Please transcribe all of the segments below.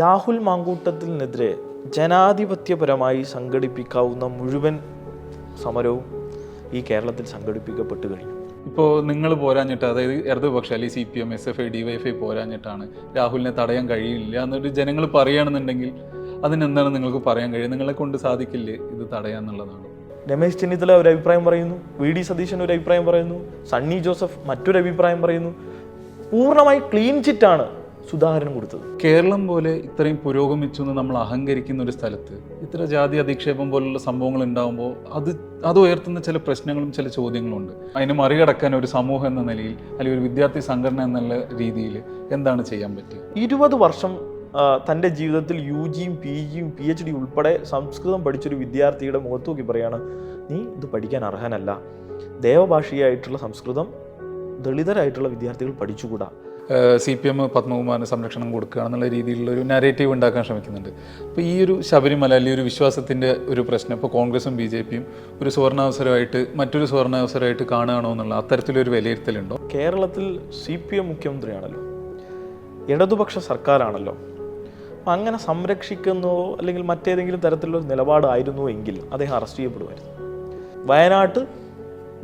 രാഹുൽ മാങ്കൂട്ടത്തിനെതിരെ ജനാധിപത്യപരമായി സംഘടിപ്പിക്കാവുന്ന മുഴുവൻ സമരവും ഈ കേരളത്തിൽ സംഘടിപ്പിക്കപ്പെട്ടു കഴിഞ്ഞു. ഇപ്പോൾ നിങ്ങൾ പോരാഞ്ഞിട്ട്, അതായത് ഇടതുപക്ഷം അല്ലെങ്കിൽ CPM, SFI, DYFI പോരാഞ്ഞിട്ടാണ് രാഹുലിനെ തടയാൻ കഴിയില്ല എന്നൊരു ജനങ്ങൾ പറയുകയാണെന്നുണ്ടെങ്കിൽ അതിനെന്താണ് നിങ്ങൾക്ക് പറയാൻ കഴിയുക? നിങ്ങളെ കൊണ്ട് സാധിക്കില്ലേ ഇത് തടയാന്നുള്ളതാണ്? രമേശ് ചെന്നിത്തല ഒരു അഭിപ്രായം പറയുന്നു, VD സതീശൻ ഒരു അഭിപ്രായം പറയുന്നു, സണ്ണി ജോസഫ് മറ്റൊരു അഭിപ്രായം പറയുന്നു. പൂർണ്ണമായി ക്ലീൻ ചിറ്റാണ് സുധാകരൻ കൊടുത്തത്. കേരളം പോലെ ഇത്രയും പുരോഗമിച്ചു എന്ന് നമ്മൾ അഹങ്കരിക്കുന്ന ഒരു സ്ഥലത്ത് ഇത്ര ജാതി അധിക്ഷേപം പോലുള്ള സംഭവങ്ങൾ ഉണ്ടാകുമ്പോൾ അത് ഉയർത്തുന്ന ചില പ്രശ്നങ്ങളും ചില ചോദ്യങ്ങളും ഉണ്ട്. അതിനെ മറികടക്കാൻ ഒരു സമൂഹം എന്ന നിലയിൽ അല്ലെങ്കിൽ ഒരു വിദ്യാർത്ഥി സംഘടന എന്നുള്ള രീതിയിൽ എന്താണ് ചെയ്യാൻ പറ്റുക? 20 വർഷം തൻ്റെ ജീവിതത്തിൽ UGയും PGയും PhD ഉൾപ്പെടെ സംസ്കൃതം പഠിച്ചൊരു വിദ്യാർത്ഥിയുടെ മുഖത്ത് നോക്കി പറയാണ്, നീ ഇത് പഠിക്കാൻ അർഹനല്ല. ദേവഭാഷയായിട്ടുള്ള സംസ്കൃതം ദളിതരായിട്ടുള്ള വിദ്യാർത്ഥികൾ പഠിച്ചുകൂടാ. CPM പത്മകുമാറിന് സംരക്ഷണം കൊടുക്കുക എന്നുള്ള രീതിയിലുള്ള ഒരു നാരേറ്റീവ് ഉണ്ടാക്കാൻ ശ്രമിക്കുന്നുണ്ട്. അപ്പോൾ ഈ ഒരു ശബരിമല അല്ലെങ്കിൽ ഒരു വിശ്വാസത്തിൻ്റെ ഒരു പ്രശ്നം ഇപ്പോൾ കോൺഗ്രസും BJPയും ഒരു സുവർണാവസരമായിട്ട് മറ്റൊരു സുവർണാവസരമായിട്ട് കാണുകയാണോ എന്നുള്ള അത്തരത്തിലൊരു വിലയിരുത്തലുണ്ടോ? കേരളത്തിൽ CPM മുഖ്യമന്ത്രിയാണല്ലോ, ഇടതുപക്ഷ സർക്കാരാണല്ലോ. അപ്പം അങ്ങനെ സംരക്ഷിക്കുന്നോ അല്ലെങ്കിൽ മറ്റേതെങ്കിലും തരത്തിലുള്ള നിലപാടായിരുന്നു എങ്കിൽ അദ്ദേഹം അറസ്റ്റ് ചെയ്യപ്പെടുമായിരുന്നു. വയനാട്ട്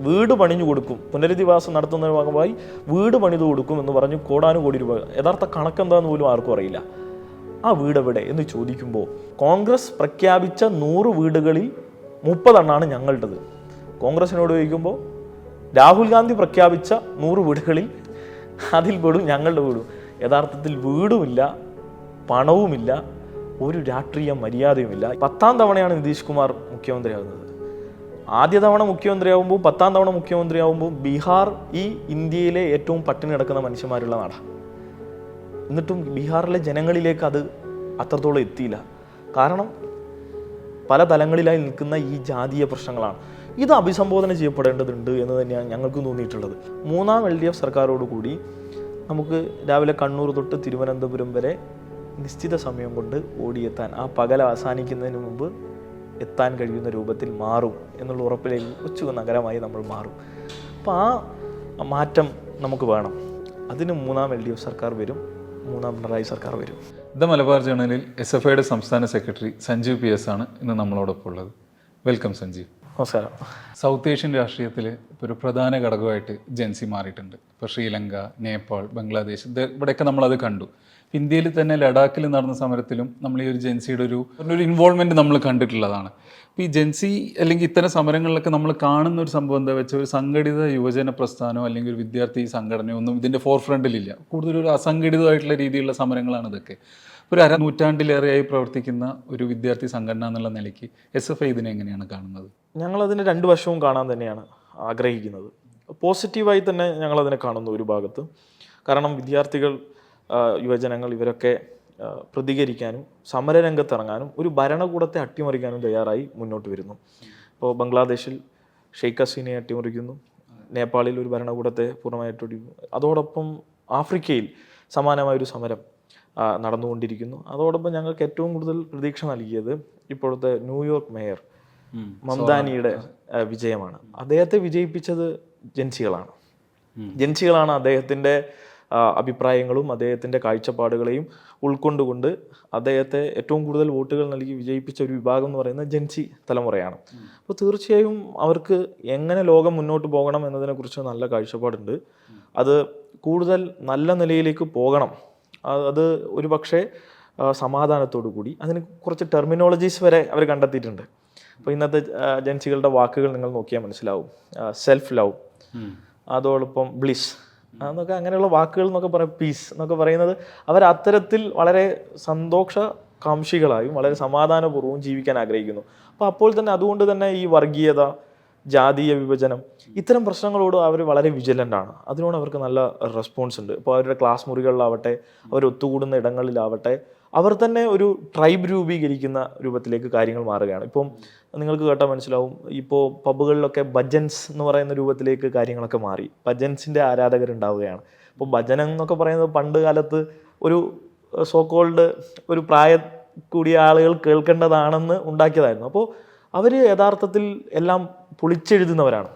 വീട് പണിഞ്ഞു കൊടുക്കും, പുനരധിവാസം നടത്തുന്നതിന് ഭാഗമായി വീട് പണിതു കൊടുക്കും എന്ന് പറഞ്ഞു കോടാനുകോടി രൂപ. യഥാർത്ഥ കണക്കെന്താന്ന് പോലും ആർക്കും അറിയില്ല. ആ വീട് എവിടെ എന്ന് ചോദിക്കുമ്പോൾ കോൺഗ്രസ് പ്രഖ്യാപിച്ച 100 വീടുകളിൽ 30 എണ്ണമാണ് ഞങ്ങളുടേത്. കോൺഗ്രസിനോട് ചോദിക്കുമ്പോൾ രാഹുൽ ഗാന്ധി പ്രഖ്യാപിച്ച 100 വീടുകളിൽ അതിൽ പെടും ഞങ്ങളുടെ വീടും. യഥാർത്ഥത്തിൽ വീടുമില്ല, പണവുമില്ല, ഒരു രാഷ്ട്രീയ മര്യാദയുമില്ല. 10ാം തവണയാണ് നിതീഷ് കുമാർ മുഖ്യമന്ത്രിയാകുന്നത്. ആദ്യ തവണ മുഖ്യമന്ത്രിയാകുമ്പോൾ 10ാം തവണ മുഖ്യമന്ത്രിയാകുമ്പോൾ ബീഹാർ ഈ ഇന്ത്യയിലെ ഏറ്റവും പട്ടിണി കിടക്കുന്ന മനുഷ്യന്മാരുള്ള നാടാണ്. എന്നിട്ടും ബീഹാറിലെ ജനങ്ങളിലേക്ക് അത് അത്രത്തോളം എത്തിയില്ല. കാരണം പല തലങ്ങളിലായി നിൽക്കുന്ന ഈ ജാതീയ പ്രശ്നങ്ങളാണ്. ഇത് അഭിസംബോധന ചെയ്യപ്പെടേണ്ടതുണ്ട് എന്ന് തന്നെയാണ് ഞങ്ങൾക്ക് തോന്നിയിട്ടുള്ളത്. 3ാം LDF സർക്കാരോടുകൂടി നമുക്ക് രാവിലെ കണ്ണൂർ തൊട്ട് തിരുവനന്തപുരം വരെ നിശ്ചിത സമയം കൊണ്ട് ഓടിയെത്താൻ, ആ പകൽ അവസാനിക്കുന്നതിന് മുമ്പ് എത്താൻ കഴിയുന്ന രൂപത്തിൽ മാറും എന്നുള്ള ഉറപ്പിലേക്ക് കൊച്ചു നഗരമായി നമ്മൾ മാറും. അപ്പോൾ ആ മാറ്റം നമുക്ക് വേണം. അതിന് 3ാം LDF സർക്കാർ വരും, 3ാം പിണറായി സർക്കാർ വരും. ദ മലബാർ ജേണലിൽ SFIയുടെ സംസ്ഥാന സെക്രട്ടറി സഞ്ജീവ് PS ആണ് ഇന്ന് നമ്മളോടൊപ്പം ഉള്ളത്. വെൽക്കം സഞ്ജീവ്. നമസ്കാരം. സൗത്ത് ഏഷ്യൻ രാഷ്ട്രീയത്തിൽ ഇപ്പോൾ ഒരു പ്രധാന ഘടകമായിട്ട് ജൻസി മാറിയിട്ടുണ്ട്. ഇപ്പോൾ ശ്രീലങ്ക, നേപ്പാൾ, ബംഗ്ലാദേശ് ഇവിടെയൊക്കെ നമ്മളത് കണ്ടു. ഇന്ത്യയിൽ തന്നെ ലഡാക്കിൽ നടന്ന സമരത്തിലും നമ്മൾ ഈ ഒരു ജൻസിയുടെ ഒരു ഇൻവോൾവ്മെൻറ്റ് നമ്മൾ കണ്ടിട്ടുള്ളതാണ്. അപ്പോൾ ഈ ജൻസി അല്ലെങ്കിൽ ഇത്തരം സമരങ്ങളിലൊക്കെ നമ്മൾ കാണുന്ന ഒരു സംഭവം എന്താ വെച്ചാൽ ഒരു സംഘടിത യുവജന പ്രസ്ഥാനമോ അല്ലെങ്കിൽ ഒരു വിദ്യാർത്ഥി സംഘടനയോ ഒന്നും ഇതിൻ്റെ ഫോർഫ്രണ്ടിലില്ല. കൂടുതലൊരു അസംഘടിതമായിട്ടുള്ള രീതിയിലുള്ള സമരങ്ങളാണ് ഇതൊക്കെ. ഒരു നൂറ്റാണ്ടിലേറെയായി പ്രവർത്തിക്കുന്ന ഒരു വിദ്യാർത്ഥി സംഘടന എന്നുള്ള നിലയ്ക്ക് SFI ഇതിനെ എങ്ങനെയാണ് കാണുന്നത്? ഞങ്ങളതിൻ്റെ 2 വശവും കാണാൻ തന്നെയാണ് ആഗ്രഹിക്കുന്നത്. പോസിറ്റീവായി തന്നെ ഞങ്ങളതിനെ കാണുന്നു ഒരു ഭാഗത്ത്. കാരണം വിദ്യാർത്ഥികൾ, യുവജനങ്ങൾ ഇവരൊക്കെ പ്രതികരിക്കാനും സമരരംഗത്തിറങ്ങാനും ഒരു ഭരണകൂടത്തെ അട്ടിമറിക്കാനും തയ്യാറായി മുന്നോട്ട് വരുന്നു. ഇപ്പോൾ ബംഗ്ലാദേശിൽ ഷെയ്ഖ് ഹസീനയെ അട്ടിമറിക്കുന്നു, നേപ്പാളിൽ ഒരു ഭരണകൂടത്തെ പൂർണ്ണമായിട്ട് ഒടിക്കുന്നു. അതോടൊപ്പം ആഫ്രിക്കയിൽ സമാനമായൊരു സമരം നടന്നുകൊണ്ടിരിക്കുന്നു. അതോടൊപ്പം ഞങ്ങൾക്ക് ഏറ്റവും കൂടുതൽ പ്രതീക്ഷ നൽകിയത് ഇപ്പോഴത്തെ ന്യൂയോർക്ക് മേയർ മംദാനിയുടെ വിജയമാണ്. അദ്ദേഹത്തെ വിജയിപ്പിച്ചത് ജൻസികളാണ്. അദ്ദേഹത്തിൻ്റെ അഭിപ്രായങ്ങളും അദ്ദേഹത്തിൻ്റെ കാഴ്ചപ്പാടുകളെയും ഉൾക്കൊണ്ടുകൊണ്ട് അദ്ദേഹത്തെ ഏറ്റവും കൂടുതൽ വോട്ടുകൾ നൽകി വിജയിപ്പിച്ച ഒരു വിഭാഗം എന്ന് പറയുന്നത് ജൻസി തലമുറയാണ്. അപ്പോൾ തീർച്ചയായും അവർക്ക് എങ്ങനെ ലോകം മുന്നോട്ട് പോകണം എന്നതിനെക്കുറിച്ച് നല്ല കാഴ്ചപ്പാടുണ്ട്. അത് കൂടുതൽ നല്ല നിലയിലേക്ക് പോകണം. അത് ഒരു പക്ഷേ സമാധാനത്തോടു കൂടി അതിന് കുറച്ച് ടെർമിനോളജീസ് വരെ അവർ കണ്ടെത്തിയിട്ടുണ്ട്. അപ്പോൾ ഇന്നത്തെ ജൻസികളുടെ വാക്കുകൾ നിങ്ങൾ നോക്കിയാൽ മനസ്സിലാവും. സെൽഫ് ലവ്, അതോടൊപ്പം ബ്ലിസ് എന്നൊക്കെ അങ്ങനെയുള്ള വാക്കുകൾ എന്നൊക്കെ പറയും. പീസ് എന്നൊക്കെ പറയുന്നത് അവർ അത്തരത്തിൽ വളരെ സന്തോഷകാംക്ഷികളായും വളരെ സമാധാനപൂർവ്വം ജീവിക്കാൻ ആഗ്രഹിക്കുന്നു. അപ്പോൾ തന്നെ അതുകൊണ്ട് തന്നെ ഈ വർഗീയത, ജാതീയ വിഭജനം, ഇത്തരം പ്രശ്നങ്ങളോട് അവർ വളരെ വിജിലൻ്റാണ്. അതിനോട് അവർക്ക് നല്ല റെസ്പോൺസ് ഉണ്ട്. ഇപ്പോൾ അവരുടെ ക്ലാസ് മുറികളിലാവട്ടെ, അവർ ഒത്തുകൂടുന്ന ഇടങ്ങളിലാവട്ടെ, അവർ തന്നെ ഒരു ട്രൈബ് രൂപീകരിക്കുന്ന രൂപത്തിലേക്ക് കാര്യങ്ങൾ മാറുകയാണ്. ഇപ്പം നിങ്ങൾക്ക് കേട്ടാൽ മനസ്സിലാവും, ഇപ്പോൾ പബ്ബുകളിലൊക്കെ ഭജൻസ് എന്ന് പറയുന്ന രൂപത്തിലേക്ക് കാര്യങ്ങളൊക്കെ മാറി. ഭജൻസിൻ്റെ ആരാധകരുണ്ടാവുകയാണ്. ഇപ്പോൾ ഭജനം എന്നൊക്കെ പറയുന്നത് പണ്ട് കാലത്ത് ഒരു സോക്കോൾഡ് ഒരു പ്രായം കൂടിയ ആളുകൾ കേൾക്കേണ്ടതാണെന്ന് ഉണ്ടാക്കിയതായിരുന്നു. അപ്പോൾ അവർ യഥാർത്ഥത്തിൽ എല്ലാം പൊളിച്ചെഴുതുന്നവരാണ്.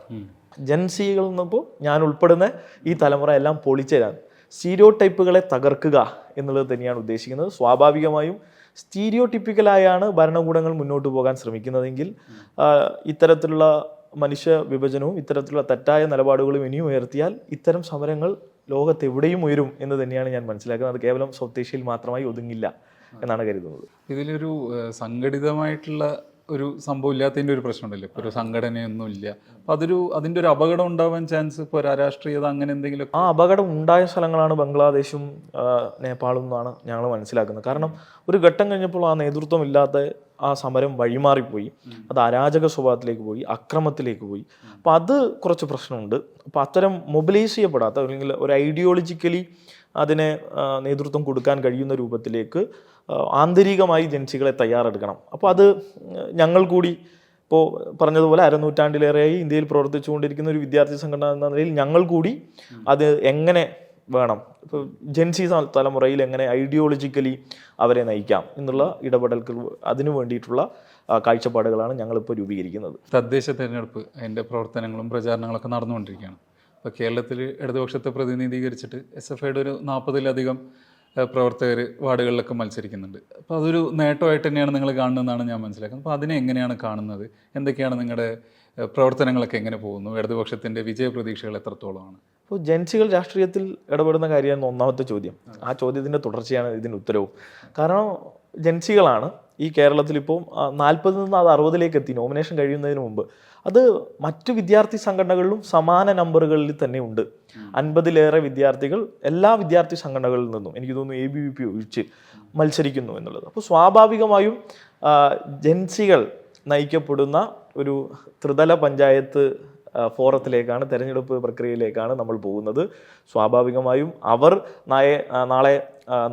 ജൻസികൾ എന്നപ്പോൾ ഞാൻ ഉൾപ്പെടുന്ന ഈ തലമുറ എല്ലാം പൊളിച്ചെഴുതാൻ. സ്റ്റീരിയോ ടൈപ്പുകളെ തകർക്കുക എന്നുള്ളത് തന്നെയാണ് ഉദ്ദേശിക്കുന്നത്. സ്വാഭാവികമായും സ്റ്റീരിയോ ടിപ്പിക്കലായാണ് ഭരണകൂടങ്ങൾ മുന്നോട്ട് പോകാൻ ശ്രമിക്കുന്നതെങ്കിൽ ഇത്തരത്തിലുള്ള മനുഷ്യ വിഭജനവും ഇത്തരത്തിലുള്ള തെറ്റായ നിലപാടുകളും ഇനിയും ഉയർത്തിയാൽ ഇത്തരം സമരങ്ങൾ ലോകത്ത് എവിടെയും ഉയരും എന്ന് തന്നെയാണ് ഞാൻ മനസ്സിലാക്കുന്നത്. അത് കേവലം സൗത്ത് ഏഷ്യയിൽ മാത്രമായി ഒതുങ്ങില്ല എന്നാണ് കരുതുന്നത്. ഇതിലൊരു സംഘടിതമായിട്ടുള്ള ഒരു സംഭവം ഇല്ലാത്തതിൻ്റെ ഒരു പ്രശ്നമുണ്ടല്ലോ, ഇപ്പോൾ ഒരു സംഘടനയൊന്നും ഇല്ല. അപ്പോൾ അതിൻ്റെ ഒരു അപകടം ഉണ്ടാവാൻ ചാൻസ് ഇപ്പോൾ രാഷ്ട്രീയത അങ്ങനെ എന്തെങ്കിലും? ആ അപകടം ഉണ്ടായ സ്ഥലങ്ങളാണ് ബംഗ്ലാദേശും നേപ്പാളും എന്നാണ് ഞങ്ങൾ മനസ്സിലാക്കുന്നത്. കാരണം ഒരു ഘട്ടം കഴിഞ്ഞപ്പോൾ ആ നേതൃത്വം ഇല്ലാത്ത ആ സമരം വഴിമാറിപ്പോയി, അത് അരാജക സ്വഭാവത്തിലേക്ക് പോയി, അക്രമത്തിലേക്ക് പോയി. അപ്പോൾ അത് കുറച്ച് പ്രശ്നമുണ്ട്. അപ്പോൾ അത്തരം മൊബിലൈസ് ചെയ്യപ്പെടാത്ത അല്ലെങ്കിൽ ഒരു ഐഡിയോളജിക്കലി അതിനെ നേതൃത്വം കൊടുക്കാൻ കഴിയുന്ന രൂപത്തിലേക്ക് ആന്തരികമായി ജൻസികളെ തയ്യാറെടുക്കണം. അപ്പോൾ അത് ഞങ്ങൾ കൂടി ഇപ്പോൾ പറഞ്ഞതുപോലെ അരനൂറ്റാണ്ടിലേറെയായി ഇന്ത്യയിൽ പ്രവർത്തിച്ചുകൊണ്ടിരിക്കുന്ന ഒരു വിദ്യാർത്ഥി സംഘടന എന്ന നിലയിൽ ഞങ്ങൾ കൂടി അത് എങ്ങനെ വേണം, ഇപ്പോൾ ജെൻസി തലമുറയിൽ എങ്ങനെ ഐഡിയോളജിക്കലി അവരെ നയിക്കാം എന്നുള്ള ഇടപെടലുകൾ, അതിനു വേണ്ടിയിട്ടുള്ള കാഴ്ചപ്പാടുകളാണ് ഞങ്ങളിപ്പോൾ രൂപീകരിക്കുന്നത്. തദ്ദേശ തെരഞ്ഞെടുപ്പ് അതിൻ്റെ പ്രവർത്തനങ്ങളും പ്രചാരണങ്ങളൊക്കെ നടന്നുകൊണ്ടിരിക്കുകയാണ്. ഇപ്പോൾ കേരളത്തിൽ ഇടതുപക്ഷത്തെ പ്രതിനിധീകരിച്ചിട്ട് SFIയുടെ ഒരു 40-ലധികം പ്രവർത്തകർ വാർഡുകളിലൊക്കെ മത്സരിക്കുന്നുണ്ട്. അപ്പോൾ അതൊരു നേട്ടമായിട്ട് തന്നെയാണ് നിങ്ങൾ കാണുന്നതെന്നാണ് ഞാൻ മനസ്സിലാക്കുന്നത്. അപ്പോൾ അതിനെ എങ്ങനെയാണ് കാണുന്നത്? എന്തൊക്കെയാണ് നിങ്ങളുടെ പ്രവർത്തനങ്ങളൊക്കെ എങ്ങനെ പോകുന്നു? ഇടതുപക്ഷത്തിൻ്റെ വിജയപ്രതീക്ഷകൾ എത്രത്തോളമാണ്? അപ്പോൾ ജൻസികൾ രാഷ്ട്രീയത്തിൽ ഇടപെടുന്ന കാര്യമാണ് ഒന്നാമത്തെ ചോദ്യം. ആ ചോദ്യത്തിൻ്റെ തുടർച്ചയാണ് ഇതിന് ഉത്തരവും. കാരണം ജൻസികളാണ് ഈ കേരളത്തിൽ ഇപ്പോൾ 40 നിന്ന് അത് 60-ലേക്ക് എത്തി നോമിനേഷൻ കഴിയുന്നതിന് മുമ്പ്. അത് മറ്റു വിദ്യാർത്ഥി സംഘടനകളിലും സമാന നമ്പറുകളിൽ തന്നെ ഉണ്ട്. 50-ലേറെ വിദ്യാർത്ഥികൾ എല്ലാ വിദ്യാർത്ഥി സംഘടനകളിൽ നിന്നും എനിക്ക് തോന്നുന്നു ABVP ഒഴിച്ച് മത്സരിക്കുന്നു എന്നുള്ളത്. അപ്പോൾ സ്വാഭാവികമായും ജൻസികൾ നയിക്കപ്പെടുന്ന ഒരു ത്രിതല പഞ്ചായത്ത് ഫോറത്തിലേക്കാണ്, തെരഞ്ഞെടുപ്പ് പ്രക്രിയയിലേക്കാണ് നമ്മൾ പോകുന്നത്. സ്വാഭാവികമായും അവർ നാളെ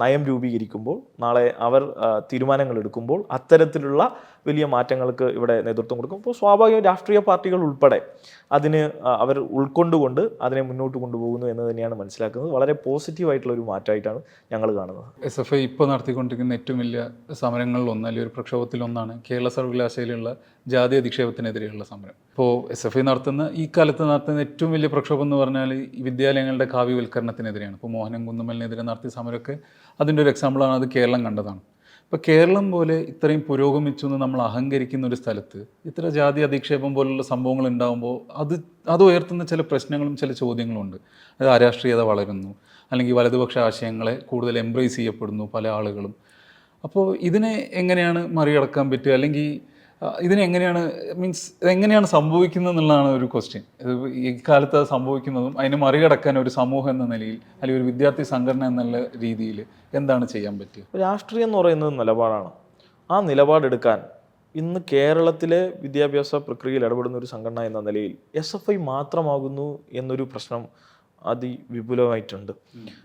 നയം രൂപീകരിക്കുമ്പോൾ, നാളെ അവർ തീരുമാനങ്ങൾ എടുക്കുമ്പോൾ അത്തരത്തിലുള്ള വലിയ മാറ്റങ്ങൾക്ക് ഇവിടെ നേതൃത്വം കൊടുക്കും. അപ്പോൾ സ്വാഭാവികം രാഷ്ട്രീയ പാർട്ടികൾ ഉൾപ്പെടെ അതിന് അവർ ഉൾക്കൊണ്ടുകൊണ്ട് അതിനെ മുന്നോട്ട് കൊണ്ടുപോകുന്നു എന്ന് തന്നെയാണ് മനസ്സിലാക്കുന്നത്. വളരെ പോസിറ്റീവായിട്ടുള്ള ഒരു മാറ്റമായിട്ടാണ് ഞങ്ങൾ കാണുന്നത്. SFI ഇപ്പോൾ നടത്തിക്കൊണ്ടിരിക്കുന്ന ഏറ്റവും വലിയ സമരങ്ങളിലൊന്ന്, അല്ലെങ്കിൽ ഒരു പ്രക്ഷോഭത്തിലൊന്നാണ് കേരള സർവകലാശാലയിലുള്ള ജാതി അധിക്ഷേപത്തിനെതിരെയുള്ള സമരം. ഇപ്പോൾ SFI ഈ കാലത്ത് നടത്തുന്ന ഏറ്റവും വലിയ പ്രക്ഷോഭം എന്ന് പറഞ്ഞാൽ ഈ വിദ്യാലയങ്ങളുടെ കാവ്യവൽക്കരണത്തിനെതിരെയാണ്. ഇപ്പോൾ മോഹനം കുന്നുമ്മലിനെതിരെ നടത്തിയ സമരമൊക്കെ അതിൻ്റെ ഒരു എക്സാമ്പിളാണ്. അത് കേരളം കണ്ടതാണ്. ഇപ്പോൾ കേരളം പോലെ ഇത്രയും പുരോഗമിച്ചു എന്ന് നമ്മൾ അഹങ്കരിക്കുന്ന ഒരു സ്ഥലത്ത് ഇത്ര ജാതി അധിക്ഷേപം പോലുള്ള സംഭവങ്ങൾ ഉണ്ടാകുമ്പോൾ അത് ഉയർത്തുന്ന ചില പ്രശ്നങ്ങളും ചില ചോദ്യങ്ങളും ഉണ്ട്. അത് അരാഷ്ട്രീയത വളരുന്നു, അല്ലെങ്കിൽ വലതുപക്ഷ ആശയങ്ങളെ കൂടുതൽ എംബ്രേസ് ചെയ്യപ്പെടുന്നു പല ആളുകളും. അപ്പോൾ ഇതിനെ എങ്ങനെയാണ് മറികടക്കാൻ പറ്റുക, അല്ലെങ്കിൽ ഇതിനെങ്ങനെയാണ് ഇതെങ്ങനെയാണ് സംഭവിക്കുന്നത് എന്നുള്ളതാണ് ഒരു ക്വസ്റ്റ്യൻ. ഈ കാലത്ത് സംഭവിക്കുന്നതും അതിനെ മറികടക്കാൻ ഒരു സമൂഹം എന്ന നിലയിൽ അല്ലെങ്കിൽ ഒരു വിദ്യാർത്ഥി സംഘടന എന്നുള്ള രീതിയിൽ എന്താണ് ചെയ്യാൻ പറ്റുക? രാഷ്ട്രീയം എന്ന് പറയുന്നത് നിലപാടാണ്. ആ നിലപാടെടുക്കാൻ ഇന്ന് കേരളത്തിലെ വിദ്യാഭ്യാസ പ്രക്രിയയിൽ ഇടപെടുന്ന ഒരു സംഘടന എന്ന നിലയിൽ SFI മാത്രമാകുന്നു എന്നൊരു പ്രശ്നം അതിവിപുലമായിട്ടുണ്ട്.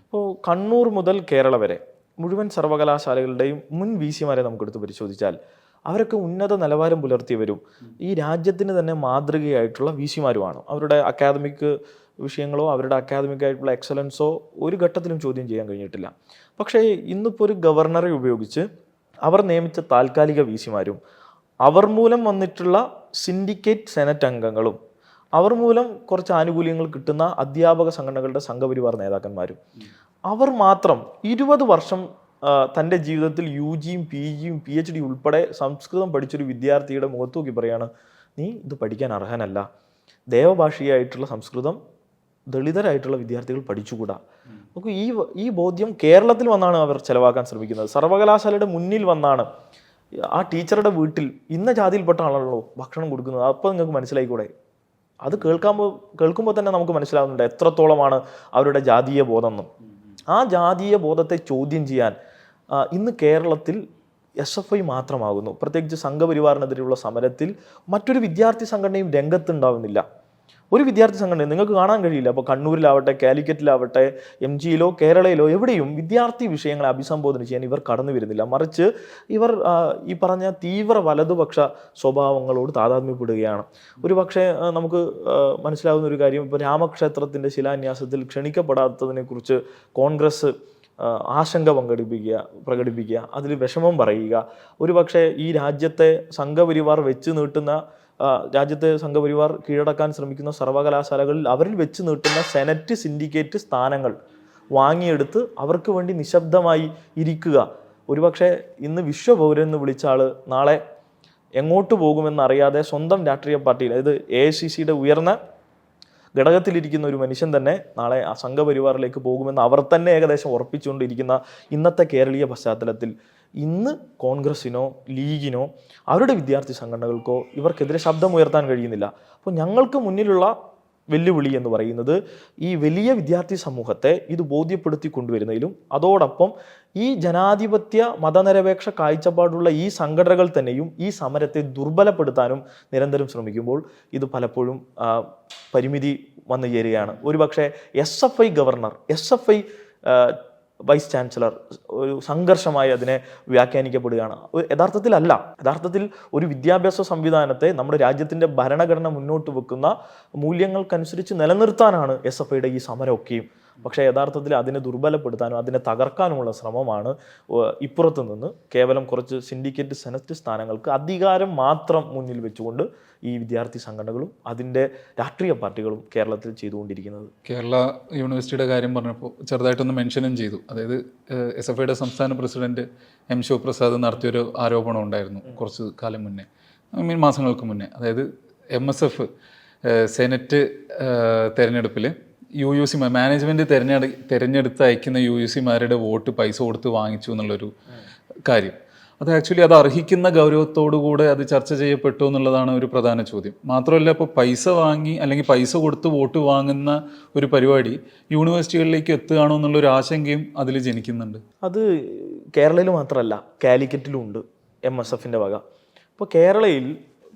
ഇപ്പോൾ കണ്ണൂർ മുതൽ കേരള വരെ മുഴുവൻ സർവകലാശാലകളുടെയും മുൻ VC-മാരെ നമുക്കെടുത്ത് പരിശോധിച്ചാൽ അവരൊക്കെ ഉന്നത നിലവാരം പുലർത്തിയവരും ഈ രാജ്യത്തിന് തന്നെ മാതൃകയായിട്ടുള്ള VC-മാരുമാണ്. അവരുടെ അക്കാദമിക് വിഷയങ്ങളോ അവരുടെ അക്കാദമിക് ആയിട്ടുള്ള എക്സലൻസോ ഒരു ഘട്ടത്തിലും ചോദ്യം ചെയ്യാൻ കഴിഞ്ഞിട്ടില്ല. പക്ഷേ ഇന്നിപ്പോൾ ഒരു ഗവർണറെ ഉപയോഗിച്ച് അവർ നിയമിച്ച താൽക്കാലിക VC-മാരും അവർ മൂലം വന്നിട്ടുള്ള സിൻഡിക്കേറ്റ് സെനറ്റ് അംഗങ്ങളും അവർ മൂലം കുറച്ച് ആനുകൂല്യങ്ങൾ കിട്ടുന്ന അധ്യാപക സംഘടനകളുടെ സംഘപരിവാർ നേതാക്കന്മാരും അവർ മാത്രം 20 വർഷം തൻ്റെ ജീവിതത്തിൽ UGയും PGയും PhD ഉൾപ്പെടെ സംസ്കൃതം പഠിച്ചൊരു വിദ്യാർത്ഥിയുടെ മുഖത്ത് നോക്കി പറയാണ്, നീ ഇത് പഠിക്കാൻ അർഹനല്ല, ദേവഭാഷയായിട്ടുള്ള സംസ്കൃതം ദളിതരായിട്ടുള്ള വിദ്യാർത്ഥികൾ പഠിച്ചുകൂടാ. നമുക്ക് ഈ ബോധ്യം കേരളത്തിൽ വന്നാണ് അവർ ചെലവാക്കാൻ ശ്രമിക്കുന്നത്. സർവകലാശാലയുടെ മുന്നിൽ വന്നാണ് ആ ടീച്ചറുടെ വീട്ടിൽ ഇന്ന ജാതിയിൽപ്പെട്ട ആളാണല്ലോ ഭക്ഷണം കൊടുക്കുന്നത്. അപ്പോൾ നിങ്ങൾക്ക് മനസ്സിലായിക്കൂടെ? അത് കേൾക്കുമ്പോൾ തന്നെ നമുക്ക് മനസ്സിലാവുന്നുണ്ട് എത്രത്തോളമാണ് അവരുടെ ജാതീയ ബോധം എന്നും. ആ ജാതീയ ബോധത്തെ ചോദ്യം ചെയ്യാൻ ഇന്ന് കേരളത്തിൽ SFI മാത്രമാകുന്നു. പ്രത്യേകിച്ച് സംഘപരിവാറിനെതിരെയുള്ള സമരത്തിൽ മറ്റൊരു വിദ്യാർത്ഥി സംഘടനയും രംഗത്തുണ്ടാവുന്നില്ല. ഒരു വിദ്യാർത്ഥി സംഘടന നിങ്ങൾക്ക് കാണാൻ കഴിയില്ല. അപ്പോൾ കണ്ണൂരിലാവട്ടെ, കാലിക്കറ്റിലാവട്ടെ, MGയിലോ കേരളയിലോ എവിടെയും വിദ്യാർത്ഥി വിഷയങ്ങളെ അഭിസംബോധന ചെയ്യാൻ ഇവർ കടന്നു വരുന്നില്ല. മറിച്ച് ഇവർ ഈ പറഞ്ഞ തീവ്ര വലതുപക്ഷ സ്വഭാവങ്ങളോട് താതാത്മ്യപ്പെടുകയാണ്. ഒരു പക്ഷേ നമുക്ക് മനസ്സിലാവുന്ന ഒരു കാര്യം, ഇപ്പോൾ രാമക്ഷേത്രത്തിൻ്റെ ശിലാന്യാസത്തിൽ ക്ഷണിക്കപ്പെടാത്തതിനെക്കുറിച്ച് കോൺഗ്രസ് ആശങ്ക പ്രകടിപ്പിക്കുക, അതിൽ വിഷമം പറയുക. ഒരുപക്ഷെ ഈ രാജ്യത്തെ സംഘപരിവാർ കീഴടക്കാൻ ശ്രമിക്കുന്ന സർവകലാശാലകളിൽ അവരിൽ വെച്ച് നീട്ടുന്ന സെനറ്റ് സിൻഡിക്കേറ്റ് സ്ഥാനങ്ങൾ വാങ്ങിയെടുത്ത് അവർക്ക് വേണ്ടി നിശബ്ദമായി ഇരിക്കുക. ഒരുപക്ഷെ ഇന്ന് വിശ്വപൗരൻ എന്ന് വിളിച്ച ആള് നാളെ എങ്ങോട്ട് പോകുമെന്നറിയാതെ സ്വന്തം രാഷ്ട്രീയ പാർട്ടിയിൽ, അതായത് AICCയുടെ ഉയർന്ന ഘടകത്തിലിരിക്കുന്ന ഒരു മനുഷ്യൻ തന്നെ നാളെ ആ സംഘപരിവാറിലേക്ക് പോകുമെന്ന് അവർ തന്നെ ഏകദേശം ഉറപ്പിച്ചുകൊണ്ടിരിക്കുന്ന ഇന്നത്തെ കേരളീയ പശ്ചാത്തലത്തിൽ ഇന്ന് കോൺഗ്രസിനോ ലീഗിനോ അവരുടെ വിദ്യാർത്ഥി സംഘടനകൾക്കോ ഇവർക്കെതിരെ ശബ്ദമുയർത്താൻ കഴിയുന്നില്ല. അപ്പോൾ ഞങ്ങൾക്ക് മുന്നിലുള്ള വെല്ലുവിളി എന്ന് പറയുന്നത് ഈ വലിയ വിദ്യാർത്ഥി സമൂഹത്തെ ഇത് ബോധ്യപ്പെടുത്തി കൊണ്ടുവരുന്നതിലും അതോടൊപ്പം ഈ ജനാധിപത്യ മതനിരപേക്ഷ കാഴ്ചപ്പാടുള്ള ഈ സംഘടനകൾ തന്നെയും ഈ സമരത്തെ ദുർബലപ്പെടുത്താനും നിരന്തരം ശ്രമിക്കുമ്പോൾ ഇത് പലപ്പോഴും പരിമിതി വന്നു ചേരുകയാണ്. ഒരുപക്ഷെ SFI governor, SFI vice chancellor ഒരു സംഘർഷമായി അതിനെ വ്യാഖ്യാനിക്കപ്പെടുകയാണ്. യഥാർത്ഥത്തിൽ ഒരു വിദ്യാഭ്യാസ സംവിധാനത്തെ നമ്മുടെ രാജ്യത്തിൻ്റെ ഭരണഘടന മുന്നോട്ട് വെക്കുന്ന മൂല്യങ്ങൾക്കനുസരിച്ച് നിലനിർത്താനാണ് SFIയുടെ ഈ സമരമൊക്കെയും. പക്ഷേ യഥാർത്ഥത്തിൽ അതിനെ ദുർബലപ്പെടുത്താനും അതിനെ തകർക്കാനുമുള്ള ശ്രമമാണ് ഇപ്പുറത്ത് നിന്ന് കേവലം കുറച്ച് സിൻഡിക്കേറ്റ് സെനറ്റ് സ്ഥാനങ്ങൾക്ക് അധികാരം മാത്രം മുന്നിൽ വെച്ചുകൊണ്ട് ഈ വിദ്യാർത്ഥി സംഘടനകളും അതിൻ്റെ രാഷ്ട്രീയ പാർട്ടികളും കേരളത്തിൽ ചെയ്തുകൊണ്ടിരിക്കുന്നത്. കേരള യൂണിവേഴ്സിറ്റിയുടെ കാര്യം പറഞ്ഞപ്പോൾ ചെറുതായിട്ടൊന്ന് മെൻഷനും ചെയ്തു. അതായത് SFIയുടെ സംസ്ഥാന പ്രസിഡന്റ് M. ശിവപ്രസാദ് നടത്തിയൊരു ആരോപണം ഉണ്ടായിരുന്നു കുറച്ച് കാലം മുന്നേ, മാസങ്ങൾക്ക് മുന്നേ. അതായത് MSF സെനറ്റ് തെരഞ്ഞെടുപ്പിൽ UUC മാനേജ്മെൻറ്റ് തിരഞ്ഞെടുത്ത് അയക്കുന്ന UUCമാരുടെ വോട്ട് പൈസ കൊടുത്ത് വാങ്ങിച്ചു എന്നുള്ളൊരു കാര്യം. അത് ആക്ച്വലി അത് അർഹിക്കുന്ന ഗൗരവത്തോടുകൂടെ അത് ചർച്ച ചെയ്യപ്പെട്ടു എന്നുള്ളതാണ് ഒരു പ്രധാന ചോദ്യം. മാത്രമല്ല, ഇപ്പോൾ പൈസ വാങ്ങി അല്ലെങ്കിൽ പൈസ കൊടുത്ത് വോട്ട് വാങ്ങുന്ന ഒരു പരിപാടി യൂണിവേഴ്സിറ്റികളിലേക്ക് എത്തുകയാണോ എന്നുള്ളൊരു ആശങ്കയും അതിൽ ജനിക്കുന്നുണ്ട്. അത് കേരളയിൽ മാത്രമല്ല, കാലിക്കറ്റിലും ഉണ്ട് MSFൻ്റെ വക. ഇപ്പോൾ കേരളയിൽ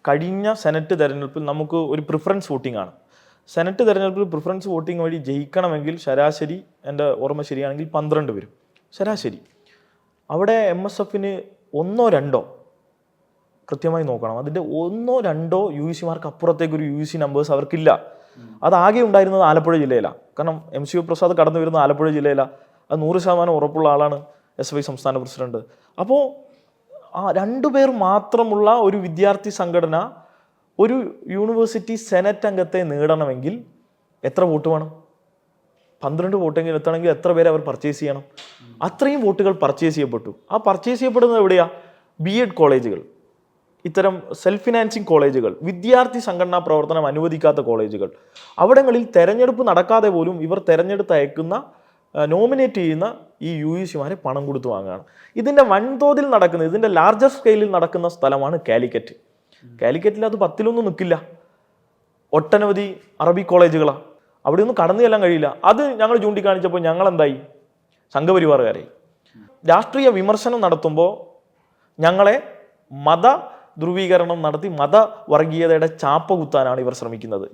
കഴിഞ്ഞ സെനറ്റ് തെരഞ്ഞെടുപ്പിൽ നമുക്ക് ഒരു പ്രിഫറൻസ് വോട്ടിംഗ് ആണ്. സെനറ്റ് തെരഞ്ഞെടുപ്പിൽ പ്രിഫറൻസ് വോട്ടിംഗ് വഴി ജയിക്കണമെങ്കിൽ ശരാശരി, എൻ്റെ ഓർമ്മ ശരിയാണെങ്കിൽ 12 വരും ശരാശരി. അവിടെ MSFന് 1-2 കൃത്യമായി നോക്കണം, അതിൻ്റെ 1-2 UUCമാർക്ക് അപ്പുറത്തേക്കൊരു UUC നമ്പേഴ്സ് അവർക്കില്ല. അതാകെ ഉണ്ടായിരുന്നത് ആലപ്പുഴ ജില്ലയിലാണ്. കാരണം M. ശിവപ്രസാദ് കടന്നു വരുന്നത് ആലപ്പുഴ ജില്ലയിലാണ്. അത് 100% ഉറപ്പുള്ള ആളാണ് SFI സംസ്ഥാന പ്രസിഡന്റ്. അപ്പോൾ ആ 2 പേർ മാത്രമുള്ള ഒരു വിദ്യാർത്ഥി സംഘടന ഒരു യൂണിവേഴ്സിറ്റി സെനറ്റ് അംഗത്തെ നേടണമെങ്കിൽ എത്ര വോട്ട് വേണം? 12 വോട്ടെങ്കിലും എത്തണമെങ്കിൽ എത്ര പേരെ അവർ പർച്ചേസ് ചെയ്യണം? അത്രയും വോട്ടുകൾ പർച്ചേസ് ചെയ്യപ്പെട്ടു. ആ പർച്ചേസ് ചെയ്യപ്പെടുന്നത് എവിടെയാ? B.Ed കോളേജുകൾ, ഇത്തരം സെൽഫ് ഫിനാൻസിങ് കോളേജുകൾ, വിദ്യാർത്ഥി സംഘടനാ പ്രവർത്തനം അനുവദിക്കാത്ത കോളേജുകൾ. അവിടങ്ങളിൽ തെരഞ്ഞെടുപ്പ് നടക്കാതെ പോലും ഇവർ തെരഞ്ഞെടുത്ത് അയക്കുന്ന നോമിനേറ്റ് ചെയ്യുന്ന ഈ UUCമാരെ പണം കൊടുത്ത് വാങ്ങുകയാണ്. ഇതിൻ്റെ വൻതോതിൽ നടക്കുന്ന, ഇതിൻ്റെ ലാർജർ സ്കെയിലിൽ നടക്കുന്ന സ്ഥലമാണ് കാലിക്കറ്റ്. കാലിക്കറ്റിൽ അത് 10-1 നിൽക്കില്ല. ഒട്ടനവധി അറബി കോളേജുകളാണ്. അവിടെ ഒന്നും കടന്നു ചെല്ലാൻ കഴിയില്ല. അത് ഞങ്ങൾ ചൂണ്ടിക്കാണിച്ചപ്പോൾ ഞങ്ങൾ എന്തായി? സംഘപരിവാറുകാരായി. രാഷ്ട്രീയ വിമർശനം നടത്തുമ്പോൾ ഞങ്ങളെ മത ധ്രുവീകരണം നടത്തി മതവർഗീയതയുടെ ചാപ്പ കുത്താനാണ് ഇവർ ശ്രമിക്കുന്നത്.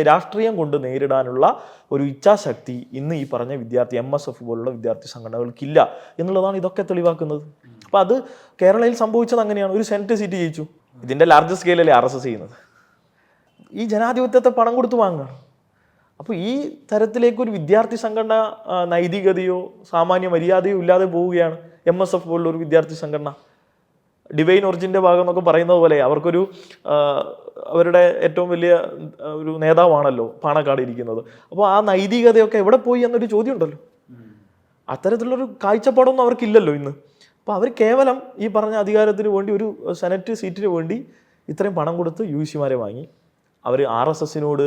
രാഷ്ട്രീയം കൊണ്ട് നേരിടാനുള്ള ഒരു ഇച്ഛാശക്തി ഇന്ന് ഈ പറഞ്ഞ വിദ്യാർത്ഥി MSF പോലുള്ള വിദ്യാർത്ഥി സംഘടനകൾക്കില്ല എന്നുള്ളതാണ് ഇതൊക്കെ തെളിവാക്കുന്നത്. അപ്പം അത് കേരളയിൽ സംഭവിച്ചത് അങ്ങനെയാണ്. ഒരു സെനറ്റ് സീറ്റ് ജയിച്ചു. ഇതിൻ്റെ ലാർജ് സ്കെയിലല്ലേ RSS ചെയ്യുന്നത്. ഈ ജനാധിപത്യത്തെ പണം കൊടുത്ത് വാങ്ങുക. അപ്പോൾ ഈ തരത്തിലേക്കൊരു വിദ്യാർത്ഥി സംഘടന നൈതികതയോ സാമാന്യ മര്യാദയോ ഇല്ലാതെ പോവുകയാണ്. MSF പോലുള്ള ഒരു വിദ്യാർത്ഥി സംഘടന ഡിവൈൻ ഒറിജിൻ്റെ ഭാഗം എന്നൊക്കെ പറയുന്നത് പോലെ അവർക്കൊരു അവരുടെ ഏറ്റവും വലിയ ഒരു നേതാവാണല്ലോ പാണക്കാട് ഇരിക്കുന്നത്. അപ്പോൾ ആ നൈതികതയൊക്കെ എവിടെ പോയി എന്നൊരു ചോദ്യം ഉണ്ടല്ലോ. അത്തരത്തിലുള്ളൊരു കാഴ്ചപ്പാടൊന്നും അവർക്കില്ലല്ലോ ഇന്ന്. അപ്പോൾ അവർ കേവലം ഈ പറഞ്ഞ അധികാരത്തിന് വേണ്ടി, ഒരു സെനറ്റ് സീറ്റിന് വേണ്ടി ഇത്രയും പണം കൊടുത്ത് UUCമാരെ വാങ്ങി. അവർ RSSനോട്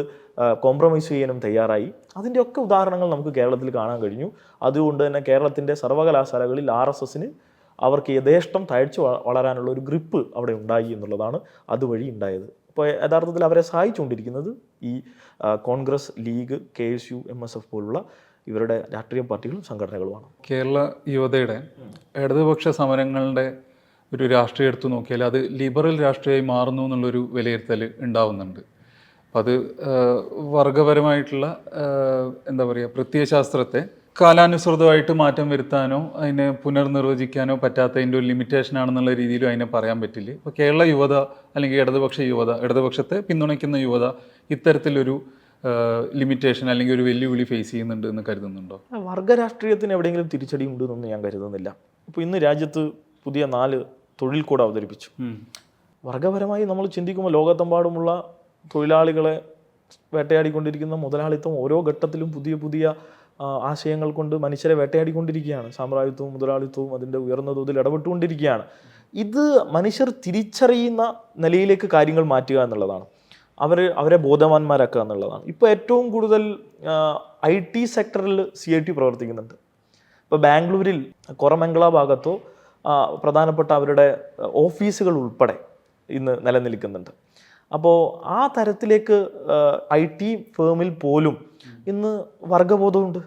കോംപ്രമൈസ് ചെയ്യാനും തയ്യാറായി. അതിൻ്റെയൊക്കെ ഉദാഹരണങ്ങൾ നമുക്ക് കേരളത്തിൽ കാണാൻ കഴിഞ്ഞു. അതുകൊണ്ട് തന്നെ കേരളത്തിൻ്റെ സർവകലാശാലകളിൽ RSSന് അവർക്ക് യഥേഷ്ടം തഴച്ചു വളരാനുള്ള ഒരു ഗ്രിപ്പ് അവിടെ ഉണ്ടായി എന്നുള്ളതാണ് അതുവഴി ഉണ്ടായത്. അപ്പോൾ യഥാർത്ഥത്തിൽ അവരെ സഹായിച്ചുകൊണ്ടിരിക്കുന്നത് ഈ കോൺഗ്രസ്, ലീഗ്, KSU, MSF പോലുള്ള ഇവരുടെ രാഷ്ട്രീയ പാർട്ടികളും സംഘടനകളുമാണ്. കേരള യുവതയുടെ ഇടതുപക്ഷ സമരങ്ങളുടെ ഒരു രാഷ്ട്രീയം എടുത്തു നോക്കിയാൽ അത് ലിബറൽ രാഷ്ട്രീയമായി മാറുന്നു എന്നുള്ളൊരു വിലയിരുത്തൽ ഉണ്ടാവുന്നുണ്ട്. അപ്പം അത് വർഗപരമായിട്ടുള്ള എന്താ പറയുക, പ്രത്യയശാസ്ത്രത്തെ കാലാനുസൃതമായിട്ട് മാറ്റം വരുത്താനോ അതിനെ പുനർനിർവചിക്കാനോ പറ്റാത്തതിൻ്റെ ഒരു ലിമിറ്റേഷൻ ആണെന്നുള്ള രീതിയിലും അതിനെ പറയാൻ പറ്റില്ല. ഇപ്പോൾ കേരള യുവത അല്ലെങ്കിൽ ഇടതുപക്ഷത്തെ പിന്തുണയ്ക്കുന്ന യുവത ഇത്തരത്തിലൊരു ലിമിറ്റേഷൻ അല്ലെങ്കിൽ ഒരു വെല്ലുവിളി ഫേസ് ചെയ്യുന്നുണ്ട് എന്ന് കരുതുന്നുണ്ടോ? വർഗരാഷ്ട്രീയത്തിന് എവിടെയെങ്കിലും തിരിച്ചടി ഉണ്ടെന്നൊന്നും ഞാൻ കരുതുന്നില്ല. ഇപ്പോൾ ഇന്ന് രാജ്യത്ത് പുതിയ 4 തൊഴിൽ കോഡ് അവതരിപ്പിച്ചു. വർഗപരമായി നമ്മൾ ചിന്തിക്കുമ്പോൾ ലോകത്തെമ്പാടുമുള്ള തൊഴിലാളികളെ വേട്ടയാടിക്കൊണ്ടിരിക്കുന്ന മുതലാളിത്തം ഓരോ ഘട്ടത്തിലും പുതിയ ആശയങ്ങൾ കൊണ്ട് മനുഷ്യരെ വേട്ടയാടിക്കൊണ്ടിരിക്കുകയാണ്. സാമ്രാജ്യത്വവും മുതലാളിത്തവും അതിൻ്റെ ഉയർന്ന തോതിൽ ഇടപെട്ടുകൊണ്ടിരിക്കുകയാണ്. ഇത് മനുഷ്യർ തിരിച്ചറിയുന്ന നിലയിലേക്ക് കാര്യങ്ങൾ മാറ്റുക എന്നുള്ളതാണ്. അവരെ ബോധവാന്മാരാക്കുക എന്നുള്ളതാണ്. ഇപ്പോൾ ഏറ്റവും കൂടുതൽ IT സെക്ടറിൽ CIT പ്രവർത്തിക്കുന്നുണ്ട്. ഇപ്പോൾ ബാംഗ്ലൂരിൽ കൊറമംഗള ഭാഗത്തോ പ്രധാനപ്പെട്ട അവരുടെ ഓഫീസുകൾ ഉൾപ്പെടെ ഇന്ന് നിലനിൽക്കുന്നുണ്ട്. അപ്പോൾ ആ തരത്തിലേക്ക് IT ഫേമിൽ പോലും ഇന്ന് വർഗബോധമുണ്ട്.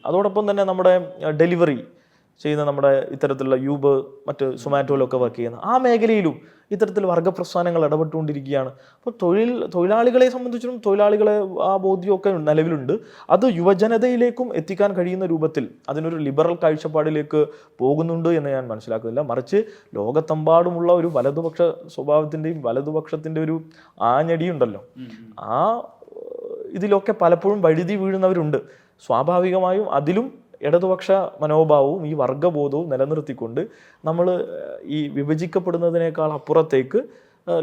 അതോടൊപ്പം തന്നെ നമ്മുടെ ഡെലിവറി ചെയ്യുന്ന നമ്മുടെ ഇത്തരത്തിലുള്ള യൂബർ മറ്റ് സൊമാറ്റോയിലൊക്കെ വർക്ക് ചെയ്യുന്ന ആ മേഖലയിലും ഇത്തരത്തിൽ വർഗപ്രസ്ഥാനങ്ങൾ ഇടപെട്ടുകൊണ്ടിരിക്കുകയാണ്. അപ്പോൾ തൊഴിലാളികളെ സംബന്ധിച്ചിടത്തോളം തൊഴിലാളികളെ ആ ബോധ്യമൊക്കെ നിലവിലുണ്ട്. അത് യുവജനതയിലേക്കും എത്തിക്കാൻ കഴിയുന്ന രൂപത്തിൽ അതിനൊരു ലിബറൽ കാഴ്ചപ്പാടിലേക്ക് പോകുന്നുണ്ട് എന്ന് ഞാൻ മനസ്സിലാക്കുന്നില്ല. മറിച്ച് ലോകത്തെമ്പാടുമുള്ള ഒരു വലതുപക്ഷ സ്വഭാവത്തിൻ്റെയും വലതുപക്ഷത്തിൻ്റെ ഒരു ആഞ്ഞടിയുണ്ടല്ലോ, ആ ഇതിലൊക്കെ പലപ്പോഴും വഴുതി വീഴുന്നവരുണ്ട്. സ്വാഭാവികമായും അതിലും ഇടതുപക്ഷ മനോഭാവവും ഈ വർഗബോധവും നിലനിർത്തിക്കൊണ്ട് നമ്മൾ ഈ വിഭജിക്കപ്പെടുന്നതിനേക്കാൾ അപ്പുറത്തേക്ക്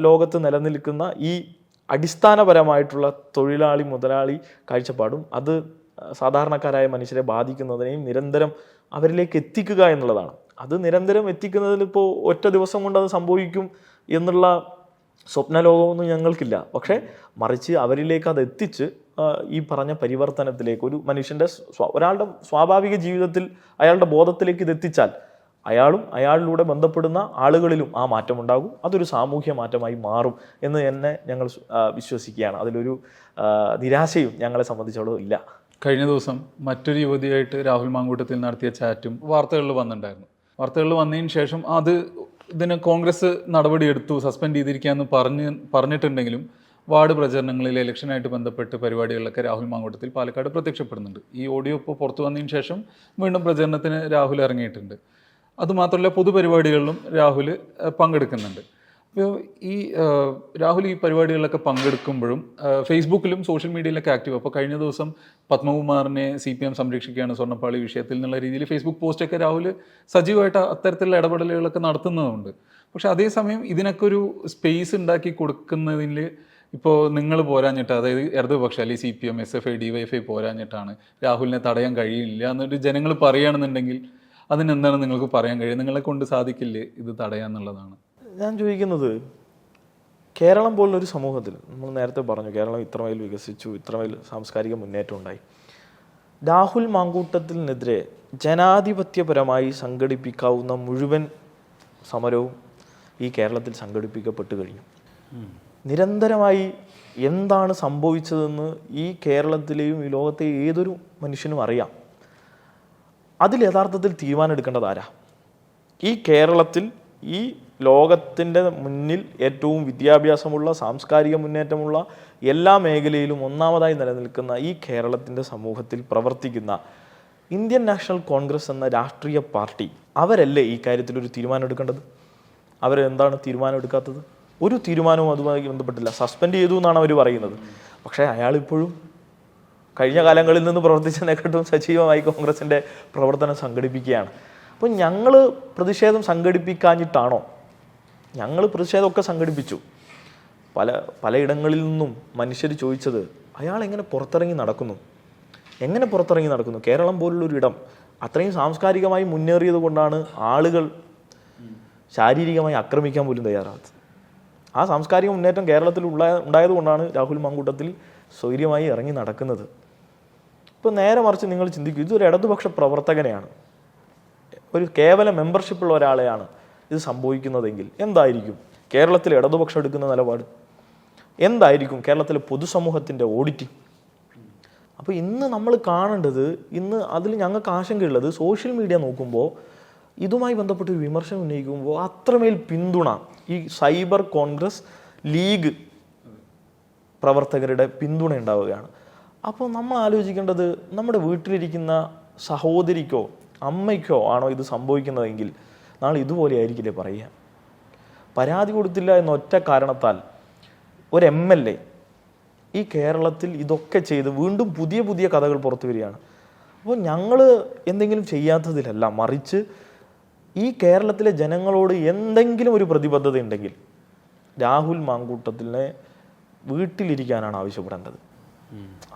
ലോകത്ത് നിലനിൽക്കുന്ന ഈ അടിസ്ഥാനപരമായിട്ടുള്ള തൊഴിലാളി മുതലാളി കാഴ്ചപ്പാടും അത് സാധാരണക്കാരായ മനുഷ്യരെ ബാധിക്കുന്നതിനെയും നിരന്തരം അവരിലേക്ക് എത്തിക്കുക എന്നുള്ളതാണ്. അത് നിരന്തരം എത്തിക്കുന്നതിൽ ഇപ്പോൾ ഒറ്റ ദിവസം കൊണ്ട് അത് സംഭവിക്കും എന്നുള്ള സ്വപ്നലോകമൊന്നും ഞങ്ങൾക്കില്ല. പക്ഷേ മറിച്ച് അവരിലേക്ക് അത് എത്തിച്ച് ഈ പറഞ്ഞ പരിവർത്തനത്തിലേക്ക് ഒരു മനുഷ്യൻ്റെ ഒരാളുടെ സ്വാഭാവിക ജീവിതത്തിൽ അയാളുടെ ബോധത്തിലേക്ക് ഇത് എത്തിച്ചാൽ അയാളും അയാളിലൂടെ ബന്ധപ്പെടുന്ന ആളുകളിലും ആ മാറ്റമുണ്ടാകും. അതൊരു സാമൂഹ്യ മാറ്റമായി മാറും എന്ന് തന്നെ ഞങ്ങൾ വിശ്വസിക്കുകയാണ്. അതിലൊരു നിരാശയും ഞങ്ങളെ സംബന്ധിച്ചോളം ഇല്ല. കഴിഞ്ഞ ദിവസം മറ്റൊരു യുവതിയായിട്ട് രാഹുൽ മാങ്കൂട്ടത്തിൽ നടത്തിയ ചാറ്റും വാർത്തകളിൽ വന്നിട്ടുണ്ടായിരുന്നു. വാർത്തകളിൽ വന്നതിന് ശേഷം ഇതിന് കോൺഗ്രസ് നടപടിയെടുത്തു, സസ്പെൻഡ് ചെയ്തിരിക്കുകയെന്ന് പറഞ്ഞിട്ടുണ്ടെങ്കിലും വാർഡ് പ്രചരണങ്ങളിൽ ഇലക്ഷനായിട്ട് ബന്ധപ്പെട്ട് പരിപാടികളിലൊക്കെ രാഹുൽ മാങ്കൂട്ടത്തിൽ പാലക്കാട് പ്രത്യക്ഷപ്പെടുന്നുണ്ട്. ഈ ഓഡിയോ ഇപ്പോൾ പുറത്തു വന്നതിന് ശേഷം വീണ്ടും പ്രചരണത്തിന് രാഹുൽ ഇറങ്ങിയിട്ടുണ്ട്. അതുമാത്രമല്ല പൊതുപരിപാടികളിലും രാഹുൽ പങ്കെടുക്കുന്നുണ്ട്. അപ്പോൾ രാഹുൽ ഈ പരിപാടികളിലൊക്കെ പങ്കെടുക്കുമ്പോഴും ഫേസ്ബുക്കിലും സോഷ്യൽ മീഡിയയിലൊക്കെ ആക്റ്റീവ്. അപ്പോൾ കഴിഞ്ഞ ദിവസം പത്മകുമാറിനെ CPM സംരക്ഷിക്കുകയാണ് സ്വർണ്ണപ്പാളി വിഷയത്തിൽ എന്നുള്ള രീതിയിൽ ഫേസ്ബുക്ക് പോസ്റ്റൊക്കെ രാഹുൽ സജീവമായിട്ട് അത്തരത്തിലുള്ള ഇടപെടലുകളൊക്കെ നടത്തുന്നതുണ്ട്. പക്ഷെ അതേസമയം ഇതിനൊക്കെ ഒരു സ്പേസ് ഉണ്ടാക്കി കൊടുക്കുന്നതിൽ ഇപ്പോൾ നിങ്ങൾ പോരാഞ്ഞിട്ട്, അതായത് ഇടതുപക്ഷം അല്ലെങ്കിൽ CPM SFI DYFI പോരാഞ്ഞിട്ടാണ് രാഹുലിനെ തടയാൻ കഴിയില്ല എന്നൊരു ജനങ്ങൾ പറയുകയാണെന്നുണ്ടെങ്കിൽ അതിനെന്താണ് നിങ്ങൾക്ക് പറയാൻ കഴിയുക? നിങ്ങളെ കൊണ്ട് സാധിക്കില്ലേ ഇത് തടയാന്നുള്ളതാണ് ഞാൻ ചോദിക്കുന്നത്. കേരളം പോലുള്ളൊരു സമൂഹത്തിൽ നമ്മൾ നേരത്തെ പറഞ്ഞു കേരളം ഇത്രമേൽ വികസിച്ചു, ഇത്രമേൽ സാംസ്കാരിക മുന്നേറ്റം ഉണ്ടായി. രാഹുൽ മാങ്കൂട്ടത്തിനെതിരെ ജനാധിപത്യപരമായി സംഘടിപ്പിക്കാവുന്ന മുഴുവൻ സമരവും ഈ കേരളത്തിൽ സംഘടിപ്പിക്കപ്പെട്ട് കഴിഞ്ഞു. നിരന്തരമായി എന്താണ് സംഭവിച്ചതെന്ന് ഈ കേരളത്തിലെയും ഈ ലോകത്തെ ഏതൊരു മനുഷ്യനും അറിയാം. അതിൽ യഥാർത്ഥത്തിൽ തീരുമാനം എടുക്കേണ്ടത് ആരാ? ഈ കേരളത്തിൽ ഈ ലോകത്തിൻ്റെ മുന്നിൽ ഏറ്റവും വിദ്യാഭ്യാസമുള്ള സാംസ്കാരിക മുന്നേറ്റമുള്ള എല്ലാ മേഖലയിലും ഒന്നാമതായി നിലനിൽക്കുന്ന ഈ കേരളത്തിൻ്റെ സമൂഹത്തിൽ പ്രവർത്തിക്കുന്ന ഇന്ത്യൻ നാഷണൽ കോൺഗ്രസ് എന്ന രാഷ്ട്രീയ പാർട്ടി അവരല്ലേ ഈ കാര്യത്തിൽ ഒരു തീരുമാനം എടുക്കേണ്ടത്? അവരെന്താണ് തീരുമാനം എടുക്കാത്തത്? ഒരു തീരുമാനവും അതുമായി ബന്ധപ്പെട്ടില്ല. സസ്പെൻഡ് ചെയ്തു എന്നാണ് അവർ പറയുന്നത്. പക്ഷേ അയാളിപ്പോഴും കഴിഞ്ഞ കാലങ്ങളിൽ നിന്ന് പ്രവർത്തിച്ചതിനെക്കാട്ടും സജീവമായി കോൺഗ്രസിൻ്റെ പ്രവർത്തനം സംഘടിപ്പിക്കുകയാണ്. അപ്പോൾ ഞങ്ങൾ പ്രതിഷേധം സംഘടിപ്പിക്കാഞ്ഞിട്ടാണോ? ഞങ്ങൾ പ്രതിഷേധമൊക്കെ സംഘടിപ്പിച്ചു. പലയിടങ്ങളിൽ നിന്നും മനുഷ്യർ ചോദിച്ചത് അയാൾ എങ്ങനെ പുറത്തിറങ്ങി നടക്കുന്നു, എങ്ങനെ പുറത്തിറങ്ങി നടക്കുന്നു? കേരളം പോലുള്ളൊരു ഇടം അത്രയും സാംസ്കാരികമായി മുന്നേറിയത് കൊണ്ടാണ് ആളുകൾ ശാരീരികമായി ആക്രമിക്കാൻ പോലും തയ്യാറാകുന്നത്. ആ സാംസ്കാരിക മുന്നേറ്റം കേരളത്തിൽ ഉണ്ടായതുകൊണ്ടാണ് രാഹുൽ മാങ്കൂട്ടത്തിൽ സ്വൈര്യമായി ഇറങ്ങി നടക്കുന്നത്. ഇപ്പോൾ നേരെ മറിച്ച് നിങ്ങൾ ചിന്തിക്കും, ഇതൊരു ഇടതുപക്ഷ പ്രവർത്തകനെയാണ്, ഒരു കേവല മെമ്പർഷിപ്പുള്ള ഒരാളെയാണ് ഇത് സംഭവിക്കുന്നതെങ്കിൽ എന്തായിരിക്കും കേരളത്തിലെ ഇടതുപക്ഷം എടുക്കുന്ന നിലപാട്? എന്തായിരിക്കും കേരളത്തിലെ പൊതുസമൂഹത്തിൻ്റെ ഓഡിറ്റിംഗ്? അപ്പോൾ ഇന്ന് നമ്മൾ കാണേണ്ടത്, ഇന്ന് അതിൽ ഞങ്ങൾക്ക് ആശങ്കയുള്ളത്, സോഷ്യൽ മീഡിയ നോക്കുമ്പോൾ ഇതുമായി ബന്ധപ്പെട്ടൊരു വിമർശനം ഉന്നയിക്കുമ്പോൾ അത്രമേൽ പിന്തുണ ഈ സൈബർ കോൺഗ്രസ് ലീഗ് പ്രവർത്തകരുടെ പിന്തുണ ഉണ്ടാവുകയാണ്. അപ്പോൾ നമ്മൾ ആലോചിക്കേണ്ടത്, നമ്മുടെ വീട്ടിലിരിക്കുന്ന സഹോദരിക്കോ അമ്മയ്ക്കോ ആണോ ഇത് സംഭവിക്കുന്നതെങ്കിൽ നാളെ ഇതുപോലെ ആയിരിക്കില്ലേ പറയുക? പരാതി കൊടുത്തില്ല എന്ന ഒറ്റ കാരണത്താൽ ഒരു MLA ഈ കേരളത്തിൽ ഇതൊക്കെ ചെയ്ത് വീണ്ടും പുതിയ പുതിയ കഥകൾ പുറത്തു വരികയാണ്. അപ്പോൾ ഞങ്ങൾ എന്തെങ്കിലും ചെയ്യാത്തതിലല്ല, മറിച്ച് ഈ കേരളത്തിലെ ജനങ്ങളോട് എന്തെങ്കിലും ഒരു പ്രതിബദ്ധത ഉണ്ടെങ്കിൽ രാഹുൽ മാങ്കൂട്ടത്തിനെ വീട്ടിലിരിക്കാനാണ് ആവശ്യപ്പെടേണ്ടത്.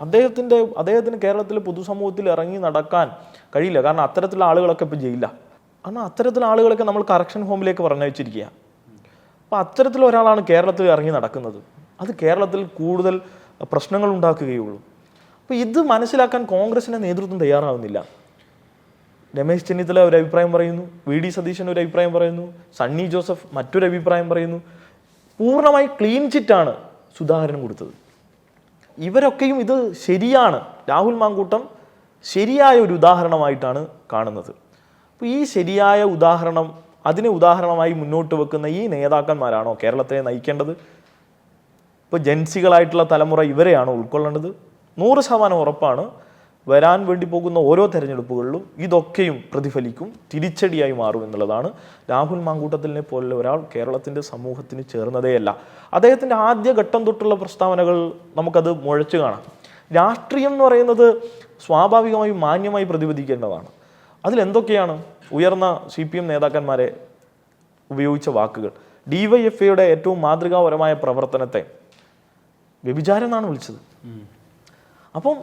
അദ്ദേഹത്തിന് കേരളത്തിലെ പൊതുസമൂഹത്തിൽ ഇറങ്ങി നടക്കാൻ കഴിയില്ല. കാരണം അത്തരത്തിലുള്ള ആളുകളൊക്കെ ഇപ്പം ജയിലില്ല. കാരണം അത്തരത്തിലുള്ള ആളുകളൊക്കെ നമ്മൾ കറക്ഷൻ ഹോമിലേക്ക് പറഞ്ഞയച്ചിരിക്കുക. അപ്പം അത്തരത്തിലുള്ള ഒരാളാണ് കേരളത്തിൽ ഇറങ്ങി നടക്കുന്നത്. അത് കേരളത്തിൽ കൂടുതൽ പ്രശ്നങ്ങൾ ഉണ്ടാക്കുകയുള്ളൂ. അപ്പോൾ ഇത് മനസ്സിലാക്കാൻ കോൺഗ്രസിൻ്റെ നേതൃത്വം തയ്യാറാവുന്നില്ല. രമേശ് ചെന്നിത്തല ഒരു അഭിപ്രായം പറയുന്നു, വി ഡി സതീശൻ ഒരു അഭിപ്രായം പറയുന്നു, സണ്ണി ജോസഫ് മറ്റൊരു അഭിപ്രായം പറയുന്നു. പൂർണ്ണമായി ക്ലീൻ ചിറ്റാണ് സുധാകരൻ കൊടുത്തത്. ഇവരൊക്കെയും ഇത് ശരിയാണ്, രാഹുൽ മാങ്കൂട്ടം ശരിയായ ഒരു ഉദാഹരണമായിട്ടാണ് കാണുന്നത്. അപ്പോൾ ഈ ശരിയായ ഉദാഹരണം, അതിനെ ഉദാഹരണമായി മുന്നോട്ട് വെക്കുന്ന ഈ നേതാക്കന്മാരാണോ കേരളത്തെ നയിക്കേണ്ടത്? ഇപ്പോൾ ജൻസികളായിട്ടുള്ള തലമുറ ഇവരെയാണോ ഉൾക്കൊള്ളേണ്ടത്? 100% ഉറപ്പാണ് വരാൻ വേണ്ടി പോകുന്ന ഓരോ തെരഞ്ഞെടുപ്പുകളിലും ഇതൊക്കെയും പ്രതിഫലിക്കും, തിരിച്ചടിയായി മാറും എന്നുള്ളതാണ്. രാഹുൽ മാങ്കൂട്ടത്തിനെ പോലുള്ള ഒരാൾ കേരളത്തിൻ്റെ സമൂഹത്തിന് ചേർന്നതേയല്ല. അദ്ദേഹത്തിൻ്റെ ആദ്യ ഘട്ടം തൊട്ടുള്ള പ്രസ്താവനകൾ നമുക്കത് മുഴച്ചു കാണാം. രാഷ്ട്രീയം എന്ന് പറയുന്നത് സ്വാഭാവികമായും മാന്യമായി പ്രതിപാദിക്കേണ്ടതാണ്. അതിലെന്തൊക്കെയാണ് ഉയർന്ന CPM നേതാക്കന്മാരെ ഉപയോഗിച്ച വാക്കുകൾ? DYFAയുടെ ഏറ്റവും മാതൃകാപരമായ പ്രവർത്തനത്തെ വ്യഭിചാരം എന്നാണ് വിളിച്ചത്. അപ്പം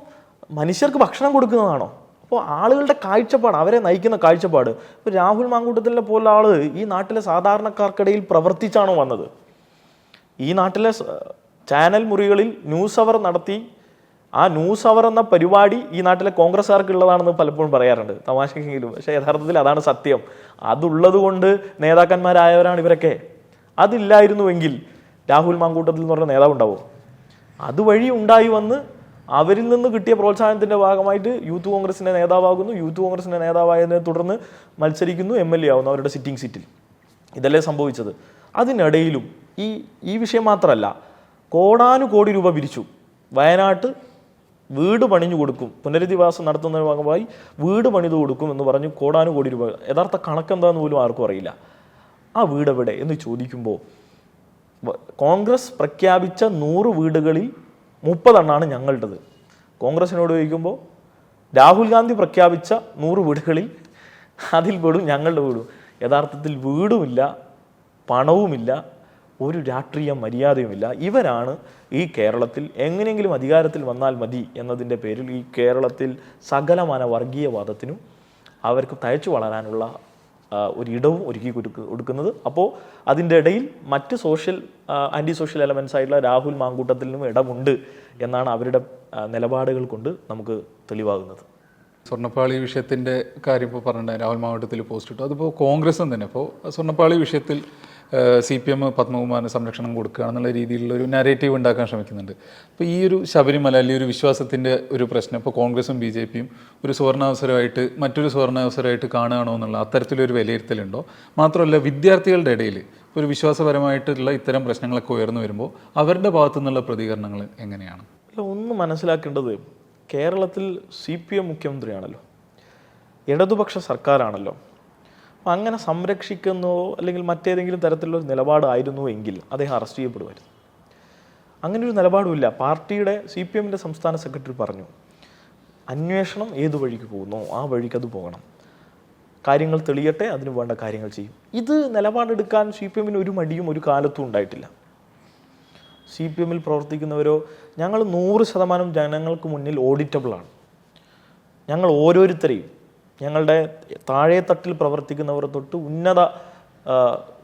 മനുഷ്യർക്ക് ഭക്ഷണം കൊടുക്കുന്നതാണോ? അപ്പോൾ ആളുകളുടെ കാഴ്ചപ്പാട്, അവരെ നയിക്കുന്ന കാഴ്ചപ്പാട്. ഇപ്പോൾ രാഹുൽ മാങ്കൂട്ടത്തിനെ പോലുള്ള ആള് ഈ നാട്ടിലെ സാധാരണക്കാർക്കിടയിൽ പ്രവർത്തിച്ചാണോ വന്നത്? ഈ നാട്ടിലെ ചാനൽ മുറികളിൽ ന്യൂസ് അവർ നടത്തി. ആ ന്യൂസ് അവർ എന്ന പരിപാടി ഈ നാട്ടിലെ കോൺഗ്രസ്സുകാർക്ക് ഉള്ളതാണെന്ന് പലപ്പോഴും പറയാറുണ്ട്, തമാശക്കെങ്കിലും. പക്ഷേ യഥാർത്ഥത്തിൽ അതാണ് സത്യം. അതുള്ളത് കൊണ്ട് നേതാക്കന്മാരായവരാണ് ഇവരൊക്കെ. അതില്ലായിരുന്നുവെങ്കിൽ രാഹുൽ മാങ്കൂട്ടത്തിൽ എന്ന് പറഞ്ഞ നേതാവ് ഉണ്ടാവുമോ? അതുവഴി ഉണ്ടായി വന്ന് അവരിൽ നിന്ന് കിട്ടിയ പ്രോത്സാഹനത്തിൻ്റെ ഭാഗമായിട്ട് യൂത്ത് കോൺഗ്രസിൻ്റെ നേതാവാകുന്നു. യൂത്ത് കോൺഗ്രസിൻ്റെ നേതാവായതിനെ തുടർന്ന് മത്സരിക്കുന്നു, MLA ആവുന്നു അവരുടെ സിറ്റിംഗ് സീറ്റിൽ. ഇതല്ലേ സംഭവിച്ചത്. അതിനിടയിലും ഈ വിഷയം മാത്രമല്ല, കോടാനുകോടി രൂപ പിരിച്ചു. വയനാട്ട് വീട് പണിഞ്ഞു കൊടുക്കും, പുനരധിവാസം നടത്തുന്നതിന് ഭാഗമായി വീട് പണിത് കൊടുക്കും എന്ന് പറഞ്ഞു കോടാനുകോടി രൂപ. യഥാർത്ഥ കണക്കെന്താന്ന് പോലും ആർക്കും അറിയില്ല. ആ വീട് എവിടെ എന്ന് ചോദിക്കുമ്പോൾ കോൺഗ്രസ് പ്രഖ്യാപിച്ച 100 വീടുകളിൽ 30 എണ്ണമാണ് ഞങ്ങളുടേത്. കോൺഗ്രസിനോട് ചോദിക്കുമ്പോൾ രാഹുൽ ഗാന്ധി പ്രഖ്യാപിച്ച 100 വീടുകളിൽ അതിൽ പെടും ഞങ്ങളുടെ വീടും. യഥാർത്ഥത്തിൽ വീടുമില്ല, പണവുമില്ല, ഒരു രാഷ്ട്രീയ മര്യാദയുമില്ല. ഇവരാണ് ഈ കേരളത്തിൽ എങ്ങനെയെങ്കിലും അധികാരത്തിൽ വന്നാൽ മതി എന്നതിൻ്റെ പേരിൽ ഈ കേരളത്തിൽ സകലമാന വർഗീയവാദത്തിനും അവർക്ക് തയ്ച്ചു വളരാനുള്ള ഒരിടവും ഒരുക്കി കൊടുക്കുന്നത്. അപ്പോൾ അതിൻ്റെ ഇടയിൽ മറ്റ് ആൻറ്റി സോഷ്യൽ എലമെൻസ് ആയിട്ടുള്ള രാഹുൽ മാങ്കൂട്ടത്തിനും ഇടമുണ്ട് എന്നാണ് അവരുടെ നിലപാടുകൾ കൊണ്ട് നമുക്ക് തെളിവാകുന്നത്. സ്വർണ്ണപ്പാളി വിഷയത്തിൻ്റെ കാര്യം ഇപ്പോൾ പറഞ്ഞിട്ടുണ്ടായി, രാഹുൽ മാങ്കൂട്ടത്തിൽ പോസ്റ്റ് ഇട്ടു. അതിപ്പോൾ കോൺഗ്രസും തന്നെ ഇപ്പോൾ സ്വർണ്ണപ്പാളി വിഷയത്തിൽ CPM പത്മകുമാറിന് സംരക്ഷണം കൊടുക്കുക എന്നുള്ള രീതിയിലുള്ള ഒരു നാരേറ്റീവ് ഉണ്ടാക്കാൻ ശ്രമിക്കുന്നുണ്ട്. അപ്പോൾ ഈ ഒരു ശബരിമല അല്ലെങ്കിൽ ഒരു വിശ്വാസത്തിൻ്റെ ഒരു പ്രശ്നം ഇപ്പോൾ കോൺഗ്രസും BJPയും ഒരു സുവർണാവസരമായിട്ട് മറ്റൊരു സുവർണാവസരമായിട്ട് കാണുകയാണോ എന്നുള്ള അത്തരത്തിലൊരു വിലയിരുത്തലുണ്ടോ? മാത്രമല്ല വിദ്യാർത്ഥികളുടെ ഇടയിൽ ഒരു വിശ്വാസപരമായിട്ടുള്ള ഇത്തരം പ്രശ്നങ്ങളൊക്കെ ഉയർന്നു വരുമ്പോൾ അവരുടെ ഭാഗത്തു നിന്നുള്ള പ്രതികരണങ്ങൾ എങ്ങനെയാണ്? അല്ല, ഒന്ന് മനസ്സിലാക്കേണ്ടത് കേരളത്തിൽ CPM മുഖ്യമന്ത്രിയാണല്ലോ, ഇടതുപക്ഷ സർക്കാരാണല്ലോ. അങ്ങനെ സംരക്ഷിക്കുന്നോ അല്ലെങ്കിൽ മറ്റേതെങ്കിലും തരത്തിലുള്ള നിലപാടായിരുന്നു എങ്കിൽ അദ്ദേഹം അറസ്റ്റ് ചെയ്യപ്പെടുമായിരുന്നു. അങ്ങനെ ഒരു നിലപാടുമില്ല. പാർട്ടിയുടെ CPMൻ്റെ സംസ്ഥാന സെക്രട്ടറി പറഞ്ഞു, അന്വേഷണം ഏതു വഴിക്ക് പോകുന്നോ ആ വഴിക്ക് അത് പോകണം, കാര്യങ്ങൾ തെളിയട്ടെ, അതിന് വേണ്ട കാര്യങ്ങൾ ചെയ്യും. ഇത് നിലപാടെടുക്കാൻ CPMന് ഒരു മടിയും ഒരു കാലത്തും ഉണ്ടായിട്ടില്ല. CPMൽ പ്രവർത്തിക്കുന്നവരോ ഞങ്ങൾ 100% ജനങ്ങൾക്ക് മുന്നിൽ ഓഡിറ്റബിളാണ്. ഞങ്ങൾ ഓരോരുത്തരെയും, ഞങ്ങളുടെ താഴെത്തട്ടിൽ പ്രവർത്തിക്കുന്നവർ തൊട്ട് ഉന്നത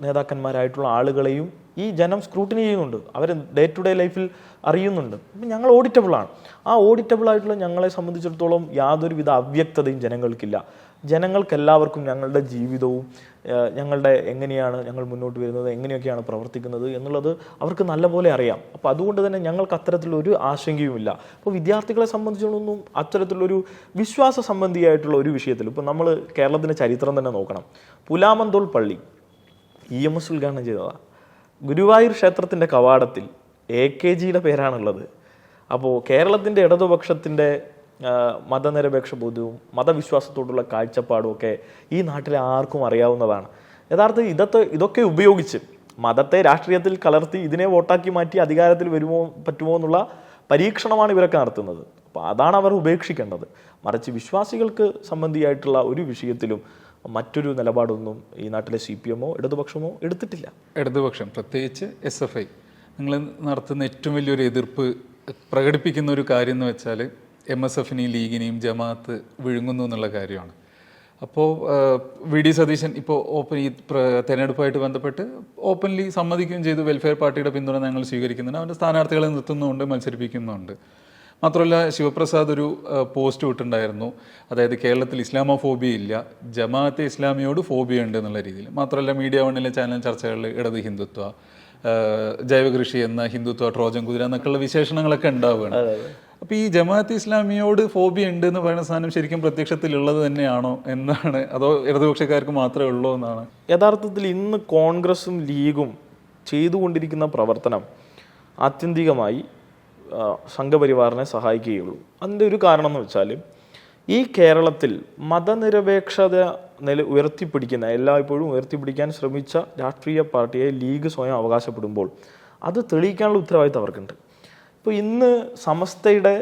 നേതാക്കന്മാരായിട്ടുള്ള ആളുകളെയും ഈ ജനം സ്ക്രൂട്ടിനി ചെയ്യുന്നുണ്ട്. അവർ ഡേ ടു ഡേ ലൈഫിൽ അറിയുന്നുണ്ട്. അപ്പം ഞങ്ങൾ ഓഡിറ്റബിളാണ്. ആ ഓഡിറ്റബിളായിട്ടുള്ള ഞങ്ങളെ സംബന്ധിച്ചിടത്തോളം യാതൊരുവിധ അവ്യക്തതയും ജനങ്ങൾക്കില്ല. ജനങ്ങൾക്കെല്ലാവർക്കും ഞങ്ങളുടെ ജീവിതവും ഞങ്ങളുടെ എങ്ങനെയാണ് ഞങ്ങൾ മുന്നോട്ട് വരുന്നത്, എങ്ങനെയൊക്കെയാണ് പ്രവർത്തിക്കുന്നത് എന്നുള്ളത് അവർക്ക് നല്ലപോലെ അറിയാം. അപ്പോൾ അതുകൊണ്ട് തന്നെ ഞങ്ങൾക്ക് അത്തരത്തിലൊരു ആശങ്കയുമില്ല. അപ്പോൾ വിദ്യാർത്ഥികളെ സംബന്ധിച്ചിടത്തൊന്നും അത്തരത്തിലുള്ളൊരു വിശ്വാസ സംബന്ധിയായിട്ടുള്ള ഒരു വിഷയത്തിൽ ഇപ്പോൾ നമ്മൾ കേരളത്തിൻ്റെ ചരിത്രം തന്നെ നോക്കണം. പുലാമന്തോൾ പള്ളി EMS ഉദ്ഘാടനം ചെയ്തതാണ്. ഗുരുവായൂർ ക്ഷേത്രത്തിൻ്റെ കവാടത്തിൽ AKGയുടെ പേരാണുള്ളത്. അപ്പോൾ കേരളത്തിൻ്റെ ഇടതുപക്ഷത്തിൻ്റെ മതനിരപേക്ഷ ബോധവും മതവിശ്വാസത്തോടുള്ള കാഴ്ചപ്പാടും ഒക്കെ ഈ നാട്ടിലെ ആർക്കും അറിയാവുന്നതാണ്. യഥാർത്ഥത്തിൽ ഇതൊക്കെ ഉപയോഗിച്ച് മതത്തെ രാഷ്ട്രീയത്തിൽ കലർത്തി ഇതിനെ വോട്ടാക്കി മാറ്റി അധികാരത്തിൽ പറ്റുമോ എന്നുള്ള പരീക്ഷണമാണ് ഇവരൊക്കെ നടത്തുന്നത്. അപ്പോൾ അതാണ് അവർ ഉപേക്ഷിക്കേണ്ടത്. മറിച്ച് വിശ്വാസികൾക്ക് സംബന്ധിയായിട്ടുള്ള ഒരു വിഷയത്തിലും മറ്റൊരു നിലപാടൊന്നും ഈ നാട്ടിലെ CPMോ ഇടതുപക്ഷമോ എടുത്തിട്ടില്ല. ഇടതുപക്ഷം പ്രത്യേകിച്ച് SFI നിങ്ങൾ നടത്തുന്ന ഏറ്റവും വലിയൊരു എതിർപ്പ് പ്രകടിപ്പിക്കുന്ന ഒരു കാര്യം എന്ന് വെച്ചാൽ MSFനെയും ലീഗിനെയും ജമാഅത്ത് വിഴുങ്ങുന്നു എന്നുള്ള കാര്യമാണ്. അപ്പോൾ വി ഡി സതീശൻ ഇപ്പോൾ തെരഞ്ഞെടുപ്പുമായിട്ട് ബന്ധപ്പെട്ട് ഓപ്പൺലി സമ്മതിക്കുകയും ചെയ്തു. വെൽഫെയർ പാർട്ടിയുടെ പിന്തുണ ഞങ്ങൾ സ്വീകരിക്കുന്നുണ്ട്, അവൻ്റെ സ്ഥാനാർത്ഥികളെ നിർത്തുന്നുണ്ട്, മത്സരിപ്പിക്കുന്നുണ്ട്. മാത്രമല്ല ശിവപ്രസാദ് ഒരു പോസ്റ്റ് വിട്ടുണ്ടായിരുന്നു, അതായത് കേരളത്തിൽ ഇസ്ലാമോഫോബിയ ഇല്ല, ജമാഅത്തെ ഇസ്ലാമിയോട് ഫോബിയ ഉണ്ട് എന്നുള്ള രീതിയിൽ. മാത്രമല്ല മീഡിയ വണ്ണിലെ ചാനൽ ചർച്ചകളിൽ ഇടത് ഹിന്ദുത്വ, ജൈവകൃഷി എന്ന ഹിന്ദുത്വ, ട്രോജൻ കുതിര എന്നൊക്കെയുള്ള വിശേഷണങ്ങളൊക്കെ ഉണ്ടാവുകയാണ്. അപ്പോൾ ഈ ജമാഅത്തെ ഇസ്ലാമിയോട് ഫോബിയ ഉണ്ട് എന്ന് പറയുന്ന സാധനം ശരിക്കും പ്രത്യക്ഷത്തിലുള്ളത് തന്നെയാണോ എന്നാണ്, അതോ ഇടതുപക്ഷക്കാർക്ക് മാത്രമേ ഉള്ളൂ എന്നാണ്? യഥാർത്ഥത്തിൽ ഇന്ന് കോൺഗ്രസും ലീഗും ചെയ്തുകൊണ്ടിരിക്കുന്ന പ്രവർത്തനം ആത്യന്തികമായി സംഘപരിവാറിനെ സഹായിക്കുകയുള്ളൂ. അതിൻ്റെ ഒരു കാരണം എന്ന് വെച്ചാൽ ഈ കേരളത്തിൽ മതനിരപേക്ഷത ഉയർത്തിപ്പിടിക്കുന്ന, എല്ലായ്പ്പോഴും ഉയർത്തിപ്പിടിക്കാൻ ശ്രമിച്ച രാഷ്ട്രീയ പാർട്ടിയെ ലീഗ് സ്വയം അവകാശപ്പെടുമ്പോൾ അത് തെളിയിക്കാനുള്ള ഉത്തരവാദിത്തം അവർക്കുണ്ട്. ഇപ്പോൾ ഇന്ന് സമസ്തയുടെ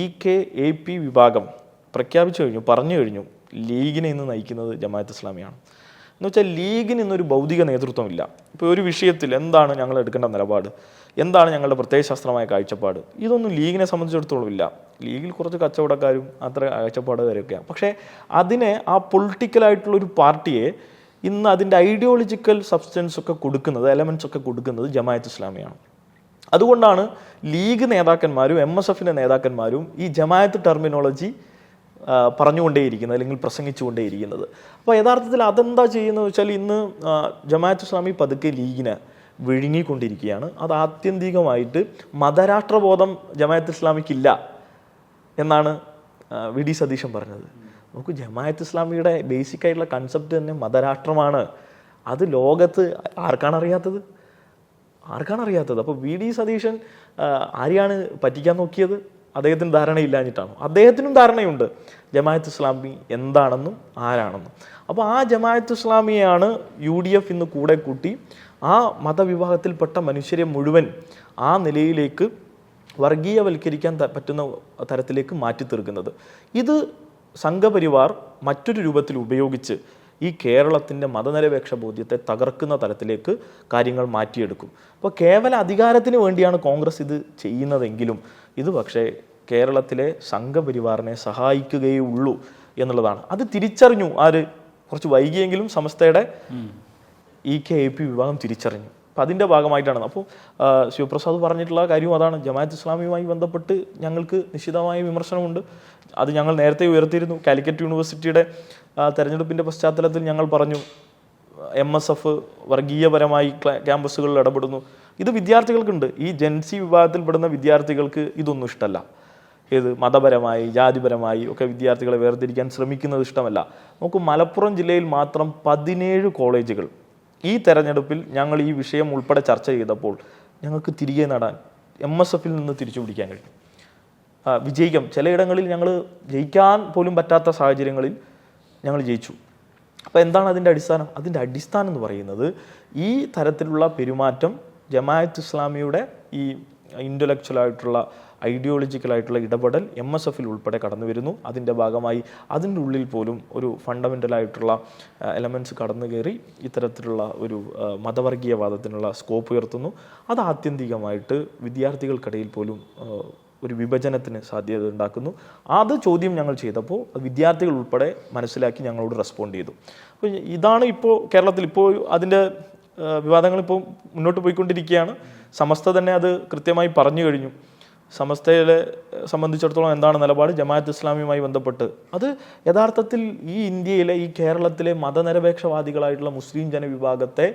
EK-AP വിഭാഗം പ്രഖ്യാപിച്ചു കഴിഞ്ഞു, പറഞ്ഞു കഴിഞ്ഞു, ലീഗിനെ ഇന്ന് നയിക്കുന്നത് ജമാഅത്ത് ഇസ്ലാമിയാണ്. എന്ന് വെച്ചാൽ ലീഗിന് ഇന്നൊരു ഭൗതിക നേതൃത്വമില്ല. ഇപ്പോൾ ഒരു വിഷയത്തിൽ എന്താണ് ഞങ്ങൾ എടുക്കേണ്ട നിലപാട്, എന്താണ് ഞങ്ങളുടെ പ്രത്യയശാസ്ത്രമായ കാഴ്ചപ്പാട്, ഇതൊന്നും ലീഗിനെ സംബന്ധിച്ചിടത്തോളം ഇല്ല. ലീഗിൽ കുറച്ച് കച്ചവടക്കാരും അത്ര കാഴ്ചപ്പാടുകാരൊക്കെയാണ്. പക്ഷേ അതിനെ, ആ പൊളിറ്റിക്കലായിട്ടുള്ളൊരു പാർട്ടിയെ ഇന്ന് അതിൻ്റെ ഐഡിയോളജിക്കൽ സബ്സ്റ്റൻസ് ഒക്കെ കൊടുക്കുന്നത്, എലമെൻറ്റ്സ് ഒക്കെ കൊടുക്കുന്നത് ജമാഅത്ത് ഇസ്ലാമിയാണ്. അതുകൊണ്ടാണ് ലീഗ് നേതാക്കന്മാരും MSFൻ്റെ നേതാക്കന്മാരും ഈ ജമാഅത്ത് ടെർമിനോളജി പറഞ്ഞുകൊണ്ടേയിരിക്കുന്നത്, അല്ലെങ്കിൽ പ്രസംഗിച്ചുകൊണ്ടേയിരിക്കുന്നത്. അപ്പോൾ യഥാർത്ഥത്തിൽ അതെന്താ ചെയ്യുന്നത് വെച്ചാൽ ഇന്ന് ജമാഅത്ത് ഇസ്ലാമി പതുക്കെ ലീഗിനെ വിഴുങ്ങിക്കൊണ്ടിരിക്കുകയാണ്. അത് ആത്യന്തികമായിട്ട് മതരാഷ്ട്രബോധം ജമാഅത്ത് ഇസ്ലാമിക്കില്ല എന്നാണ് വി ഡി സതീശൻ പറഞ്ഞത്. നമുക്ക് ജമാഅത്ത് ഇസ്ലാമിയുടെ ബേസിക് ആയിട്ടുള്ള കൺസെപ്റ്റ് തന്നെ മതരാഷ്ട്രമാണ്. അത് ലോകത്ത് ആർക്കാണ് അറിയാത്തത്? അപ്പോൾ വി ഡി സതീശൻ ആരെയാണ് പറ്റിക്കാൻ നോക്കിയത്? അദ്ദേഹത്തിന് ധാരണയില്ലാഞ്ഞിട്ടാണ്. അദ്ദേഹത്തിനും ധാരണയുണ്ട് ജമാഅത്ത് ഇസ്ലാമി എന്താണെന്നും ആരാണെന്നും. അപ്പോൾ ആ ജമാഅത്ത് ഇസ്ലാമിയെയാണ് UDF ഇന്ന് കൂടെ കൂട്ടി ആ മതവിഭാഗത്തിൽപ്പെട്ട മനുഷ്യരെ മുഴുവൻ ആ നിലയിലേക്ക് വർഗീയവൽക്കരിക്കാൻ പറ്റുന്ന തരത്തിലേക്ക് മാറ്റി തീർക്കുന്നത്. ഇത് സംഘപരിവാർ മറ്റൊരു രൂപത്തിൽ ഉപയോഗിച്ച് ഈ കേരളത്തിൻ്റെ മതനിരപേക്ഷ ബോധ്യത്തെ തകർക്കുന്ന തരത്തിലേക്ക് കാര്യങ്ങൾ മാറ്റിയെടുക്കും. അപ്പോൾ കേവല അധികാരത്തിന് വേണ്ടിയാണ് കോൺഗ്രസ് ഇത് ചെയ്യുന്നതെങ്കിലും ഇത് പക്ഷേ കേരളത്തിലെ സംഘപരിവാറിനെ സഹായിക്കുകയേ ഉള്ളൂ എന്നുള്ളതാണ്. അത് തിരിച്ചറിഞ്ഞു ആര്? കുറച്ച് വൈകിയെങ്കിലും സമസ്തയുടെ EK-AP വിഭാഗം തിരിച്ചറിഞ്ഞു. അപ്പം അതിൻ്റെ ഭാഗമായിട്ടാണ്. അപ്പോൾ ശിവപ്രസാദ് പറഞ്ഞിട്ടുള്ള കാര്യം അതാണ്. ജമാഅത്ത് ഇസ്ലാമിയുമായി ബന്ധപ്പെട്ട് ഞങ്ങൾക്ക് നിശ്ചിതമായ വിമർശനമുണ്ട്. അത് ഞങ്ങൾ നേരത്തെ ഉയർത്തിയിരുന്നു. കാലിക്കറ്റ് യൂണിവേഴ്സിറ്റിയുടെ തെരഞ്ഞെടുപ്പിൻ്റെ പശ്ചാത്തലത്തിൽ ഞങ്ങൾ പറഞ്ഞു, MSF വർഗീയപരമായി ക്യാമ്പസുകളിൽ ഇടപെടുന്നു. ഇത് വിദ്യാർത്ഥികൾക്കുണ്ട്. ഈ ജെൻസി വിഭാഗത്തിൽപ്പെടുന്ന വിദ്യാർത്ഥികൾക്ക് ഇതൊന്നും ഇഷ്ടമല്ല. ഏത് മതപരമായി, ജാതിപരമായി ഒക്കെ വിദ്യാർത്ഥികളെ വേർതിരിക്കാൻ ശ്രമിക്കുന്നത് ഇഷ്ടമല്ല. നമുക്ക് മലപ്പുറം ജില്ലയിൽ മാത്രം 17 കോളേജുകൾ ഈ തെരഞ്ഞെടുപ്പിൽ ഞങ്ങൾ ഈ വിഷയം ഉൾപ്പെടെ ചർച്ച ചെയ്തപ്പോൾ ഞങ്ങൾക്ക് തിരികെ നടാൻ MSFൽ നിന്ന് തിരിച്ചു പിടിക്കാൻ കഴിഞ്ഞു. വിജയിക്കാം. ചിലയിടങ്ങളിൽ ഞങ്ങൾ ജയിക്കാൻ പോലും പറ്റാത്ത സാഹചര്യങ്ങളിൽ ഞങ്ങൾ ജയിച്ചു. അപ്പോൾ എന്താണ് അതിൻ്റെ അടിസ്ഥാനം? അതിൻ്റെ അടിസ്ഥാനം എന്ന് പറയുന്നത് ഈ തരത്തിലുള്ള പെരുമാറ്റം ജമാഅത്ത് ഇസ്ലാമിയുടെ ഈ ഇൻ്റലക്ച്വലായിട്ടുള്ള ഐഡിയോളജിക്കലായിട്ടുള്ള ഇടപെടൽ MSFൽ ഉൾപ്പെടെ കടന്നു വരുന്നു. അതിൻ്റെ ഭാഗമായി അതിൻ്റെ ഉള്ളിൽ പോലും ഒരു ഫണ്ടമെൻ്റലായിട്ടുള്ള എലമെൻറ്റ്സ് കടന്നു കയറി ഇത്തരത്തിലുള്ള ഒരു മതവർഗീയവാദത്തിനുള്ള സ്കോപ്പ് ഉയർത്തുന്നു. അത് ആത്യന്തികമായിട്ട് വിദ്യാർത്ഥികൾക്കിടയിൽ പോലും ഒരു വിഭജനത്തിന് സാധ്യത ഉണ്ടാക്കുന്നു. അത് ചോദ്യം ഞങ്ങൾ ചെയ്തപ്പോൾ വിദ്യാർത്ഥികൾ ഉൾപ്പെടെ മനസ്സിലാക്കി ഞങ്ങളോട് റെസ്പോണ്ട് ചെയ്തു. അപ്പോൾ ഇതാണ് ഇപ്പോൾ കേരളത്തിൽ ഇപ്പോൾ അതിൻ്റെ വിവാദങ്ങൾ ഇപ്പോൾ മുന്നോട്ട് പോയിക്കൊണ്ടിരിക്കുകയാണ്. സമസ്ത തന്നെ അത് കൃത്യമായി പറഞ്ഞു കഴിഞ്ഞു. സമസ്തയെ സംബന്ധിച്ചിടത്തോളം എന്താണ് നിലപാട് ജമാഅത്ത് ഇസ്ലാമിയുമായി ബന്ധപ്പെട്ട്? അത് യഥാർത്ഥത്തിൽ ഈ ഇന്ത്യയിലെ, ഈ കേരളത്തിലെ മതനിരപേക്ഷവാദികളായിട്ടുള്ള മുസ്ലിം ജനവിഭാഗത്തെ,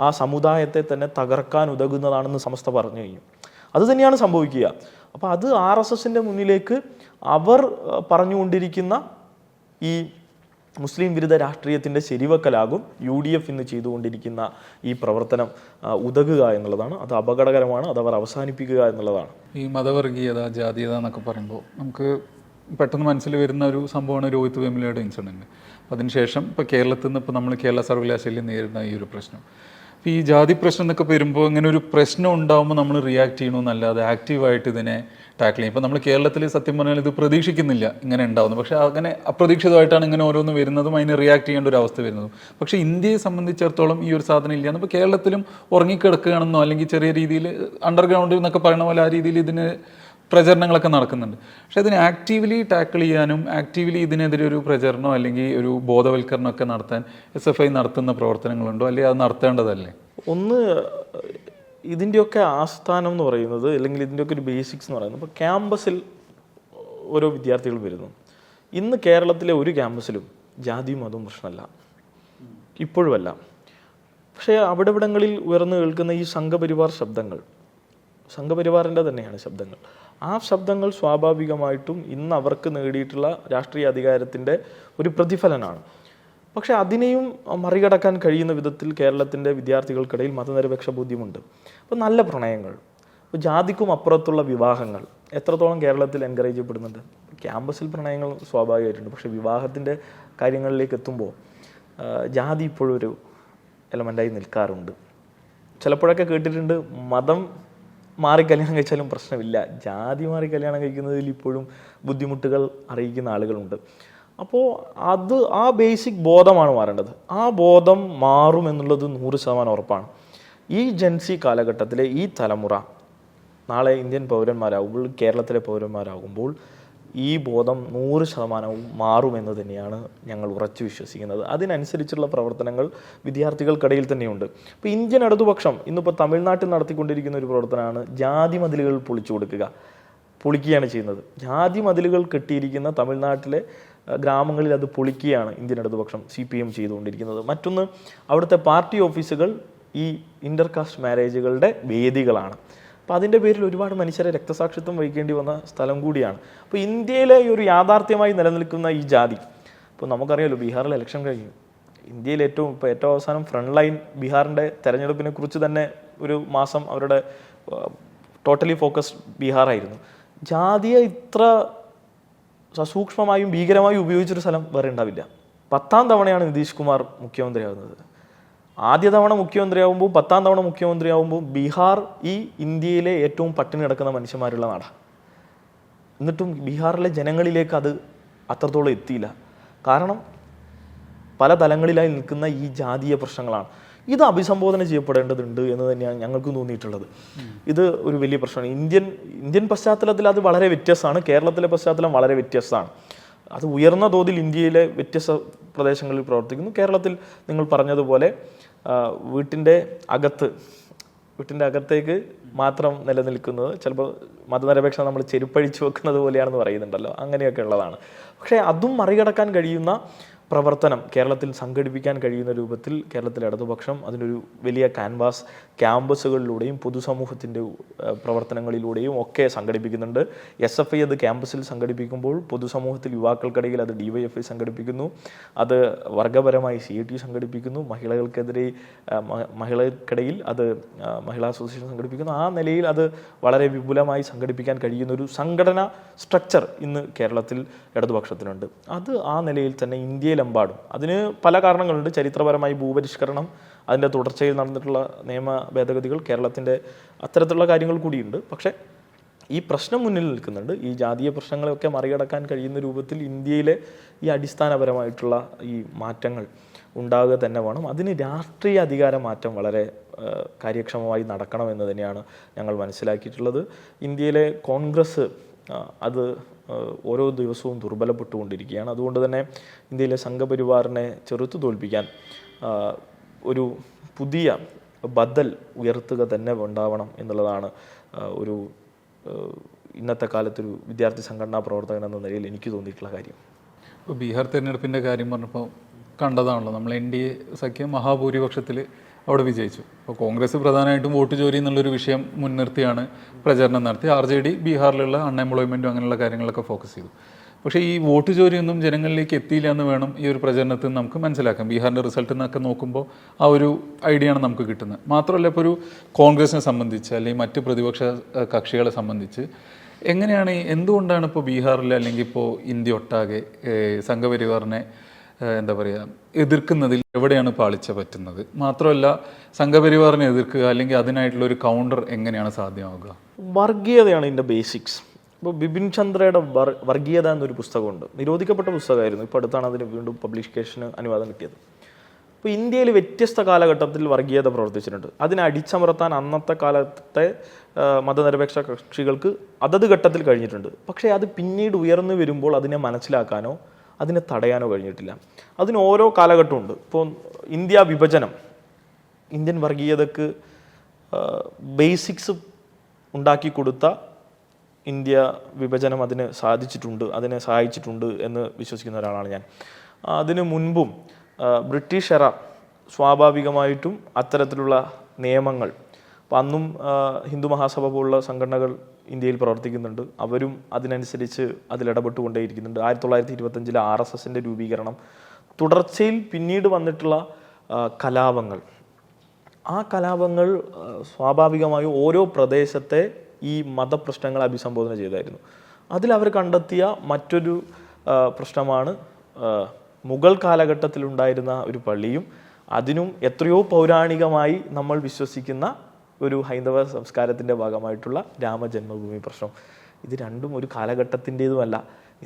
ആ സമുദായത്തെ തന്നെ തകർക്കാൻ ഉതകുന്നതാണെന്ന് സമസ്ത പറഞ്ഞു കഴിഞ്ഞു. അത് തന്നെയാണ് സംഭവിക്കുക. അപ്പോൾ അത് RSSൻ്റെ മുന്നിലേക്ക് അവർ പറഞ്ഞുകൊണ്ടിരിക്കുന്ന ഈ മുസ്ലിം വിരുദ്ധ രാഷ്ട്രീയത്തിൻ്റെ ശരിവെക്കലാകും UDF ഇന്ന് ചെയ്തുകൊണ്ടിരിക്കുന്ന ഈ പ്രവർത്തനം ഉതകുക എന്നുള്ളതാണ്. അത് അപകടകരമാണ്. അത് അവർ അവസാനിപ്പിക്കുക എന്നുള്ളതാണ്. ഈ മതവർഗീയത, ജാതീയത എന്നൊക്കെ പറയുമ്പോൾ നമുക്ക് പെട്ടെന്ന് മനസ്സിൽ വരുന്ന ഒരു സംഭവമാണ് രോഹിത് വെമുലയുടെ ഇൻസിഡൻറ്റ്. അപ്പോൾ അതിനുശേഷം ഇപ്പോൾ കേരളത്തിൽ നിന്ന് ഇപ്പോൾ നമ്മൾ കേരള സർവകലാശാലയിൽ നേരിടുന്ന ഈ ഒരു പ്രശ്നം, ഇപ്പോൾ ഈ ജാതി പ്രശ്നം എന്നൊക്കെ വരുമ്പോൾ ഇങ്ങനെ ഒരു പ്രശ്നം ഉണ്ടാകുമ്പോൾ നമ്മൾ റിയാക്ട് ചെയ്യണമെന്നല്ലാതെ ആക്റ്റീവായിട്ട് ഇതിനെ ടാക്കിൾ ചെയ്യും. ഇപ്പോൾ നമ്മൾ കേരളത്തിൽ സത്യം പറഞ്ഞാൽ ഇത് പ്രതീക്ഷിക്കുന്നില്ല ഇങ്ങനെ ഉണ്ടാവുന്നു. പക്ഷേ അങ്ങനെ അപ്രതീക്ഷിതമായിട്ടാണ് ഇങ്ങനെ ഓരോന്ന് വരുന്നതും അതിന് റിയാക്ട് ചെയ്യേണ്ട ഒരു അവസ്ഥ വരുന്നതും. പക്ഷേ ഇന്ത്യയെ സംബന്ധിച്ചിടത്തോളം ഈ ഒരു സാധനം ഇല്ല. ഇപ്പോൾ കേരളത്തിലും ഉറങ്ങിക്കിടക്കുകയാണെന്നോ അല്ലെങ്കിൽ ചെറിയ രീതിയിൽ അണ്ടർഗ്രൗണ്ട് എന്നൊക്കെ പറയുന്ന പോലെ ആ രീതിയിൽ ഇതിന് പ്രചരണങ്ങളൊക്കെ നടക്കുന്നുണ്ട്. പക്ഷെ അതിനെ ആക്റ്റീവ്ലി ടാക്കിൾ ചെയ്യാനും ആക്റ്റീവ്ലി ഇതിനെതിരെ ഒരു പ്രചരണമോ അല്ലെങ്കിൽ ഒരു ബോധവൽക്കരണമൊക്കെ നടത്താൻ SFI നടത്തുന്ന പ്രവർത്തനങ്ങളുണ്ടോ, അല്ലെങ്കിൽ അത് നടത്തേണ്ടതല്ലേ? ഒന്ന്, ഇതിൻ്റെയൊക്കെ ആസ്ഥാനം എന്ന് പറയുന്നത്, അല്ലെങ്കിൽ ഇതിൻ്റെയൊക്കെ ഒരു ബേസിക്സ് എന്ന് പറയുന്നത്, ഇപ്പോൾ ക്യാമ്പസിൽ ഓരോ വിദ്യാർത്ഥികൾ വരുന്നു. ഇന്ന് കേരളത്തിലെ ഒരു ക്യാമ്പസിലും ജാതിയും മതവും പ്രശ്നമല്ല, ഇപ്പോഴുമല്ല. പക്ഷേ അവിടെവിടങ്ങളിൽ ഉയർന്നു കേൾക്കുന്ന ഈ സംഘപരിവാർ ശബ്ദങ്ങൾ, സംഘപരിവാറിൻ്റെ തന്നെയാണ് ശബ്ദങ്ങൾ, ആ ശബ്ദങ്ങൾ സ്വാഭാവികമായിട്ടും ഇന്ന് അവർക്ക് നേടിയിട്ടുള്ള രാഷ്ട്രീയ അധികാരത്തിൻ്റെ ഒരു പ്രതിഫലനമാണ്. പക്ഷേ അതിനെയും മറികടക്കാൻ കഴിയുന്ന വിധത്തിൽ കേരളത്തിൻ്റെ വിദ്യാർത്ഥികൾക്കിടയിൽ മതനിരപേക്ഷ ബോധ്യമുണ്ട്. അപ്പോൾ നല്ല പ്രണയങ്ങൾ, ഇപ്പോൾ ജാതിക്കും അപ്പുറത്തുള്ള വിവാഹങ്ങൾ എത്രത്തോളം കേരളത്തിൽ എൻകറേജ് ചെയ്യപ്പെടുന്നുണ്ട്. ക്യാമ്പസിൽ പ്രണയങ്ങൾ സ്വാഭാവികമായിട്ടുണ്ട്, പക്ഷേ വിവാഹത്തിൻ്റെ കാര്യങ്ങളിലേക്ക് എത്തുമ്പോൾ ജാതി ഇപ്പോഴും ഒരു എലമെൻ്റായി നിൽക്കാറുണ്ട്. ചിലപ്പോഴൊക്കെ കേട്ടിട്ടുണ്ട്, മതം മാറി കല്യാണം കഴിച്ചാലും പ്രശ്നമില്ല, ജാതി മാറി കല്യാണം കഴിക്കുന്നതിൽ ഇപ്പോഴും ബുദ്ധിമുട്ടുകൾ അറിയിക്കുന്ന ആളുകളുണ്ട്. അപ്പോൾ ആ ബേസിക് ബോധമാണ് മാറേണ്ടത്. ആ ബോധം മാറുമെന്നുള്ളത് 100% ഉറപ്പാണ്. ഈ ജെൻസി കാലഘട്ടത്തിലെ ഈ തലമുറ നാളെ ഇന്ത്യൻ പൗരന്മാരാകുമ്പോൾ, കേരളത്തിലെ പൗരന്മാരാകുമ്പോൾ ഈ ബോധം 100% മാറുമെന്ന് തന്നെയാണ് ഞങ്ങൾ ഉറച്ചു വിശ്വസിക്കുന്നത്. അതിനനുസരിച്ചുള്ള പ്രവർത്തനങ്ങൾ വിദ്യാർത്ഥികൾക്കിടയിൽ തന്നെയുണ്ട്. ഇപ്പോൾ ഇന്ത്യൻ ഇടതുപക്ഷം ഇന്നിപ്പോൾ തമിഴ്നാട്ടിൽ നടത്തിക്കൊണ്ടിരിക്കുന്ന ഒരു പ്രവർത്തനമാണ് ജാതി മതിലുകൾ പൊളിക്കുകയാണ് ചെയ്യുന്നത്. ജാതി മതിലുകൾ കെട്ടിയിരിക്കുന്ന തമിഴ്നാട്ടിലെ ഗ്രാമങ്ങളിൽ അത് പൊളിക്കുകയാണ് ഇന്ത്യൻ ഇടതുപക്ഷം CPM ചെയ്തുകൊണ്ടിരിക്കുന്നത്. മറ്റൊന്ന്, അവിടുത്തെ പാർട്ടി ഓഫീസുകൾ ഈ ഇൻ്റർകാസ്റ്റ് മാരേജുകളുടെ വേദികളാണ്. അപ്പോൾ അതിൻ്റെ പേരിൽ ഒരുപാട് മനുഷ്യരെ രക്തസാക്ഷിത്വം വഹിക്കേണ്ടി വന്ന സ്ഥലം കൂടിയാണ്. അപ്പോൾ ഇന്ത്യയിലെ ഈ ഒരു യാഥാർത്ഥ്യമായി നിലനിൽക്കുന്ന ഈ ജാതി, ഇപ്പോൾ നമുക്കറിയാമല്ലോ, ബീഹാറിൽ ഇലക്ഷൻ കഴിഞ്ഞു. ഇന്ത്യയിൽ ഏറ്റവും അവസാനം ഫ്രണ്ട് ലൈൻ ബീഹാറിൻ്റെ തെരഞ്ഞെടുപ്പിനെ കുറിച്ച് തന്നെ ഒരു മാസം അവരുടെ ടോട്ടലി ഫോക്കസ്ഡ് ബീഹാറായിരുന്നു. ജാതിയെ ഇത്ര സസൂക്ഷ്മമായും ഭീകരമായും ഉപയോഗിച്ചൊരു സ്ഥലം വേറെ ഉണ്ടാവില്ല. 10ാം തവണയാണ് നിതീഷ് കുമാർ മുഖ്യമന്ത്രിയാവുന്നത്. ആദ്യ തവണ മുഖ്യമന്ത്രിയാവുമ്പോൾ, 10ാം തവണ മുഖ്യമന്ത്രിയാവുമ്പോൾ ബീഹാർ ഈ ഇന്ത്യയിലെ ഏറ്റവും പട്ടിണി കിടക്കുന്ന മനുഷ്യന്മാരുള്ള നാടാണ്. എന്നിട്ടും ബീഹാറിലെ ജനങ്ങളിലേക്ക് അത് അത്രത്തോളം എത്തിയില്ല. കാരണം പല തലങ്ങളിലായി നിൽക്കുന്ന ഈ ജാതീയ പ്രശ്നങ്ങളാണ്. ഇത് അഭിസംബോധന ചെയ്യപ്പെടേണ്ടതുണ്ട് എന്ന് തന്നെയാണ് ഞങ്ങൾക്ക് തോന്നിയിട്ടുള്ളത്. ഇത് ഒരു വലിയ പ്രശ്നമാണ്. ഇന്ത്യൻ പശ്ചാത്തലത്തിൽ അത് വളരെ വ്യത്യസ്തമാണ്, കേരളത്തിലെ പശ്ചാത്തലം വളരെ വ്യത്യസ്തമാണ്. അത് ഉയർന്ന തോതിൽ ഇന്ത്യയിലെ വ്യത്യസ്ത പ്രദേശങ്ങളിൽ പ്രവർത്തിക്കുന്നു. കേരളത്തിൽ നിങ്ങൾ പറഞ്ഞതുപോലെ വീട്ടിൻ്റെ അകത്തേക്ക് മാത്രം നിലനിൽക്കുന്നത്, ചിലപ്പോൾ മതനിരപേക്ഷ നമ്മൾ ചെരുപ്പഴിച്ചു വെക്കുന്നത് പോലെയാണെന്ന് പറയുന്നുണ്ടല്ലോ, അങ്ങനെയൊക്കെ ഉള്ളതാണ്. പക്ഷേ അതും മറികടക്കാൻ കഴിയുന്ന പ്രവർത്തനം കേരളത്തിൽ സംഘടിപ്പിക്കാൻ കഴിയുന്ന രൂപത്തിൽ കേരളത്തിലെ ഇടതുപക്ഷം അതിനൊരു വലിയ ക്യാമ്പസുകളിലൂടെയും പൊതുസമൂഹത്തിൻ്റെ പ്രവർത്തനങ്ങളിലൂടെയും ഒക്കെ സംഘടിപ്പിക്കുന്നുണ്ട്. SFI അത് ക്യാമ്പസിൽ സംഘടിപ്പിക്കുമ്പോൾ പൊതുസമൂഹത്തിൽ യുവാക്കൾക്കിടയിൽ അത് DYFI സംഘടിപ്പിക്കുന്നു. അത് വർഗപരമായി CIT സംഘടിപ്പിക്കുന്നു. മഹിളകൾക്കിടയിൽ അത് മഹിളാ അസോസിയേഷൻ സംഘടിപ്പിക്കുന്നു. ആ നിലയിൽ അത് വളരെ വിപുലമായി സംഘടിപ്പിക്കാൻ കഴിയുന്ന ഒരു സംഘടനാ സ്ട്രക്ചർ ഇന്ന് കേരളത്തിൽ ഇടതുപക്ഷത്തിനുണ്ട്. അത് ആ നിലയിൽ തന്നെ ഇന്ത്യയിലെമ്പാടും, അതിന് പല കാരണങ്ങളുണ്ട്. ചരിത്രപരമായി ഭൂപരിഷ്കരണം, അതിൻ്റെ തുടർച്ചയിൽ നടന്നിട്ടുള്ള നിയമ ഭേദഗതികൾ, കേരളത്തിൻ്റെ അത്തരത്തിലുള്ള കാര്യങ്ങൾ കൂടിയുണ്ട്. പക്ഷേ ഈ പ്രശ്നം മുന്നിൽ നിൽക്കുന്നുണ്ട്. ഈ ജാതീയ പ്രശ്നങ്ങളെയൊക്കെ മറികടക്കാൻ കഴിയുന്ന രൂപത്തിൽ ഇന്ത്യയിലെ ഈ അടിസ്ഥാനപരമായിട്ടുള്ള ഈ മാറ്റങ്ങൾ ഉണ്ടാകുക തന്നെ വേണം. അതിന് രാഷ്ട്രീയ അധികാര മാറ്റം വളരെ കാര്യക്ഷമമായി നടക്കണമെന്ന് തന്നെയാണ് ഞങ്ങൾ മനസ്സിലാക്കിയിട്ടുള്ളത്. ഇന്ത്യയിലെ കോൺഗ്രസ് അത് ഓരോ ദിവസവും ദുർബലപ്പെട്ടുകൊണ്ടിരിക്കുകയാണ്. അതുകൊണ്ട് തന്നെ ഇന്ത്യയിലെ സംഘപരിവാറിനെ ചെറുത്തു തോൽപ്പിക്കാൻ ഒരു പുതിയ ബദൽ ഉയർത്തുക തന്നെ ഉണ്ടാവണം എന്നുള്ളതാണ് ഒരു ഇന്നത്തെ കാലത്തൊരു വിദ്യാർത്ഥി സംഘടനാ പ്രവർത്തകൻ എന്ന നിലയിൽ എനിക്ക് തോന്നിയിട്ടുള്ള കാര്യം. ഇപ്പോൾ ബീഹാർ തെരഞ്ഞെടുപ്പിൻ്റെ കാര്യം പറഞ്ഞപ്പോൾ കണ്ടതാണല്ലോ, നമ്മൾ NDA സഖ്യം മഹാഭൂരിപക്ഷത്തിൽ അവിടെ വിജയിച്ചു. അപ്പോൾ കോൺഗ്രസ് പ്രധാനമായിട്ടും വോട്ട് ചോരി എന്നുള്ളൊരു വിഷയം മുൻനിർത്തിയാണ് പ്രചരണം നടത്തി. RJD ബീഹാറിലുള്ള അൺഎംപ്ലോയ്മെൻറ്റും അങ്ങനെയുള്ള കാര്യങ്ങളൊക്കെ ഫോക്കസ് ചെയ്തു. പക്ഷേ ഈ വോട്ട് ചോരിയൊന്നും ജനങ്ങളിലേക്ക് എത്തിയില്ല എന്ന് വേണം ഈ ഒരു പ്രചരണത്തിൽ നമുക്ക് മനസ്സിലാക്കാം. ബീഹാറിൻ്റെ റിസൾട്ടിൽ നിന്നൊക്കെ നോക്കുമ്പോൾ ആ ഒരു ഐഡിയ ആണ് നമുക്ക് കിട്ടുന്നത്. മാത്രമല്ല, ഇപ്പോൾ ഒരു കോൺഗ്രസിനെ സംബന്ധിച്ച് അല്ലെങ്കിൽ മറ്റ് പ്രതിപക്ഷ കക്ഷികളെ സംബന്ധിച്ച് എന്തുകൊണ്ടാണ് ഇപ്പോൾ ബീഹാറിൽ അല്ലെങ്കിൽ ഇപ്പോൾ ഇന്ത്യ ഒട്ടാകെ സംഘപരിവാറിനെ എന്താ പറയുക എതിർക്കുന്നതിൽ എവിടെയാണ് പാളിച്ച പറ്റുന്നത്? മാത്രമല്ല, സംഘപരിവാറിനെ എതിർക്കുക അല്ലെങ്കിൽ അതിനായിട്ടുള്ള ഒരു കൗണ്ടർ എങ്ങനെയാണ് സാധ്യമാവുക? വർഗീയതയാണ് ഇതിൻ്റെ ബേസിക്സ്. ഇപ്പോൾ ബിപിൻ ചന്ദ്രയുടെ വർഗീയത എന്നൊരു പുസ്തകമുണ്ട്. നിരോധിക്കപ്പെട്ട പുസ്തകമായിരുന്നു. ഇപ്പോൾ അടുത്താണ് അതിന് വീണ്ടും പബ്ലിക്കേഷന് അനുവാദം കിട്ടിയത്. ഇപ്പോൾ ഇന്ത്യയിൽ വ്യത്യസ്ത കാലഘട്ടത്തിൽ വർഗീയത പ്രവർത്തിച്ചിട്ടുണ്ട്. അതിനെ അടിച്ചമർത്താൻ അന്നത്തെ കാലത്തെ മതനിരപേക്ഷ കക്ഷികൾക്ക് അതത് ഘട്ടത്തിൽ കഴിഞ്ഞിട്ടുണ്ട്. പക്ഷേ അത് പിന്നീട് ഉയർന്നു വരുമ്പോൾ അതിനെ മനസ്സിലാക്കാനോ അതിനെ തടയാനോ കഴിഞ്ഞിട്ടില്ല. അതിന് ഓരോ കാലഘട്ടമുണ്ട്. ഇപ്പോൾ ഇന്ത്യ വിഭജനം, ഇന്ത്യൻ വർഗീയതക്ക് ബേസിക്സ് ഉണ്ടാക്കി കൊടുത്ത ഇന്ത്യ വിഭജനം അതിന് സാധിച്ചിട്ടുണ്ട്, അതിനെ സഹായിച്ചിട്ടുണ്ട് എന്ന് വിശ്വസിക്കുന്ന ഒരാളാണ് ഞാൻ. അതിനു മുൻപും ബ്രിട്ടീഷ് എറ സ്വാഭാവികമായിട്ടും അത്തരത്തിലുള്ള നിയമങ്ങൾ, അപ്പം അന്നും ഹിന്ദു മഹാസഭ പോലുള്ള സംഘടനകൾ ഇന്ത്യയിൽ പ്രവർത്തിക്കുന്നുണ്ട്. അവരും അതിനനുസരിച്ച് അതിലിടപെട്ടുകൊണ്ടേയിരിക്കുന്നുണ്ട്. 1925 RSSന്റെ രൂപീകരണം, തുടർച്ചയിൽ പിന്നീട് വന്നിട്ടുള്ള കലാപങ്ങൾ, ആ കലാപങ്ങൾ സ്വാഭാവികമായും ഓരോ പ്രദേശത്തെ ഈ മതപ്രശ്നങ്ങളെ അഭിസംബോധന ചെയ്തായിരുന്നു. അതിലവർ കണ്ടെത്തിയ മറ്റൊരു പ്രശ്നമാണ് മുഗൾ കാലഘട്ടത്തിലുണ്ടായിരുന്ന ഒരു പള്ളിയും അതിനും എത്രയോ പൗരാണികമായി നമ്മൾ വിശ്വസിക്കുന്ന ഒരു ഹൈന്ദവ സംസ്കാരത്തിൻ്റെ ഭാഗമായിട്ടുള്ള രാമജന്മഭൂമി പ്രശ്നം. ഇത് രണ്ടും ഒരു കാലഘട്ടത്തിൻ്റേതുമല്ല,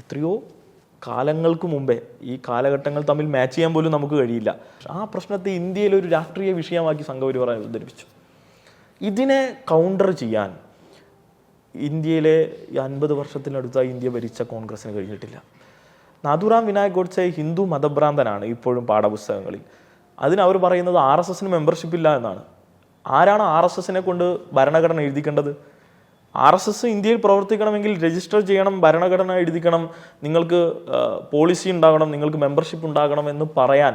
എത്രയോ കാലങ്ങൾക്ക് മുമ്പേ. ഈ കാലഘട്ടങ്ങൾ തമ്മിൽ മാച്ച് ചെയ്യാൻ പോലും നമുക്ക് കഴിയില്ല. ആ പ്രശ്നത്തെ ഇന്ത്യയിലെ ഒരു രാഷ്ട്രീയ വിഷയമാക്കി സംഘപരിവാർ അവതരിപ്പിച്ചു. ഇതിനെ കൗണ്ടർ ചെയ്യാൻ ഇന്ത്യയിലെ 50 വർഷത്തിനടുത്തായി ഇന്ത്യ ഭരിച്ച കോൺഗ്രസിന് കഴിഞ്ഞിട്ടില്ല. നാഥുറാം വിനായക് ഗോഡ്സെ ഹിന്ദു മതഭ്രാന്തനാണ് ഇപ്പോഴും പാഠപുസ്തകങ്ങളിൽ. അതിനവർ പറയുന്നത് RSSന് മെമ്പർഷിപ്പ് ഇല്ല എന്നാണ്. ആരാണ് RSSനെ കൊണ്ട് ഭരണഘടന എഴുതിക്കേണ്ടത്? RSS ഇന്ത്യയിൽ പ്രവർത്തിക്കണമെങ്കിൽ രജിസ്റ്റർ ചെയ്യണം, ഭരണഘടന എഴുതിക്കണം, നിങ്ങൾക്ക് പോളിസി ഉണ്ടാകണം, നിങ്ങൾക്ക് മെമ്പർഷിപ്പ് ഉണ്ടാകണം എന്ന് പറയാൻ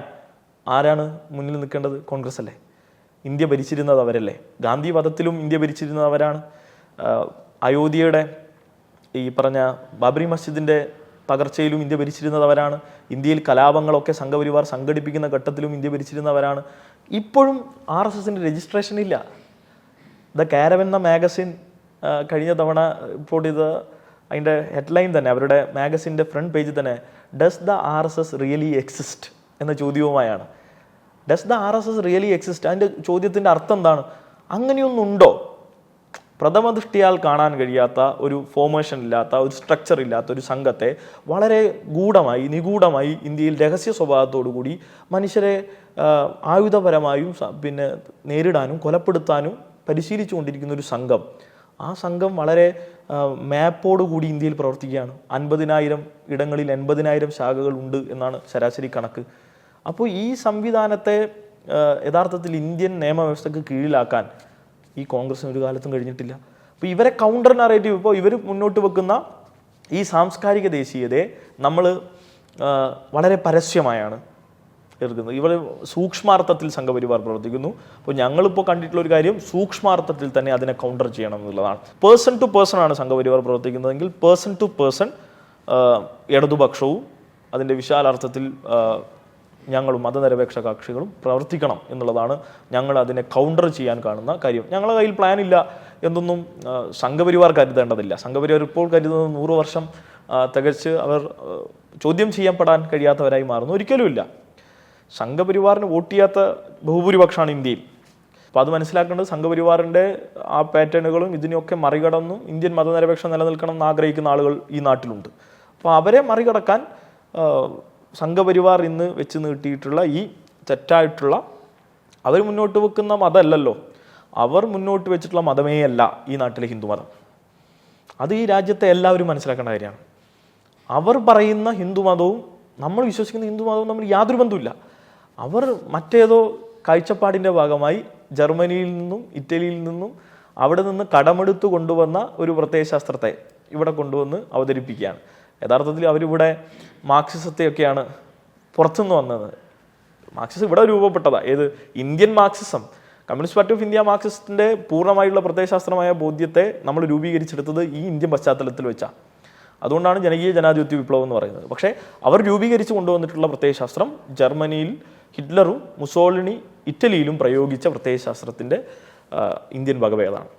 ആരാണ് മുന്നിൽ നിൽക്കേണ്ടത്? കോൺഗ്രസ് അല്ലേ? ഇന്ത്യ ഭരിച്ചിരുന്നത് അവരല്ലേ? ഗാന്ധി വധത്തിലും ഇന്ത്യ ഭരിച്ചിരുന്നത് അവരാണ്. അയോധ്യയുടെ ഈ പറഞ്ഞ ബാബറി മസ്ജിദിൻ്റെ തകർച്ചയിലും ഇന്ത്യ ഭരിച്ചിരുന്നത് അവരാണ്. ഇന്ത്യയിൽ കലാപങ്ങളൊക്കെ സംഘപരിവാർ സംഘടിപ്പിക്കുന്ന ഘട്ടത്തിലും ഇന്ത്യ ഭരിച്ചിരുന്നവരാണ്. ഇപ്പോഴും RSSന്റെ രജിസ്ട്രേഷൻ ഇല്ല. ദ കാരവൻ എന്ന മാഗസിൻ കഴിഞ്ഞ തവണ റിപ്പോർട്ട് ചെയ്ത അതിൻ്റെ ഹെഡ്ലൈൻ തന്നെ, അവരുടെ മാഗസിൻ്റെ ഫ്രണ്ട് പേജിൽ തന്നെ does the RSS really exist എന്ന ചോദ്യവുമായാണ്. Does the RSS really exist? അതിൻ്റെ ചോദ്യത്തിൻ്റെ അർത്ഥം എന്താണ്? അങ്ങനെയൊന്നുണ്ടോ? പ്രഥമ ദൃഷ്ടിയാൽ കാണാൻ കഴിയാത്ത ഒരു ഫോർമേഷൻ ഇല്ലാത്ത, ഒരു സ്ട്രക്ചർ ഇല്ലാത്ത ഒരു സംഘത്തെ വളരെ ഗൂഢമായി നിഗൂഢമായി ഇന്ത്യയിൽ രഹസ്യ സ്വഭാവത്തോടു കൂടി മനുഷ്യരെ ആയുധപരമായും പിന്നെ നേരിടാനും കൊലപ്പെടുത്താനും പരിശീലിച്ചു കൊണ്ടിരിക്കുന്ന ഒരു സംഘം. ആ സംഘം വളരെ മാപ്പോടുകൂടി ഇന്ത്യയിൽ പ്രവർത്തിക്കുകയാണ്. 50,000 ഇടങ്ങളിൽ 80,000 ശാഖകൾ ഉണ്ട് എന്നാണ് ശരാശരി കണക്ക്. അപ്പോൾ ഈ സംവിധാനത്തെ യഥാർത്ഥത്തിൽ ഇന്ത്യൻ നിയമവ്യവസ്ഥക്ക് കീഴിലാക്കാൻ ഈ കോൺഗ്രസിന് ഒരു കാലത്തും കഴിഞ്ഞിട്ടില്ല. അപ്പോൾ ഇവരെ കൗണ്ടർ നറേറ്റീവ്, ഇപ്പോൾ ഇവർ മുന്നോട്ട് വെക്കുന്ന ഈ സാംസ്കാരിക ദേശീയതയെ നമ്മൾ വളരെ പരസ്യമായാണ് എതിർക്കുന്നത്. ഇവർ സൂക്ഷ്മാർത്ഥത്തിൽ സംഘപരിവാർ പ്രവർത്തിക്കുന്നു. അപ്പോൾ ഞങ്ങളിപ്പോൾ കണ്ടിട്ടുള്ള ഒരു കാര്യം സൂക്ഷ്മാർത്ഥത്തിൽ തന്നെ അതിനെ കൗണ്ടർ ചെയ്യണം എന്നുള്ളതാണ്. പേഴ്സൺ ടു പേഴ്സൺ ആണ് സംഘപരിവാർ പ്രവർത്തിക്കുന്നതെങ്കിൽ പേഴ്സൺ ടു പേഴ്സൺ ഇടതുപക്ഷവും അതിൻ്റെ വിശാലാർത്ഥത്തിൽ ഞങ്ങളും മതനിരപേക്ഷ കക്ഷികളും പ്രവർത്തിക്കണം എന്നുള്ളതാണ് ഞങ്ങൾ അതിനെ കൗണ്ടർ ചെയ്യാൻ കാണുന്ന കാര്യം. ഞങ്ങളുടെ കയ്യിൽ പ്ലാൻ ഇല്ല എന്നൊന്നും സംഘപരിവാർ കരുതേണ്ടതില്ല. സംഘപരിവാർ ഇപ്പോൾ കരുതുന്നത് 100 വർഷം തികച്ച് അവർ ചോദ്യം ചെയ്യപ്പെടാൻ കഴിയാത്തവരായി മാറുന്നു. ഒരിക്കലുമില്ല. സംഘപരിവാറിന് വോട്ട് ചെയ്യാത്ത ബഹുഭൂരിപക്ഷമാണ് ഇന്ത്യയിൽ. അപ്പോൾ അത് മനസ്സിലാക്കേണ്ടത് സംഘപരിവാറിൻ്റെ ആ പാറ്റേണുകളും ഇതിനെയൊക്കെ മറികടന്നു ഇന്ത്യൻ മതനിരപേക്ഷ നിലനിൽക്കണം എന്ന് ആഗ്രഹിക്കുന്ന ആളുകൾ ഈ നാട്ടിലുണ്ട്. അപ്പോൾ അവരെ മറികടക്കാൻ സംഘപരിവാർ ഇന്ന് വെച്ച് നീട്ടിയിട്ടുള്ള ഈ തെറ്റായിട്ടുള്ള, അവർ മുന്നോട്ട് വെക്കുന്ന മതമല്ലല്ലോ, അവർ മുന്നോട്ട് വെച്ചിട്ടുള്ള മതമേ അല്ല ഈ നാട്ടിലെ ഹിന്ദുമതം. അത് ഈ രാജ്യത്തെ എല്ലാവരും മനസ്സിലാക്കേണ്ട കാര്യമാണ്. അവർ പറയുന്ന ഹിന്ദുമതവും നമ്മൾ വിശ്വസിക്കുന്ന ഹിന്ദുമതവും തമ്മിൽ യാതൊരു ബന്ധമില്ല. അവർ മറ്റേതോ കാഴ്ചപ്പാടിൻ്റെ ഭാഗമായി ജർമ്മനിയിൽ നിന്നും ഇറ്റലിയിൽ നിന്നും അവിടെ നിന്ന് കടമെടുത്ത് കൊണ്ടുവന്ന ഒരു പ്രത്യയശാസ്ത്രത്തെ ഇവിടെ കൊണ്ടുവന്ന് അവതരിപ്പിക്കുകയാണ്. യഥാർത്ഥത്തിൽ അവരിവിടെ മാർക്സിസത്തെയൊക്കെയാണ് പുറത്തുനിന്ന് വന്നത്. മാർക്സിസം ഇവിടെ രൂപപ്പെട്ടതാണ്. ഏത്? Indian Marxism. Communist party of India മാർക്സിസത്തിൻ്റെ പൂർണ്ണമായുള്ള പ്രത്യയശാസ്ത്രമായ ബോധ്യത്തെ നമ്മൾ രൂപീകരിച്ചെടുത്തത് ഈ ഇന്ത്യൻ പശ്ചാത്തലത്തിൽ വെച്ചാണ്. അതുകൊണ്ടാണ് ജനകീയ ജനാധിപത്യ വിപ്ലവം എന്ന് പറയുന്നത്. പക്ഷേ അവർ രൂപീകരിച്ച് കൊണ്ടുവന്നിട്ടുള്ള പ്രത്യയശാസ്ത്രം ജർമ്മനിയിൽ ഹിറ്റ്ലറും മുസോളിനി ഇറ്റലിയിലും പ്രയോഗിച്ച പ്രത്യയശാസ്ത്രത്തിൻ്റെ ഇന്ത്യൻ വകഭേദമാണ്.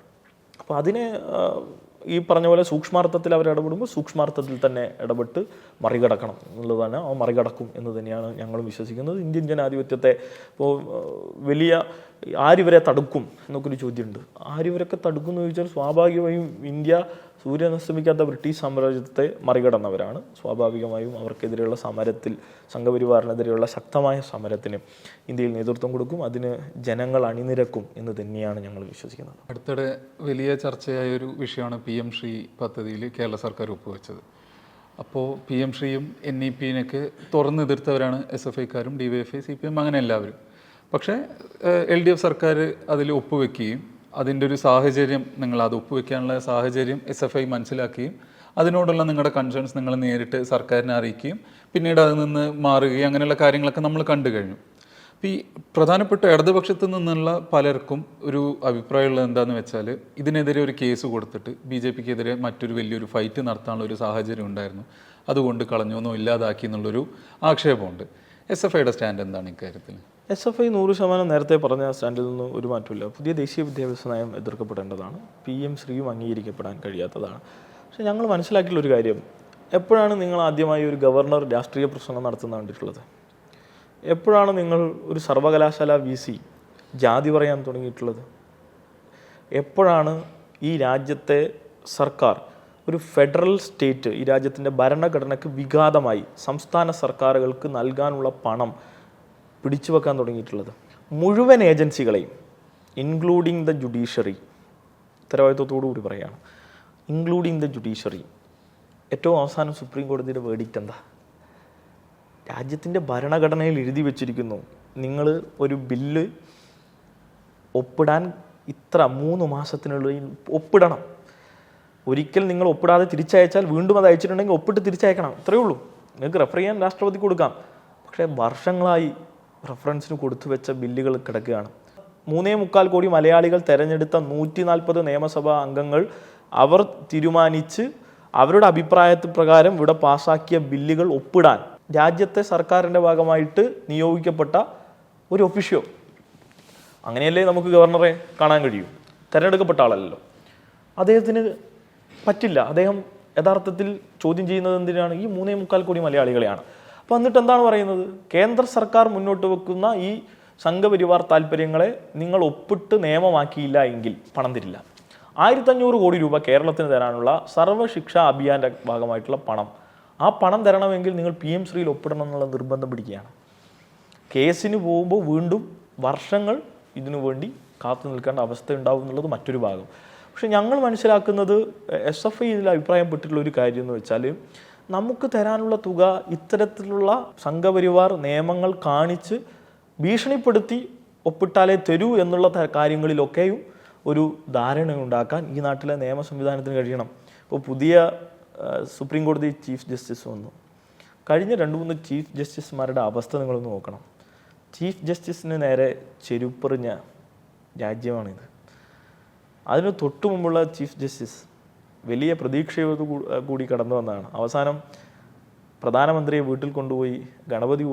അപ്പോൾ അതിനെ ഈ പറഞ്ഞ പോലെ സൂക്ഷ്മാർത്ഥത്തിൽ അവർ ഇടപെടുമ്പോൾ സൂക്ഷ്മാർത്ഥത്തിൽ തന്നെ ഇടപെട്ട് മറികടക്കണം എന്നുള്ളതാണ്. ആ മറികടക്കും എന്ന് തന്നെയാണ് ഞങ്ങളും വിശ്വസിക്കുന്നത്. ഇന്ത്യൻ ജനാധിപത്യത്തെ ഇപ്പോൾ വലിയ ആരിവരെ തടുക്കും എന്നൊക്കെ ഒരു ചോദ്യമുണ്ട്. ആരിവരൊക്കെ തടുക്കും എന്ന് ചോദിച്ചാൽ സ്വാഭാവികമായും ഇന്ത്യ സൂര്യൻ അസ്തമിക്കാത്ത ബ്രിട്ടീഷ് സാമ്രാജ്യത്തെ മറികടന്നവരാണ്. സ്വാഭാവികമായും അവർക്കെതിരെയുള്ള സമരത്തിൽ, സംഘപരിവാറിനെതിരെയുള്ള ശക്തമായ സമരത്തിന് ഇന്ത്യയിൽ നേതൃത്വം കൊടുക്കും. അതിന് ജനങ്ങൾ അണിനിരക്കും എന്ന് തന്നെയാണ് ഞങ്ങൾ വിശ്വസിക്കുന്നത്. അടുത്തിടെ വലിയ ചർച്ചയായ ഒരു വിഷയമാണ് PM ശ്രീ പദ്ധതിയിൽ കേരള സർക്കാർ ഒപ്പുവെച്ചത്. അപ്പോൾ PM ശ്രീയും NEP-നെയൊക്കെ തുറന്നെതിർത്തവരാണ് SFIക്കാരും DYFI, CPM അങ്ങനെ എല്ലാവരും. പക്ഷേ LDF സർക്കാർ അതിൽ ഒപ്പുവെക്കുകയും അതിൻ്റെ ഒരു സാഹചര്യം, നിങ്ങൾ അത് ഒപ്പുവെക്കാനുള്ള സാഹചര്യം SFI മനസ്സിലാക്കുകയും അതിനോടുള്ള നിങ്ങളുടെ കൺസേൺസ് നിങ്ങൾ നേരിട്ട് സർക്കാരിനെ അറിയിക്കുകയും പിന്നീട് അതിൽ നിന്ന് മാറുകയും അങ്ങനെയുള്ള കാര്യങ്ങളൊക്കെ നമ്മൾ കണ്ടു കഴിഞ്ഞു. അപ്പോൾ ഈ പ്രധാനപ്പെട്ട ഇടതുപക്ഷത്തു നിന്നുള്ള പലർക്കും ഒരു അഭിപ്രായമുള്ളത് എന്താണെന്ന് വെച്ചാൽ, ഇതിനെതിരെ ഒരു കേസ് കൊടുത്തിട്ട് BJPക്കെതിരെ മറ്റൊരു വലിയൊരു ഫൈറ്റ് നടത്താനുള്ള ഒരു സാഹചര്യം ഉണ്ടായിരുന്നു, അതുകൊണ്ട് കളഞ്ഞൊന്നോ ഇല്ലാതാക്കി എന്നുള്ളൊരു ആക്ഷേപമുണ്ട്. SFIയുടെ സ്റ്റാൻഡ് എന്താണ് ഇക്കാര്യത്തിൽ? SFI 100% നേരത്തെ പറഞ്ഞ സ്റ്റാൻഡിൽ നിന്ന് ഒരു മാറ്റമില്ല. പുതിയ ദേശീയ വിദ്യാഭ്യാസ നയം എതിർക്കപ്പെടേണ്ടതാണ്. PM ശ്രീയും അംഗീകരിക്കപ്പെടാൻ കഴിയാത്തതാണ്. പക്ഷേ ഞങ്ങൾ മനസ്സിലാക്കിയുള്ള ഒരു കാര്യം, എപ്പോഴാണ് നിങ്ങൾ ആദ്യമായി ഒരു ഗവർണർ രാഷ്ട്രീയ പ്രസംഗം നടത്തുന്ന കണ്ടിട്ടുള്ളത്? എപ്പോഴാണ് നിങ്ങൾ ഒരു സർവകലാശാല VC ജാതി പറയാൻ തുടങ്ങിയിട്ടുള്ളത്? എപ്പോഴാണ് ഈ രാജ്യത്തെ സർക്കാർ, ഒരു ഫെഡറൽ സ്റ്റേറ്റ്, ഈ രാജ്യത്തിൻ്റെ ഭരണഘടനയ്ക്ക് വിഘാതമായി സംസ്ഥാന സർക്കാരുകൾക്ക് നൽകാനുള്ള പണം പിടിച്ചു വെക്കാൻ തുടങ്ങിയിട്ടുള്ളത്? മുഴുവൻ ഏജൻസികളെയും, ഇൻക്ലൂഡിങ് ദ ജുഡീഷ്യറി, ഉത്തരവാദിത്വത്തോടു കൂടി പറയുകയാണ്, ഇൻക്ലൂഡിങ് ദ ജുഡീഷ്യറി. ഏറ്റവും അവസാനം സുപ്രീം കോടതിയുടെ വേർഡിക്റ്റ് എന്താ? രാജ്യത്തിൻ്റെ ഭരണഘടനയിൽ എഴുതി വച്ചിരിക്കുന്നു, നിങ്ങൾ ഒരു ബില്ല് ഒപ്പിടാൻ ഇത്ര 3 മാസത്തിനുള്ളിൽ ഒപ്പിടണം. ഒരിക്കൽ നിങ്ങൾ ഒപ്പിടാതെ തിരിച്ചയച്ചാൽ വീണ്ടും അത് അയച്ചിട്ടുണ്ടെങ്കിൽ ഒപ്പിട്ട് തിരിച്ചയക്കണം. ഇത്രയേ ഉള്ളൂ. നിങ്ങൾക്ക് റെഫർ ചെയ്യാൻ രാഷ്ട്രപതി കൊടുക്കാം. പക്ഷേ വർഷങ്ങളായി റെഫറൻസിന് കൊടുത്തു വെച്ച ബില്ലുകൾ കിടക്കുകയാണ്. 3.25 കോടി മലയാളികൾ തെരഞ്ഞെടുത്ത 140 നിയമസഭാ അംഗങ്ങൾ അവർ തീരുമാനിച്ച് അവരുടെ അഭിപ്രായത്തിൽ പ്രകാരം ഇവിടെ പാസ്സാക്കിയ ബില്ലുകൾ ഒപ്പിടാൻ രാജ്യത്തെ സർക്കാരിൻ്റെ ഭാഗമായിട്ട് നിയോഗിക്കപ്പെട്ട ഒരു ഒഫീഷ്യോ, അങ്ങനെയല്ലേ നമുക്ക് ഗവർണറെ കാണാൻ കഴിയൂ? തിരഞ്ഞെടുക്കപ്പെട്ട ആളല്ലല്ലോ. അദ്ദേഹത്തിന് പറ്റില്ല. അദ്ദേഹം യഥാർത്ഥത്തിൽ ചോദ്യം ചെയ്യുന്നത് എന്തിനാണ്? ഈ 3.25 കോടി മലയാളികളെയാണ്. അപ്പോൾ എന്നിട്ട് എന്താണ് പറയുന്നത്? കേന്ദ്ര സർക്കാർ മുന്നോട്ട് വെക്കുന്ന ഈ സംഘപരിവാർ താല്പര്യങ്ങളെ നിങ്ങൾ ഒപ്പിട്ട് നിയമമാക്കിയില്ല എങ്കിൽ പണം തരില്ല. 1500 കോടി രൂപ കേരളത്തിന് തരാനുള്ള സർവ്വശിക്ഷാ അഭിയാൻ്റെ ഭാഗമായിട്ടുള്ള പണം, ആ പണം തരണമെങ്കിൽ നിങ്ങൾ PM ശ്രീയിൽ ഒപ്പിടണം എന്നുള്ള നിർബന്ധം പിടിക്കുകയാണ്. കേസിന് പോകുമ്പോൾ വീണ്ടും വർഷങ്ങൾ ഇതിനു വേണ്ടി കാത്തു നിൽക്കേണ്ട അവസ്ഥ ഉണ്ടാവും എന്നുള്ളത് മറ്റൊരു ഭാഗം. പക്ഷെ ഞങ്ങൾ മനസ്സിലാക്കുന്നത്, SFI ഇതിൽ അഭിപ്രായപ്പെട്ടിട്ടുള്ള ഒരു കാര്യം എന്ന് വെച്ചാൽ, നമുക്ക് തരാനുള്ള തുക ഇത്തരത്തിലുള്ള സംഘപരിവാർ നിയമങ്ങൾ കാണിച്ച് ഭീഷണിപ്പെടുത്തി ഒപ്പിട്ടാലേ തരൂ എന്നുള്ള കാര്യങ്ങളിലൊക്കെയും ഒരു ധാരണ ഉണ്ടാക്കാൻ ഈ നാട്ടിലെ നിയമ സംവിധാനത്തിന് കഴിയണം. ഇപ്പോൾ പുതിയ സുപ്രീം കോടതി ചീഫ് ജസ്റ്റിസ് വന്നു. കഴിഞ്ഞ 2-3 ചീഫ് ജസ്റ്റിസുമാരുടെ അവസ്ഥ നിങ്ങളൊന്ന് നോക്കണം. ചീഫ് ജസ്റ്റിസിന് നേരെ ചെരുപ്പെറിഞ്ഞ രാജ്യമാണിത്. അതിന് തൊട്ടു മുമ്പുള്ള ചീഫ് ജസ്റ്റിസ് വലിയ പ്രതീക്ഷയോട് കൂടി കടന്നു വന്നതാണ്. അവസാനം പ്രധാനമന്ത്രിയെ വീട്ടിൽ കൊണ്ടുപോയി ഗണപതി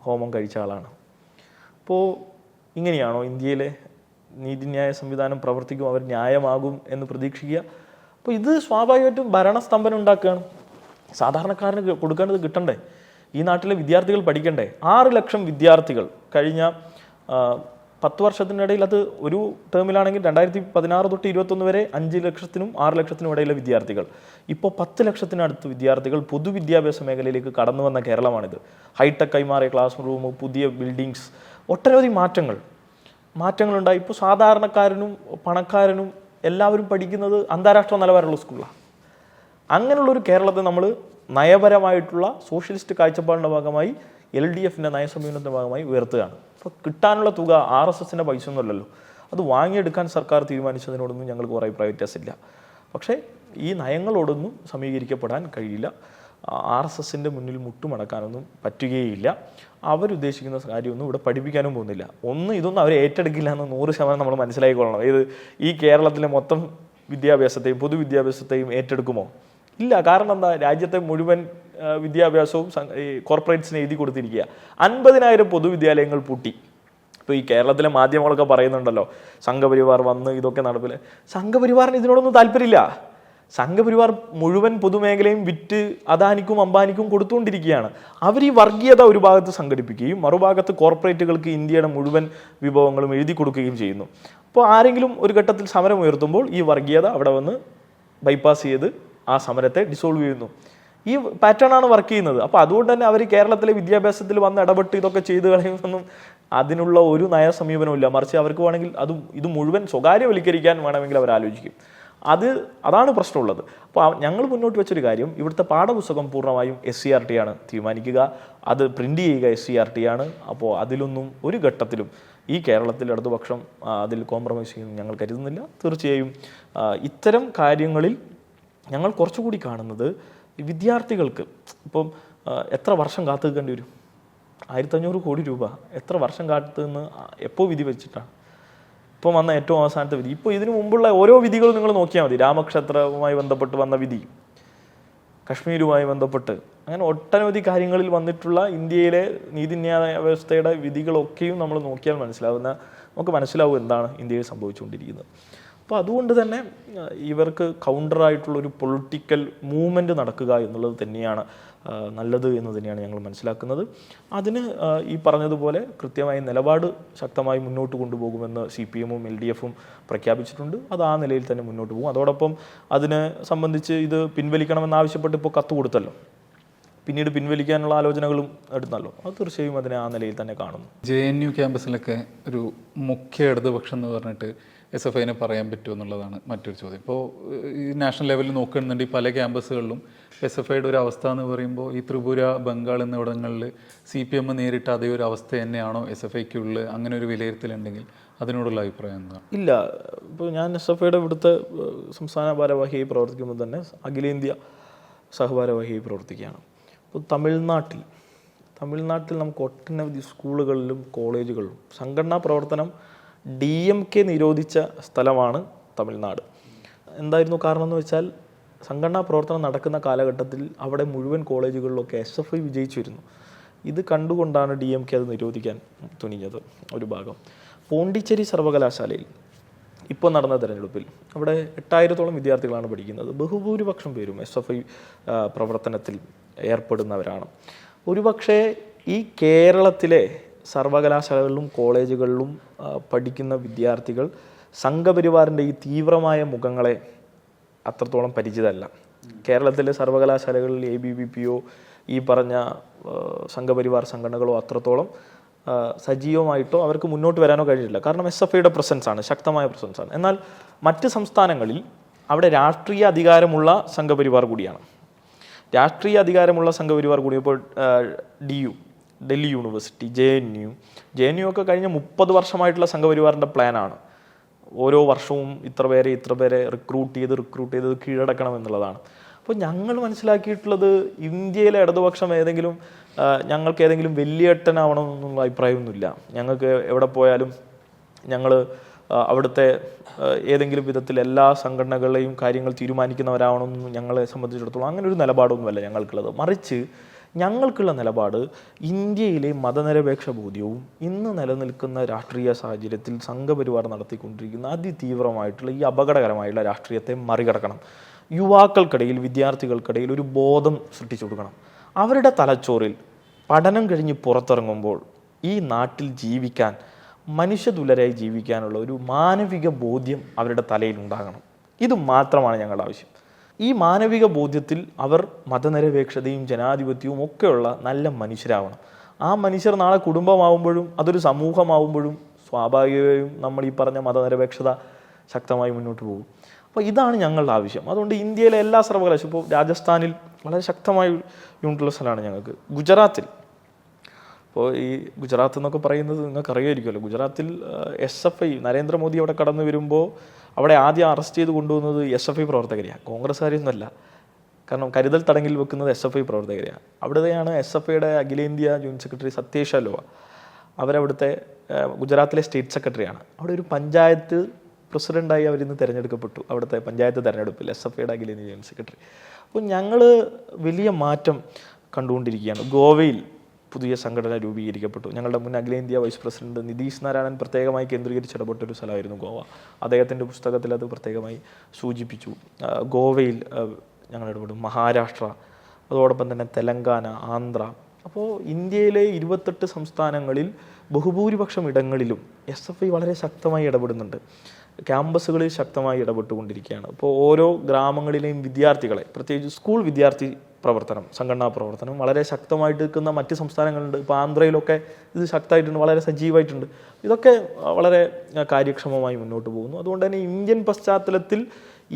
ഹോമം കഴിച്ച ആളാണ്. അപ്പോൾ ഇങ്ങനെയാണോ ഇന്ത്യയിലെ നീതിന്യായ സംവിധാനം പ്രവർത്തിക്കും, അവർ ന്യായമാകും എന്ന് പ്രതീക്ഷിക്കുക? അപ്പോൾ ഇത് സ്വാഭാവികമായിട്ടും ഭരണസ്തംഭനം ഉണ്ടാക്കുകയാണ്. സാധാരണക്കാരന് കൊടുക്കേണ്ടത് കിട്ടണ്ടേ? ഈ നാട്ടിലെ വിദ്യാർത്ഥികൾ പഠിക്കണ്ടേ? 6 ലക്ഷം വിദ്യാർത്ഥികൾ കഴിഞ്ഞ 10 വർഷത്തിനിടയിൽ, അത് ഒരു ടേമിലാണെങ്കിൽ 2016 തൊട്ട് 2021 വരെ 5 ലക്ഷത്തിനും 6 ലക്ഷത്തിനും ഇടയിലെ വിദ്യാർത്ഥികൾ, ഇപ്പോൾ 10 ലക്ഷത്തിനടുത്ത് വിദ്യാർത്ഥികൾ പൊതുവിദ്യാഭ്യാസ മേഖലയിലേക്ക് കടന്നു വന്ന കേരളമാണിത്. ഹൈടെക്കായി മാറിയ ക്ലാസ് റൂം, പുതിയ ബിൽഡിങ്സ്, ഒട്ടനവധി മാറ്റങ്ങളുണ്ടായി. ഇപ്പോൾ സാധാരണക്കാരനും പണക്കാരനും എല്ലാവരും പഠിക്കുന്നത് അന്താരാഷ്ട്ര നിലവാരമുള്ള സ്കൂളാണ്. അങ്ങനെയുള്ളൊരു കേരളത്തെ നമ്മൾ നയപരമായിട്ടുള്ള സോഷ്യലിസ്റ്റ് കാഴ്ചപ്പാടിൻ്റെ ഭാഗമായി LDFൻ്റെ നയസമീപനത്തിൻ്റെ ഭാഗമായി ഉയർത്തുകയാണ്. അപ്പോൾ കിട്ടാനുള്ള തുക RSSൻ്റെ പൈസ ഒന്നുമല്ലല്ലോ. അത് വാങ്ങിയെടുക്കാൻ സർക്കാർ തീരുമാനിച്ചതിനോടൊന്നും ഞങ്ങൾക്ക് കുറേ പ്രൈവറ്റൈസ് ഇല്ല. പക്ഷേ ഈ നയങ്ങളോടൊന്നും സമീകരിക്കപ്പെടാൻ കഴിയില്ല. RSSൻ്റെ മുന്നിൽ മുട്ടുമടക്കാനൊന്നും പറ്റുകയില്ല. അവരുദ്ദേശിക്കുന്ന കാര്യമൊന്നും ഇവിടെ പഠിപ്പിക്കാനും പോകുന്നില്ല. ഇതൊന്നും അവർ ഏറ്റെടുക്കില്ല എന്ന് 100% നമ്മൾ മനസ്സിലാക്കിക്കൊള്ളണം. ഈ കേരളത്തിലെ മൊത്തം വിദ്യാഭ്യാസത്തെയും പൊതുവിദ്യാഭ്യാസത്തെയും ഏറ്റെടുക്കുമോ? ഇല്ല. കാരണം എന്താ? രാജ്യത്തെ മുഴുവൻ വിദ്യാഭ്യാസവും കോർപ്പറേറ്റ്സിന് എഴുതി കൊടുത്തിരിക്കുക. 50,000 പൊതുവിദ്യാലയങ്ങൾ പൂട്ടി. ഇപ്പോൾ ഈ കേരളത്തിലെ മാധ്യമങ്ങളൊക്കെ പറയുന്നുണ്ടല്ലോ, സംഘപരിവാർ വന്ന് ഇതൊക്കെ നടപ്പില്ല. സംഘപരിവാറിന് ഇതിനോടൊന്നും താല്പര്യമില്ല. സംഘപരിവാർ മുഴുവൻ പൊതുമേഖലയും വിറ്റ് അദാനിക്കും അംബാനിക്കും കൊടുത്തുകൊണ്ടിരിക്കുകയാണ്. അവർ ഈ വർഗീയത ഒരു ഭാഗത്ത് സംഘടിപ്പിക്കുകയും മറുഭാഗത്ത് കോർപ്പറേറ്റുകൾക്ക് ഇന്ത്യയുടെ മുഴുവൻ വിഭവങ്ങളും എഴുതി കൊടുക്കുകയും ചെയ്യുന്നു. അപ്പോൾ ആരെങ്കിലും ഒരു ഘട്ടത്തിൽ സമരം ഉയർത്തുമ്പോൾ ഈ വർഗീയത അവിടെ വന്ന് ബൈപ്പാസ് ചെയ്ത് ആ സമരത്തെ ഡിസോൾവ് ചെയ്യുന്നു. ഈ പാറ്റേൺ ആണ് വർക്ക് ചെയ്യുന്നത്. അപ്പോൾ അതുകൊണ്ട് തന്നെ അവർ കേരളത്തിലെ വിദ്യാഭ്യാസത്തിൽ വന്ന് ഇടപെട്ട് ഇതൊക്കെ ചെയ്ത് കളയുമെന്നും അതിനുള്ള ഒരു നയ സമീപനവും ഇല്ല. മറിച്ച് അവർക്ക് വേണമെങ്കിൽ ഇത് മുഴുവൻ സ്വകാര്യവൽക്കരിക്കാൻ വേണമെങ്കിൽ അവർ ആലോചിക്കും. അതാണ് പ്രശ്നമുള്ളത്. അപ്പോൾ ഞങ്ങൾ മുന്നോട്ട് വെച്ചൊരു കാര്യം, ഇവിടുത്തെ പാഠപുസ്തകം പൂർണ്ണമായും SCERT ആണ് തീരുമാനിക്കുക, അത് പ്രിന്റ് ചെയ്യുക SCERT ആണ്. അപ്പോൾ അതിലൊന്നും ഒരു ഘട്ടത്തിലും ഈ കേരളത്തിൽ ഇടതുപക്ഷം അതിൽ കോംപ്രമൈസ് ചെയ്യുമെന്ന് ഞങ്ങൾ കരുതുന്നില്ല. തീർച്ചയായും ഇത്തരം കാര്യങ്ങളിൽ ഞങ്ങൾ കുറച്ചുകൂടി കാണുന്നത് വിദ്യാർത്ഥികൾക്ക് ഇപ്പം എത്ര വർഷം കാത്തു നിൽക്കേണ്ടി വരും? 1500 കോടി രൂപ എത്ര വർഷം കാത്തു നിന്ന് എപ്പോൾ വിധി വെച്ചിട്ടാണ് ഇപ്പം വന്ന ഏറ്റവും അവസാനത്തെ വിധി? ഇപ്പോൾ ഇതിനു മുമ്പുള്ള ഓരോ വിധികളും നിങ്ങൾ നോക്കിയാൽ മതി. രാമക്ഷേത്രവുമായി ബന്ധപ്പെട്ട് വന്ന വിധി, കശ്മീരുമായി ബന്ധപ്പെട്ട്, അങ്ങനെ ഒട്ടനവധി കാര്യങ്ങളിൽ വന്നിട്ടുള്ള ഇന്ത്യയിലെ നീതിന്യായ വ്യവസ്ഥയുടെ വിധികളൊക്കെയും നമ്മൾ നോക്കിയാൽ നമുക്ക് മനസ്സിലാവും എന്താണ് ഇന്ത്യയിൽ സംഭവിച്ചുകൊണ്ടിരിക്കുന്നത്. അപ്പോൾ അതുകൊണ്ട് തന്നെ ഇവർക്ക് കൗണ്ടറായിട്ടുള്ളൊരു പൊളിറ്റിക്കൽ മൂവ്മെൻറ്റ് നടക്കുക എന്നുള്ളത് തന്നെയാണ് നല്ലത് എന്ന് തന്നെയാണ് ഞങ്ങൾ മനസ്സിലാക്കുന്നത്. അതിന് ഈ പറഞ്ഞതുപോലെ കൃത്യമായ നിലപാട് ശക്തമായി മുന്നോട്ട് കൊണ്ടുപോകുമെന്ന് CPM-ഉം LDF-ഉം പ്രഖ്യാപിച്ചിട്ടുണ്ട്. അത് ആ നിലയിൽ തന്നെ മുന്നോട്ട് പോകും. അതോടൊപ്പം അതിനെ സംബന്ധിച്ച് ഇത് പിൻവലിക്കണമെന്നാവശ്യപ്പെട്ട് ഇപ്പോൾ കത്ത് കൊടുത്തല്ലോ, പിന്നീട് പിൻവലിക്കാനുള്ള ആലോചനകളും എടുത്തല്ലോ. അത് തീർച്ചയായും അതിനെ ആ നിലയിൽ തന്നെ കാണുന്നു. JNU ക്യാമ്പസിലൊക്കെ ഒരു മുഖ്യ ഇടതുപക്ഷം എന്ന് പറഞ്ഞിട്ട് SFIനെ പറയാൻ പറ്റുമോ എന്നുള്ളതാണ് മറ്റൊരു ചോദ്യം. ഇപ്പോൾ ഈ നാഷണൽ ലെവലിൽ നോക്കുകയാണെന്നുണ്ടെങ്കിൽ പല ക്യാമ്പസുകളിലും SFIയുടെ ഒരു അവസ്ഥ എന്ന് പറയുമ്പോൾ ഈ ത്രിപുര, ബംഗാൾ എന്നിവിടങ്ങളിൽ CPM നേരിട്ട് അതേ ഒരു അവസ്ഥ തന്നെയാണോ SFIക്കുള്ള, അങ്ങനെ ഒരു വിലയിരുത്തലുണ്ടെങ്കിൽ അതിനോടുള്ള അഭിപ്രായം എന്താണ്? ഇല്ല, ഇപ്പോൾ ഞാൻ SFIയുടെ ഇവിടുത്തെ സംസ്ഥാന ഭാരവാഹിയായി പ്രവർത്തിക്കുമ്പോൾ തന്നെ അഖിലേന്ത്യാ സഹഭാരവാഹിയായി പ്രവർത്തിക്കുകയാണ്. ഇപ്പോൾ തമിഴ്നാട്ടിൽ നമുക്ക് ഒട്ടനവധി സ്കൂളുകളിലും കോളേജുകളിലും സംഘടനാ പ്രവർത്തനം DMK നിരോധിച്ച സ്ഥലമാണ് തമിഴ്നാട്. എന്തായിരുന്നു കാരണം എന്ന് വെച്ചാൽ, സംഘടനാ പ്രവർത്തനം നടക്കുന്ന കാലഘട്ടത്തിൽ അവിടെ മുഴുവൻ കോളേജുകളിലൊക്കെ SFI വിജയിച്ചു വരുന്നു. ഇത് കണ്ടുകൊണ്ടാണ് DMK അത് നിരോധിക്കാൻ തുനിഞ്ഞത് ഒരു ഭാഗം. പോണ്ടിച്ചേരി സർവകലാശാലയിൽ ഇപ്പോൾ നടന്ന തെരഞ്ഞെടുപ്പിൽ അവിടെ 8000-ഓളം വിദ്യാർത്ഥികളാണ് പഠിക്കുന്നത്. ബഹുഭൂരിപക്ഷം പേരും SFI പ്രവർത്തനത്തിൽ ഏർപ്പെടുന്നവരാണ്. ഒരുപക്ഷെ ഈ കേരളത്തിലെ സർവകലാശാലകളിലും കോളേജുകളിലും പഠിക്കുന്ന വിദ്യാർത്ഥികൾ സംഘപരിവാറിൻ്റെ ഈ തീവ്രമായ മുഖങ്ങളെ അത്രത്തോളം പരിചിതമല്ല. കേരളത്തിലെ സർവകലാശാലകളിൽ ABVPയോ ഈ പറഞ്ഞ സംഘപരിവാർ സംഘടനകളോ അത്രത്തോളം സജീവമായിട്ടോ അവർക്ക് മുന്നോട്ട് വരാനോ കഴിഞ്ഞിട്ടില്ല. കാരണം SFIയുടെ പ്രസൻസാണ്, ശക്തമായ പ്രസൻസാണ്. എന്നാൽ മറ്റ് സംസ്ഥാനങ്ങളിൽ അവിടെ രാഷ്ട്രീയ അധികാരമുള്ള സംഘപരിവാർ കൂടിയാണ്. രാഷ്ട്രീയ അധികാരമുള്ള സംഘപരിവാർ കൂടി ഇപ്പോൾ ഡൽഹി യൂണിവേഴ്സിറ്റി, JNU ഒക്കെ കഴിഞ്ഞ 30 വർഷമായിട്ടുള്ള സംഘപരിവാറിൻ്റെ പ്ലാനാണ്. ഓരോ വർഷവും ഇത്ര പേരെ റിക്രൂട്ട് ചെയ്ത് കീഴടക്കണം എന്നുള്ളതാണ്. അപ്പോൾ ഞങ്ങൾ മനസ്സിലാക്കിയിട്ടുള്ളത് ഇന്ത്യയിലെ ഇടതുപക്ഷം ഞങ്ങൾക്ക് ഏതെങ്കിലും വലിയേട്ടനാവണമെന്നുള്ള അഭിപ്രായമൊന്നുമില്ല. ഞങ്ങൾക്ക് എവിടെ പോയാലും ഞങ്ങൾ അവിടുത്തെ ഏതെങ്കിലും വിധത്തിൽ എല്ലാ സംഘടനകളെയും കാര്യങ്ങൾ തീരുമാനിക്കുന്നവരാവണമെന്നും ഞങ്ങളെ സംബന്ധിച്ചിടത്തോളം അങ്ങനെ ഒരു നിലപാടൊന്നുമല്ല ഞങ്ങൾക്കുള്ളത്. മറിച്ച് ഞങ്ങൾക്കുള്ള നിലപാട് ഇന്ത്യയിലെ മതനിരപേക്ഷ ബോധ്യവും ഇന്ന് നിലനിൽക്കുന്ന രാഷ്ട്രീയ സാഹചര്യത്തിൽ സംഘപരിവാർ നടത്തിക്കൊണ്ടിരിക്കുന്ന അതിതീവ്രമായിട്ടുള്ള ഈ അപകടകരമായിട്ടുള്ള രാഷ്ട്രീയത്തെ മറികടക്കണം. യുവാക്കൾക്കിടയിൽ, വിദ്യാർത്ഥികൾക്കിടയിൽ ഒരു ബോധം സൃഷ്ടിച്ചു കൊടുക്കണം. അവരുടെ തലച്ചോറിൽ പഠനം കഴിഞ്ഞ് പുറത്തിറങ്ങുമ്പോൾ ഈ നാട്ടിൽ ജീവിക്കാൻ, മനുഷ്യതുല്യരായി ജീവിക്കാനുള്ള ഒരു മാനവിക ബോധ്യം അവരുടെ തലയിൽ ഉണ്ടാകണം. ഇത് മാത്രമാണ് ഞങ്ങളുടെ ആവശ്യം. ഈ മാനവിക ബോധ്യത്തിൽ അവർ മതനിരപേക്ഷതയും ജനാധിപത്യവും ഒക്കെയുള്ള നല്ല മനുഷ്യരാവണം. ആ മനുഷ്യർ നാളെ കുടുംബമാവുമ്പോഴും അതൊരു സമൂഹമാവുമ്പോഴും സ്വാഭാവികമായും നമ്മൾ ഈ പറഞ്ഞ മതനിരപേക്ഷത ശക്തമായി മുന്നോട്ട് പോകും. അപ്പോൾ ഇതാണ് ഞങ്ങളുടെ ആവശ്യം. അതുകൊണ്ട് ഇന്ത്യയിലെ എല്ലാ സർവകലാശാലയും, ഇപ്പോൾ രാജസ്ഥാനിൽ വളരെ ശക്തമായ യൂണിറ്റുള്ള സ്ഥലമാണ് ഞങ്ങൾക്ക്. ഗുജറാത്തിൽ, ഇപ്പോൾ ഈ ഗുജറാത്ത് എന്നൊക്കെ പറയുന്നത് നിങ്ങൾക്ക് അറിയാമായിരിക്കുമല്ലോ. ഗുജറാത്തിൽ SFI നരേന്ദ്രമോദി അവിടെ കടന്നു വരുമ്പോൾ അവിടെ ആദ്യം അറസ്റ്റ് ചെയ്ത് കൊണ്ടുവന്നത് SFI പ്രവർത്തകരെയാണ്, കോൺഗ്രസ്സുകാരൊന്നുമല്ല. കാരണം കരുതൽ തടങ്കിൽ വെക്കുന്നത് SFI പ്രവർത്തകരെയാണ്. അവിടെയാണ് SFIയുടെ അഖിലേന്ത്യാ ജോയിൻറ്റ് സെക്രട്ടറി സത്യേഷ് അൽവ, അവരവിടുത്തെ ഗുജറാത്തിലെ സ്റ്റേറ്റ് സെക്രട്ടറിയാണ്. അവിടെ ഒരു പഞ്ചായത്ത് പ്രസിഡൻ്റായി അവരിന്ന് തിരഞ്ഞെടുക്കപ്പെട്ടു. അവിടുത്തെ പഞ്ചായത്ത് തെരഞ്ഞെടുപ്പിൽ SFIയുടെ അഖിലേന്ത്യാ ജോയിൻറ്റ് സെക്രട്ടറി. അപ്പോൾ ഞങ്ങൾ വലിയ മാറ്റം കണ്ടുകൊണ്ടിരിക്കുകയാണ്. ഗോവയിൽ പുതിയ സംഘടന രൂപീകരിക്കപ്പെട്ടു. ഞങ്ങളുടെ മുൻ അഖിലേന്ത്യാ വൈസ് പ്രസിഡന്റ് നിതീഷ് നാരായണൻ പ്രത്യേകമായി കേന്ദ്രീകരിച്ച് ഇടപെട്ടൊരു സ്ഥലമായിരുന്നു ഗോവ. അദ്ദേഹത്തിൻ്റെ പുസ്തകത്തിൽ അത് പ്രത്യേകമായി സൂചിപ്പിച്ചു. ഗോവയിൽ ഞങ്ങൾ ഇടപെടും. മഹാരാഷ്ട്ര, അതോടൊപ്പം തന്നെ തെലങ്കാന, ആന്ധ്ര. അപ്പോൾ ഇന്ത്യയിലെ 28 സംസ്ഥാനങ്ങളിൽ ബഹുഭൂരിപക്ഷം ഇടങ്ങളിലും SFI വളരെ ശക്തമായി ഇടപെടുന്നുണ്ട്. ക്യാമ്പസുകളിൽ ശക്തമായി ഇടപെട്ടുകൊണ്ടിരിക്കുകയാണ്. ഇപ്പോൾ ഓരോ ഗ്രാമങ്ങളിലെയും വിദ്യാർത്ഥികളെ, പ്രത്യേകിച്ച് സ്കൂൾ വിദ്യാർത്ഥി പ്രവർത്തനം, സംഘടനാ പ്രവർത്തനം വളരെ ശക്തമായിട്ട് നിൽക്കുന്ന മറ്റ് സംസ്ഥാനങ്ങളുണ്ട്. ഇപ്പോൾ ആന്ധ്രയിലൊക്കെ ഇത് ശക്തമായിട്ടുണ്ട്, വളരെ സജീവമായിട്ടുണ്ട്. ഇതൊക്കെ വളരെ കാര്യക്ഷമമായി മുന്നോട്ട് പോകുന്നു. അതുകൊണ്ട് തന്നെ ഇന്ത്യൻ പശ്ചാത്തലത്തിൽ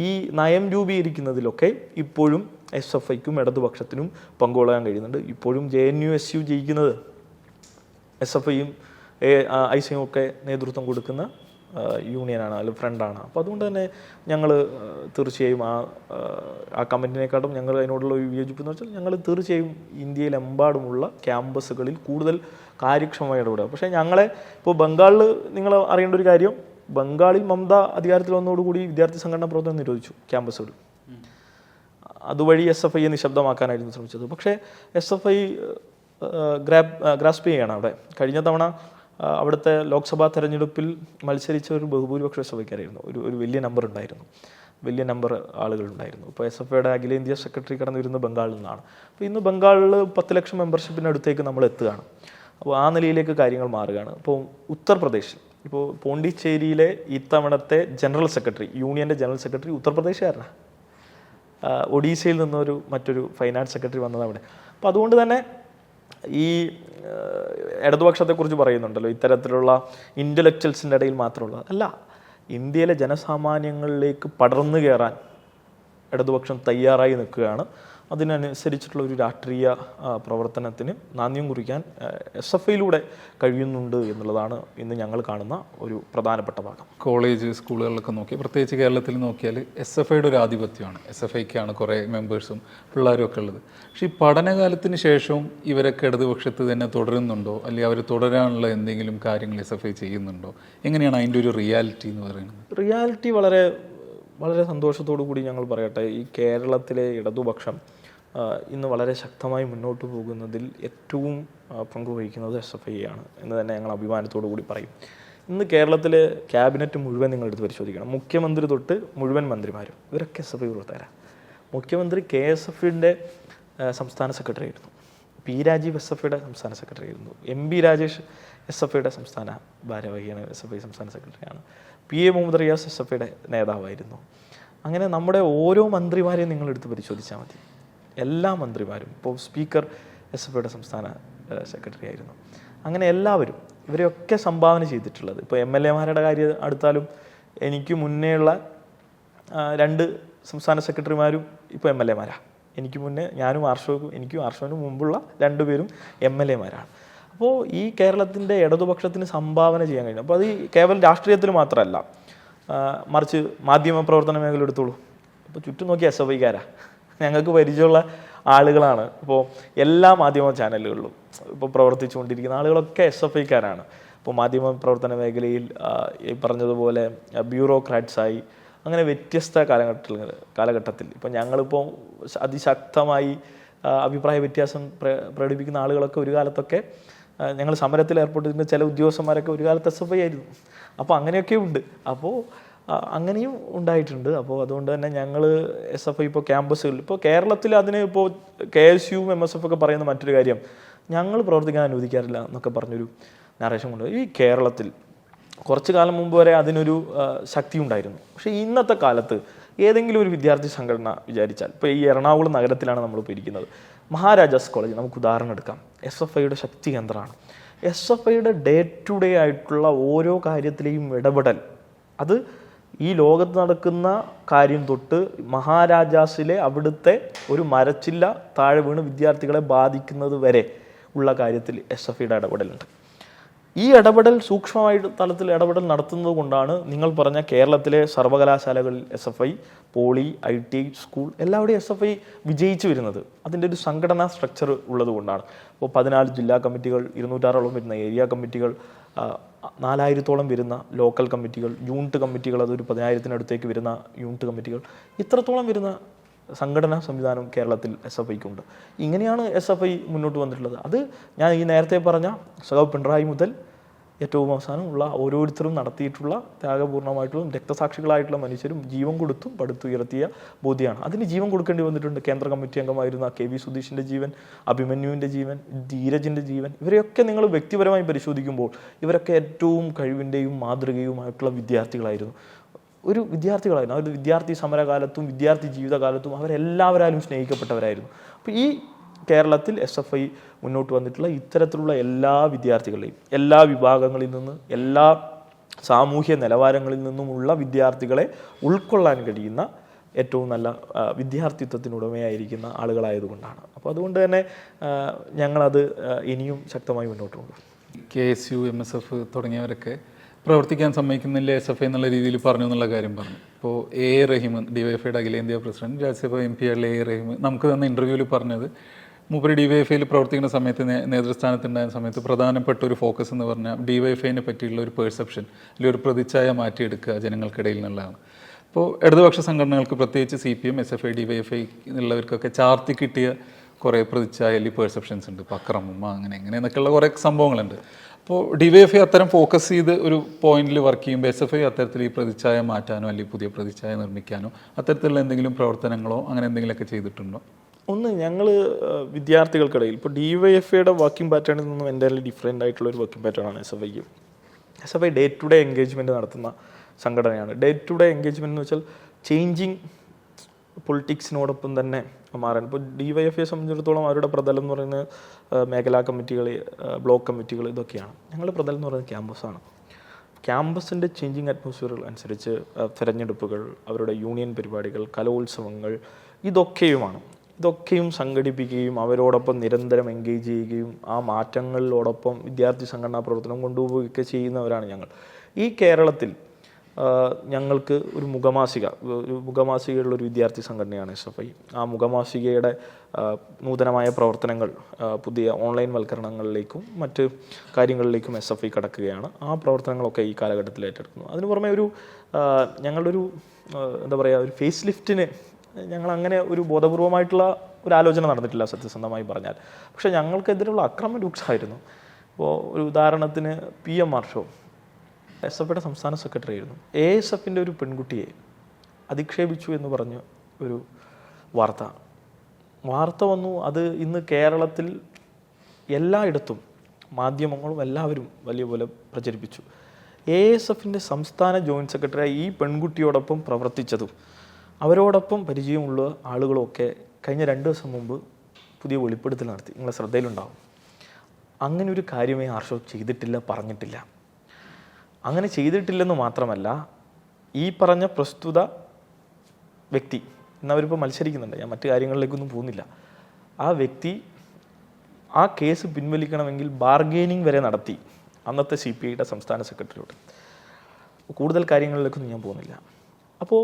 ഈ നയം രൂപീകരിക്കുന്നതിലൊക്കെ ഇപ്പോഴും SFIക്കും ഇടതുപക്ഷത്തിനും പങ്കുകൊള്ളാൻ കഴിയുന്നുണ്ട്. ഇപ്പോഴും JNU-SU ജയിക്കുന്നത് SFIയും ICയും ഒക്കെ നേതൃത്വം കൊടുക്കുന്ന യൂണിയനാണ്, അല്ലെങ്കിൽ ഫ്രണ്ടാണ്. അപ്പോൾ അതുകൊണ്ട് തന്നെ ഞങ്ങൾ തീർച്ചയായും ആ കമ്മിറ്റിനെക്കാട്ടും ഞങ്ങൾ അതിനോടുള്ള ഒരു വിയോജിപ്പ് എന്ന് വെച്ചാൽ ഞങ്ങൾ തീർച്ചയായും ഇന്ത്യയിലെമ്പാടുമുള്ള ക്യാമ്പസുകളിൽ കൂടുതൽ കാര്യക്ഷമമായി ഇടപെടുക. പക്ഷേ ഞങ്ങളെ ഇപ്പോൾ ബംഗാളിൽ നിങ്ങൾ അറിയേണ്ട ഒരു കാര്യം, ബംഗാളിൽ മമത അധികാരത്തിൽ വന്നതോടുകൂടി വിദ്യാർത്ഥി സംഘടനാ പ്രവർത്തനം നിരോധിച്ചു ക്യാമ്പസുകൾ. അതുവഴി SFIയെ നിശബ്ദമാക്കാനായിരുന്നു ശ്രമിച്ചത്. പക്ഷേ SFI ഗ്രാസ്പ് ചെയ്യണം. അവിടെ കഴിഞ്ഞ തവണ അവിടുത്തെ ലോക്സഭാ തെരഞ്ഞെടുപ്പിൽ മത്സരിച്ച ഒരു ബഹുഭൂരിപക്ഷ SFIക്കാരായിരുന്നു. ഒരു വലിയ നമ്പർ ഉണ്ടായിരുന്നു, വലിയ നമ്പർ ആളുകളുണ്ടായിരുന്നു. ഇപ്പോൾ SFIയുടെ അഖിലേന്ത്യാ സെക്രട്ടറി കടന്നു വരുന്നത് ബംഗാളിൽ നിന്നാണ്. അപ്പോൾ ഇന്ന് ബംഗാളിൽ 10 ലക്ഷം മെമ്പർഷിപ്പിനടുത്തേക്ക് നമ്മൾ എത്തുകയാണ്. അപ്പോൾ ആ നിലയിലേക്ക് കാര്യങ്ങൾ മാറുകയാണ്. ഇപ്പോൾ ഉത്തർപ്രദേശിൽ, ഇപ്പോൾ പോണ്ടിച്ചേരിയിലെ ഇത്തവണത്തെ ജനറൽ സെക്രട്ടറി, യൂണിയൻ്റെ ജനറൽ സെക്രട്ടറി ഉത്തർപ്രദേശുകാരനാണ്. ഒഡീസയിൽ നിന്നൊരു മറ്റൊരു ഫൈനാൻസ് സെക്രട്ടറി വന്നത് അവിടെ. അപ്പോൾ അതുകൊണ്ട് തന്നെ ഈ ഇടതുപക്ഷത്തെക്കുറിച്ച് പറയുന്നുണ്ടല്ലോ, ഇത്തരത്തിലുള്ള ഇൻ്റലക്ച്വൽസിൻ്റെ ഇടയിൽ മാത്രമുള്ള അല്ല, ഇന്ത്യയിലെ ജനസാമാന്യങ്ങളിലേക്ക് പടർന്നു കയറാൻ ഇടതുപക്ഷം തയ്യാറായി നിൽക്കുകയാണ്. അതിനനുസരിച്ചിട്ടുള്ള ഒരു രാഷ്ട്രീയ പ്രവർത്തനത്തിന് നാന്ദി കുറിക്കാൻ SFIയിലൂടെ കഴിയുന്നുണ്ട് എന്നുള്ളതാണ് ഇന്ന് ഞങ്ങൾ കാണുന്ന ഒരു പ്രധാനപ്പെട്ട ഭാഗം. കോളേജ് സ്കൂളുകളിലൊക്കെ നോക്കി, പ്രത്യേകിച്ച് കേരളത്തിൽ നോക്കിയാൽ SFIയുടെ ഒരു ആധിപത്യമാണ്. SFIക്കാണ് കുറേ മെമ്പേഴ്സും പിള്ളേരും ഒക്കെ ഉള്ളത്. പക്ഷേ ഈ പഠനകാലത്തിന് ശേഷവും ഇവരൊക്കെ ഇടതുപക്ഷത്ത് തന്നെ തുടരുന്നുണ്ടോ, അല്ലെങ്കിൽ അവർ തുടരാനുള്ള എന്തെങ്കിലും കാര്യങ്ങൾ SFI ചെയ്യുന്നുണ്ടോ? എങ്ങനെയാണ് അതിൻ്റെ ഒരു റിയാലിറ്റി എന്ന് പറയുന്നത്? റിയാലിറ്റി വളരെ വളരെ സന്തോഷത്തോടു കൂടി ഞങ്ങൾ പറയട്ടെ, ഈ കേരളത്തിലെ ഇടതുപക്ഷം ഇന്ന് വളരെ ശക്തമായി മുന്നോട്ട് പോകുന്നതിൽ ഏറ്റവും പങ്കുവഹിക്കുന്നത് SFIയാണ് എന്ന് തന്നെ ഞങ്ങൾ അഭിമാനത്തോടു കൂടി പറയും. ഇന്ന് കേരളത്തിലെ ക്യാബിനറ്റ് മുഴുവൻ നിങ്ങളെടുത്ത് പരിശോധിക്കണം. മുഖ്യമന്ത്രി തൊട്ട് മുഴുവൻ മന്ത്രിമാരും ഇവരൊക്കെ SFI പ്രവർത്തകരാണ്. മുഖ്യമന്ത്രി KSFയുടെ സംസ്ഥാന സെക്രട്ടറി ആയിരുന്നു. P രാജീവ് SFIയുടെ സംസ്ഥാന സെക്രട്ടറി ആയിരുന്നു. MP രാജേഷ് SFIയുടെ സംസ്ഥാന ഭാരവാഹിയാണ്, SFI സംസ്ഥാന സെക്രട്ടറിയാണ്. PA മുഹമ്മദ് റിയാസ് SFIയുടെ നേതാവായിരുന്നു. അങ്ങനെ നമ്മുടെ ഓരോ മന്ത്രിമാരെയും നിങ്ങളെടുത്ത് പരിശോധിച്ചാൽ മതി. എല്ലാ മന്ത്രിമാരും, ഇപ്പോൾ സ്പീക്കർ SFIയുടെ സംസ്ഥാന സെക്രട്ടറി ആയിരുന്നു. അങ്ങനെ എല്ലാവരും ഇവരെയൊക്കെ സംഭാവന ചെയ്തിട്ടുള്ളത്. ഇപ്പോൾ MLAമാരുടെ കാര്യം എടുത്താലും എനിക്ക് മുന്നേയുള്ള 2 സംസ്ഥാന സെക്രട്ടറിമാരും ഇപ്പോൾ MLAമാരാണ്. എനിക്ക് മുന്നേ ഞാനും എനിക്കും ആർഷോനും മുമ്പുള്ള 2 പേരും MLAമാരാണ്. അപ്പോൾ ഈ കേരളത്തിൻ്റെ ഇടതുപക്ഷത്തിന് സംഭാവന ചെയ്യാൻ കഴിഞ്ഞു. അപ്പോൾ അത് കേവലം രാഷ്ട്രീയത്തിൽ മാത്രമല്ല, മറിച്ച് മാധ്യമ പ്രവർത്തന മേഖല എടുത്തോളൂ. ഇപ്പോൾ ചുറ്റും നോക്കിയ SFIക്കാരാണ്, ഞങ്ങൾക്ക് പരിചയമുള്ള ആളുകളാണ്. ഇപ്പോൾ എല്ലാ മാധ്യമ ചാനലുകളിലും ഇപ്പോൾ പ്രവർത്തിച്ചുകൊണ്ടിരിക്കുന്ന ആളുകളൊക്കെ SFIക്കാരാണ്. ഇപ്പോൾ മാധ്യമ പ്രവർത്തന മേഖലയിൽ ഈ പറഞ്ഞതുപോലെ ബ്യൂറോക്രാറ്റ്സായി അങ്ങനെ വ്യത്യസ്ത കാലഘട്ടത്തിൽ ഇപ്പോൾ ഞങ്ങളിപ്പോൾ അതിശക്തമായി അഭിപ്രായ വ്യത്യാസം പ്രകടിപ്പിക്കുന്ന ആളുകളൊക്കെ ഒരു കാലത്തൊക്കെ ഞങ്ങൾ സമരത്തിൽ ഏർപ്പെട്ടിരുന്ന ചില ഉദ്യോഗസ്ഥന്മാരൊക്കെ ഒരു കാലത്ത് SFI ആയിരുന്നു. അപ്പോൾ അങ്ങനെയൊക്കെ ഉണ്ട്. അപ്പോൾ അങ്ങനെയും ഉണ്ടായിട്ടുണ്ട്. അപ്പോൾ അതുകൊണ്ട് തന്നെ ഞങ്ങൾ SFI ഇപ്പോൾ ക്യാമ്പസുകളിൽ, ഇപ്പോൾ കേരളത്തിൽ അതിന് ഇപ്പോൾ KSUവും MSF ഒക്കെ പറയുന്ന മറ്റൊരു കാര്യം, ഞങ്ങൾ പ്രവർത്തിക്കാൻ അനുവദിക്കാറില്ല എന്നൊക്കെ പറഞ്ഞൊരു നറേഷൻ കൊണ്ട് ഈ കേരളത്തിൽ കുറച്ച് കാലം മുമ്പ് വരെ അതിനൊരു ശക്തി ഉണ്ടായിരുന്നു. പക്ഷേ ഇന്നത്തെ കാലത്ത് ഏതെങ്കിലും ഒരു വിദ്യാർത്ഥി സംഘടന വിചാരിച്ചാൽ, ഇപ്പോൾ ഈ എറണാകുളം നഗരത്തിലാണ് നമ്മളിപ്പോൾ ഇരിക്കുന്നത്, മഹാരാജാസ് കോളേജ് നമുക്ക് ഉദാഹരണം എടുക്കാം, SFIയുടെ ശക്തി കേന്ദ്രമാണ്. SFIയുടെ ഡേ ടു ഡേ ആയിട്ടുള്ള ഓരോ കാര്യത്തിലെയും ഇടപെടൽ, അത് ഈ ലോകത്ത് നടക്കുന്ന കാര്യം തൊട്ട് മഹാരാജാസിലെ അവിടുത്തെ ഒരു മരച്ചില്ല താഴെ വീണ് വിദ്യാർത്ഥികളെ ബാധിക്കുന്നത് വരെ ഉള്ള കാര്യത്തിൽ SFIയുടെ ഇടപെടലുണ്ട്. ഈ ഇടപെടൽ സൂക്ഷ്മമായിട്ട് തലത്തിൽ ഇടപെടൽ നടത്തുന്നത് കൊണ്ടാണ് നിങ്ങൾ പറഞ്ഞ കേരളത്തിലെ സർവകലാശാലകളിൽ SFI, പോളി, IT, സ്കൂൾ എല്ലാവിടെയും SFI വിജയിച്ചു വരുന്നത്. അതിൻ്റെ ഒരു സംഘടനാ സ്ട്രക്ചർ ഉള്ളത് കൊണ്ടാണ്. ഇപ്പോൾ 14 ജില്ലാ കമ്മിറ്റികൾ, 206ഓളം വരുന്ന ഏരിയ കമ്മിറ്റികൾ, 4000-ഓളം വരുന്ന ലോക്കൽ കമ്മിറ്റികൾ, യൂണിറ്റ് കമ്മിറ്റികൾ, അതൊരു 10,000-അടുത്തേക്ക് വരുന്ന യൂണിറ്റ് കമ്മിറ്റികൾ, ഇത്രത്തോളം വരുന്ന സംഘടനാ സംവിധാനം കേരളത്തിൽ SFIക്കുണ്ട്. ഇങ്ങനെയാണ് SFI മുന്നോട്ട് വന്നിട്ടുള്ളത്. അത് ഞാൻ ഈ നേരത്തെ പറഞ്ഞ സഖാവ് പിണറായി മുതൽ ഏറ്റവും അവസാനം ഉള്ള ഓരോരുത്തരും നടത്തിയിട്ടുള്ള ത്യാഗപൂർണ്ണമായിട്ടുള്ള രക്തസാക്ഷികളായിട്ടുള്ള മനുഷ്യരും ജീവൻ കൊടുത്തും പടുത്തുയർത്തിയ ബോധ്യമാണ്. അതിന് ജീവൻ കൊടുക്കേണ്ടി വന്നിട്ടുണ്ട്. കേന്ദ്ര കമ്മിറ്റി അംഗമായിരുന്ന KV സുധീഷിൻ്റെ ജീവൻ, അഭിമന്യുവിൻ്റെ ജീവൻ, ധീരജിൻ്റെ ജീവൻ, ഇവരെയൊക്കെ നിങ്ങൾ വ്യക്തിപരമായി പരിശോധിക്കുമ്പോൾ ഇവരൊക്കെ ഏറ്റവും കഴിവിൻ്റെയും മാതൃകയുമായിട്ടുള്ള വിദ്യാർത്ഥികളായിരുന്നു. ഒരു വിദ്യാർത്ഥികളായിരുന്നു. അവർ വിദ്യാർത്ഥി സമരകാലത്തും വിദ്യാർത്ഥി ജീവിതകാലത്തും അവരെല്ലാവരാലും സ്നേഹിക്കപ്പെട്ടവരായിരുന്നു. അപ്പോൾ ഈ കേരളത്തിൽ SFI മുന്നോട്ട് വന്നിട്ടുള്ള ഇത്തരത്തിലുള്ള എല്ലാ വിദ്യാർത്ഥികളെയും എല്ലാ വിഭാഗങ്ങളിൽ നിന്ന് എല്ലാ സാമൂഹ്യ നിലവാരങ്ങളിൽ നിന്നുമുള്ള വിദ്യാർത്ഥികളെ ഉൾക്കൊള്ളാൻ കഴിയുന്ന ഏറ്റവും നല്ല വിദ്യാർത്ഥിത്വത്തിനുടമയായിരിക്കുന്ന ആളുകളായതുകൊണ്ടാണ്. അപ്പോൾ അതുകൊണ്ട് തന്നെ ഞങ്ങളത് ഇനിയും ശക്തമായി മുന്നോട്ട് കൊണ്ടുപോകും. KSU, MSF തുടങ്ങിയവരൊക്കെ പ്രവർത്തിക്കാൻ സമ്മതിക്കുന്നില്ല SFI എന്നുള്ള രീതിയിൽ പറഞ്ഞു എന്നുള്ള കാര്യം പറഞ്ഞു. ഇപ്പോൾ A. റഹീം, DYFIയുടെ അഖിലേന്ത്യാ പ്രസിഡന്റ്, രാജ്യസഭ MP ആയിട്ടുള്ള A. റഹീം നമുക്ക് തന്ന ഇൻ്റർവ്യൂവിൽ പറഞ്ഞത് മൂപ്പര് DYFIയിൽ പ്രവർത്തിക്കുന്ന സമയത്ത് നേതൃസ്ഥാനത്തുണ്ടായ സമയത്ത് പ്രധാനപ്പെട്ട ഒരു ഫോക്കസ് എന്ന് പറഞ്ഞാൽ DYFIനെ പറ്റിയുള്ള ഒരു പെർസെപ്ഷൻ അല്ലെങ്കിൽ ഒരു പ്രതിച്ഛായ മാറ്റിയെടുക്കുക ജനങ്ങൾക്കിടയിൽ എന്നുള്ളതാണ്. അപ്പോൾ ഇടതുപക്ഷ സംഘടനകൾക്ക് പ്രത്യേകിച്ച് CPM, SFI, DYFI എന്നുള്ളവർക്കൊക്കെ ചാർത്തി കിട്ടിയ കുറേ പ്രതിച്ഛായ അല്ലെങ്കിൽ പെർസെപ്ഷൻസ് ഉണ്ട്. ഇപ്പോൾ അക്രമം അങ്ങനെ എന്നൊക്കെയുള്ള കുറേ സംഭവങ്ങളുണ്ട്. അപ്പോൾ DYFI അത്തരം ഫോക്കസ് ചെയ്ത് ഒരു പോയിന്റിൽ വർക്ക് ചെയ്യുമ്പോൾ SFI അത്തരത്തിൽ ഈ പ്രതിച്ഛായ മാറ്റാനോ അല്ലെങ്കിൽ പുതിയ പ്രതിച്ഛായ നിർമ്മിക്കാനോ അത്തരത്തിലുള്ള എന്തെങ്കിലും പ്രവർത്തനങ്ങളോ അങ്ങനെ എന്തെങ്കിലുമൊക്കെ ചെയ്തിട്ടുണ്ടോ? ഒന്ന്, ഞങ്ങൾ വിദ്യാർത്ഥികൾക്കിടയിൽ ഇപ്പോൾ DYFIയുടെ വർക്കിംഗ് പാറ്റേണിൽ നിന്നും എൻ്റയർലി ഡിഫറെൻ്റ് ആയിട്ടുള്ള ഒരു വർക്കിംഗ് പാറ്റേണാണ് SFIക്ക്. SFI day to day engagement നടത്തുന്ന സംഘടനയാണ്. ഡേ ടു ഡേ എൻഗേജ്മെൻറ്റ് എന്ന് വെച്ചാൽ ചേഞ്ചിങ് പൊളിറ്റിക്സിനോടൊപ്പം തന്നെ മാറാൻ. ഇപ്പോൾ DYFIയെ സംബന്ധിച്ചിടത്തോളം അവരുടെ പ്രതലം എന്ന് പറയുന്നത് മേഖലാ കമ്മിറ്റികൾ, ബ്ലോക്ക് കമ്മിറ്റികൾ, ഇതൊക്കെയാണ്. ഞങ്ങളുടെ പ്രതലം എന്ന് പറയുന്നത് ക്യാമ്പസാണ്. ക്യാമ്പസിൻ്റെ ചേഞ്ചിങ് അറ്റ്മോസ്ഫിയറുകൾ അനുസരിച്ച് തെരഞ്ഞെടുപ്പുകൾ, അവരുടെ യൂണിയൻ പരിപാടികൾ, കലോത്സവങ്ങൾ, ഇതൊക്കെയും സംഘടിപ്പിക്കുകയും അവരോടൊപ്പം നിരന്തരം എൻഗേജ് ചെയ്യുകയും ആ മാറ്റങ്ങളിലോടൊപ്പം വിദ്യാർത്ഥി സംഘടനാ പ്രവർത്തനം കൊണ്ടുപോവുകയൊക്കെ ചെയ്യുന്നവരാണ് ഞങ്ങൾ. ഈ കേരളത്തിൽ ഞങ്ങൾക്ക് ഒരു മുഖമാസികയുള്ളൊരു വിദ്യാർത്ഥി സംഘടനയാണ് SFI. ആ മുഖമാസികയുടെ നൂതനമായ പ്രവർത്തനങ്ങൾ പുതിയ ഓൺലൈൻ വൽക്കരണങ്ങളിലേക്കും മറ്റ് കാര്യങ്ങളിലേക്കും SFI കടക്കുകയാണ്. ആ പ്രവർത്തനങ്ങളൊക്കെ ഈ കാലഘട്ടത്തിൽ ഏറ്റെടുക്കുന്നു. അതിന് പുറമെ ഞങ്ങളുടെ ഒരു ഫേസ് ലിഫ്റ്റിന് ഞങ്ങളങ്ങനെ ഒരു ബോധപൂർവമായിട്ടുള്ള ഒരു ആലോചന നടന്നിട്ടില്ല സത്യസന്ധമായി പറഞ്ഞാൽ. പക്ഷേ ഞങ്ങൾക്കെതിരെയുള്ള അക്രമം രൂക്ഷമായിരുന്നു. ഇപ്പോൾ ഒരു ഉദാഹരണത്തിന് PMR ഷോ SFIയുടെ സംസ്ഥാന സെക്രട്ടറി ആയിരുന്നു. ASFൻ്റെ ഒരു പെൺകുട്ടിയെ അധിക്ഷേപിച്ചു എന്ന് പറഞ്ഞ് ഒരു വാർത്ത വന്നു. അത് ഇന്ന് കേരളത്തിൽ എല്ലായിടത്തും മാധ്യമങ്ങളും എല്ലാവരും വലിയ പോലെ പ്രചരിപ്പിച്ചു. ASFൻ്റെ സംസ്ഥാന ജോയിൻറ്റ് സെക്രട്ടറിയായി ഈ പെൺകുട്ടിയോടൊപ്പം പ്രവർത്തിച്ചതും അവരോടൊപ്പം പരിചയമുള്ള ആളുകളൊക്കെ കഴിഞ്ഞ 2 ദിവസം മുമ്പ് പുതിയ വെളിപ്പെടുത്തൽ നടത്തി. നിങ്ങളെ ശ്രദ്ധയിലുണ്ടാവും. അങ്ങനെ ഒരു കാര്യമേ ആർഷോ ചെയ്തിട്ടില്ല, പറഞ്ഞിട്ടില്ല. അങ്ങനെ ചെയ്തിട്ടില്ലെന്ന് മാത്രമല്ല, ഈ പറഞ്ഞ പ്രസ്തുത വ്യക്തി എന്നവരിപ്പോൾ മത്സരിക്കുന്നുണ്ട്, ഞാൻ മറ്റു കാര്യങ്ങളിലേക്കൊന്നും പോകുന്നില്ല, ആ വ്യക്തി ആ കേസ് പിൻവലിക്കണമെങ്കിൽ ബാർഗെയിനിങ് വരെ നടത്തി അന്നത്തെ CPIയുടെ സംസ്ഥാന സെക്രട്ടറിയോട്. കൂടുതൽ കാര്യങ്ങളിലേക്കൊന്നും ഞാൻ പോകുന്നില്ല. അപ്പോൾ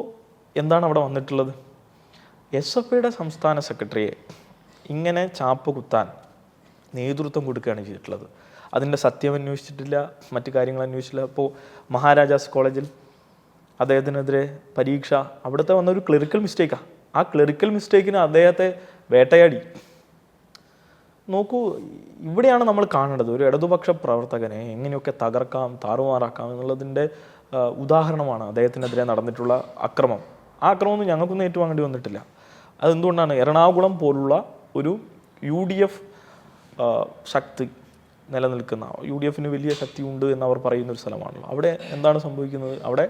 എന്താണ് അവിടെ വന്നിട്ടുള്ളത്? SFIയുടെ സംസ്ഥാന സെക്രട്ടറിയെ ഇങ്ങനെ ചാപ്പ് കുത്താൻ നേതൃത്വം കൊടുക്കുകയാണ് ചെയ്തിട്ടുള്ളത്. അതിൻ്റെ സത്യം അന്വേഷിച്ചിട്ടില്ല, മറ്റു കാര്യങ്ങൾ അന്വേഷിച്ചില്ല. ഇപ്പോൾ മഹാരാജാസ് കോളേജിൽ അദ്ദേഹത്തിനെതിരെ പരീക്ഷ, അവിടുത്തെ വന്നൊരു ക്ലറിക്കൽ മിസ്റ്റേക്കാണ്. ആ ക്ലറിക്കൽ മിസ്റ്റേക്കിന് അദ്ദേഹത്തെ വേട്ടയാടി. നോക്കൂ, ഇവിടെയാണ് നമ്മൾ കാണേണ്ടത് ഒരു ഇടതുപക്ഷ പ്രവർത്തകനെ എങ്ങനെയൊക്കെ തകർക്കാം, താറുമാറാക്കാം എന്നുള്ളതിൻ്റെ ഉദാഹരണമാണ് അദ്ദേഹത്തിനെതിരെ നടന്നിട്ടുള്ള അക്രമം. ആ അക്രമമൊന്നും ഞങ്ങൾക്കൊന്നും ഏറ്റുവാങ്ങേണ്ടി വന്നിട്ടില്ല. അതെന്തുകൊണ്ടാണ്? എറണാകുളം പോലുള്ള ഒരു UDF ശക്തി നിലനിൽക്കുന്ന, UDFന് വലിയ ശക്തി ഉണ്ട് എന്നവർ പറയുന്നൊരു സ്ഥലമാണല്ലോ. അവിടെ എന്താണ് സംഭവിക്കുന്നത്? അവിടെ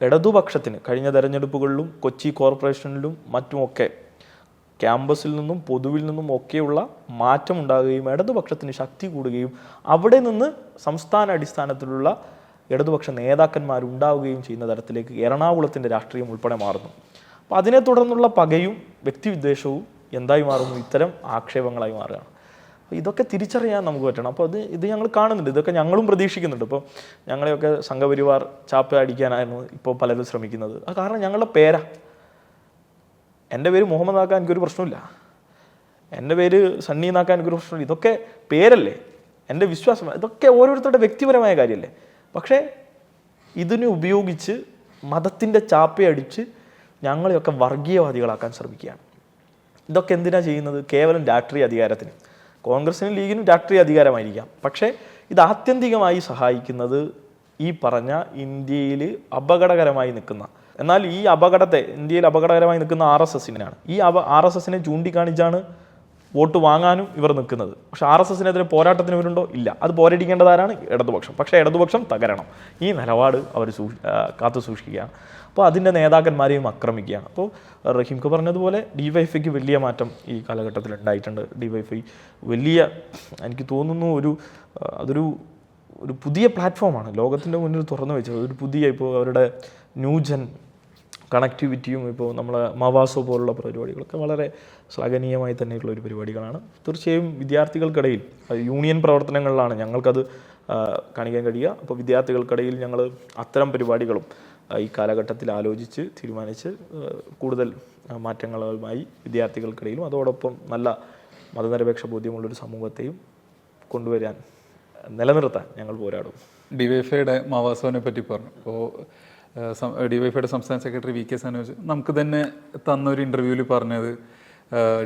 ഇടതുപക്ഷത്തിന് കഴിഞ്ഞ തെരഞ്ഞെടുപ്പുകളിലും കൊച്ചി കോർപ്പറേഷനിലും മറ്റുമൊക്കെ ക്യാമ്പസിൽ നിന്നും പൊതുവിൽ നിന്നും ഒക്കെയുള്ള മാറ്റം ഉണ്ടാകുകയും ഇടതുപക്ഷത്തിന് ശക്തി കൂടുകയും അവിടെ നിന്ന് സംസ്ഥാന അടിസ്ഥാനത്തിലുള്ള ഇടതുപക്ഷ നേതാക്കന്മാരുണ്ടാവുകയും ചെയ്യുന്ന തരത്തിലേക്ക് എറണാകുളത്തിൻ്റെ രാഷ്ട്രീയം ഉൾപ്പെടെ മാറുന്നു. അപ്പോൾ അതിനെ തുടർന്നുള്ള പകയും വ്യക്തിവിദ്വേഷവും എന്തായി മാറുന്നു? ഇത്തരം ആക്ഷേപങ്ങളായി മാറുകയാണ്. അപ്പോൾ ഇതൊക്കെ തിരിച്ചറിയാൻ നമുക്ക് പറ്റണം. അപ്പോൾ ഇത് ഞങ്ങൾ കാണുന്നുണ്ട്, ഇതൊക്കെ ഞങ്ങളും പ്രതീക്ഷിക്കുന്നുണ്ട്. ഇപ്പോൾ ഞങ്ങളെയൊക്കെ സംഘപരിവാർ ചാപ്പ അടിക്കാനായിരുന്നു ഇപ്പോൾ പലരും ശ്രമിക്കുന്നത്. ആ കാരണം ഞങ്ങളുടെ പേരാ. എൻ്റെ പേര് മുഹമ്മദ് ആക്കാൻ എനിക്കൊരു പ്രശ്നമില്ല, എൻ്റെ പേര് സണ്ണി എന്നാക്കാൻ എനിക്കൊരു പ്രശ്നമില്ല. ഇതൊക്കെ പേരല്ലേ, എൻ്റെ വിശ്വാസം. ഇതൊക്കെ ഓരോരുത്തരുടെ വ്യക്തിപരമായ കാര്യമല്ലേ. പക്ഷേ ഇതിനെ ഉപയോഗിച്ച് മതത്തിൻ്റെ ചാപ്പയടിച്ച് ഞങ്ങളെയൊക്കെ വർഗീയവാദികളാക്കാൻ ശ്രമിക്കുകയാണ്. ഇതൊക്കെ എന്തിനാണ് ചെയ്യുന്നത്? കേവലം രാഷ്ട്രീയ അധികാരത്തിന്. കോൺഗ്രസിനും ലീഗിനും രാഷ്ട്രീയ അധികാരമായിരിക്കാം, പക്ഷേ ഇത് ആത്യന്തികമായി സഹായിക്കുന്നത് ഈ പറഞ്ഞ ഇന്ത്യയിൽ അപകടകരമായി നിൽക്കുന്ന, എന്നാൽ ഈ ഇന്ത്യയിൽ അപകടകരമായി നിൽക്കുന്ന RSSനാണ്. ഈ RSSനെ ചൂണ്ടിക്കാണിച്ചാണ് വോട്ട് വാങ്ങാനും ഇവർ നിൽക്കുന്നത്. പക്ഷെ RSSനെതിരെ പോരാട്ടത്തിന് ഇവരുണ്ടോ? ഇല്ല. അത് പോരടിക്കേണ്ടതാരാണ്? ഇടതുപക്ഷം. പക്ഷേ ഇടതുപക്ഷം തകരണം. ഈ നിലപാട് അവർ കാത്തു സൂക്ഷിക്കുകയാണ്. അപ്പോൾ അതിൻ്റെ നേതാക്കന്മാരെയും ആക്രമിക്കുകയാണ്. അപ്പോൾ റഹീംക്ക് പറഞ്ഞതുപോലെ DYFIക്ക് വലിയ മാറ്റം ഈ കാലഘട്ടത്തിൽ ഉണ്ടായിട്ടുണ്ട്. DYFI വലിയ, എനിക്ക് തോന്നുന്നു, അതൊരു പുതിയ പ്ലാറ്റ്ഫോമാണ് ലോകത്തിൻ്റെ മുന്നിൽ തുറന്നു വെച്ചത്. ഒരു പുതിയ, ഇപ്പോൾ അവരുടെ ന്യൂജൻ കണക്ടിവിറ്റിയും ഇപ്പോൾ നമ്മളെ മവാസോ പോലുള്ള പരിപാടികളൊക്കെ വളരെ ശ്ലാഘനീയമായി തന്നെയുള്ള ഒരു പരിപാടികളാണ്. തീർച്ചയായും വിദ്യാർത്ഥികൾക്കിടയിൽ യൂണിയൻ പ്രവർത്തനങ്ങളിലാണ് ഞങ്ങൾക്കത് കാണിക്കാൻ കഴിയുക. അപ്പോൾ വിദ്യാർത്ഥികൾക്കിടയിൽ ഞങ്ങൾ അത്തരം പരിപാടികളും ഈ കാലഘട്ടത്തിൽ ആലോചിച്ച് തീരുമാനിച്ച് കൂടുതൽ മാറ്റങ്ങളുമായി വിദ്യാർത്ഥികൾക്കിടയിലും അതോടൊപ്പം നല്ല മതനിരപേക്ഷ ബോധ്യമുള്ളൊരു സമൂഹത്തെയും കൊണ്ടുവരാൻ, നിലനിർത്താൻ ഞങ്ങൾ പോരാടും. DYFIയുടെ മവാസോനെ പറ്റി പറഞ്ഞു. അപ്പോൾ DYFIയുടെ സംസ്ഥാന സെക്രട്ടറി VK സനോജ് നമുക്ക് തന്നെ തന്നൊരു ഇൻ്റർവ്യൂവിൽ പറഞ്ഞത്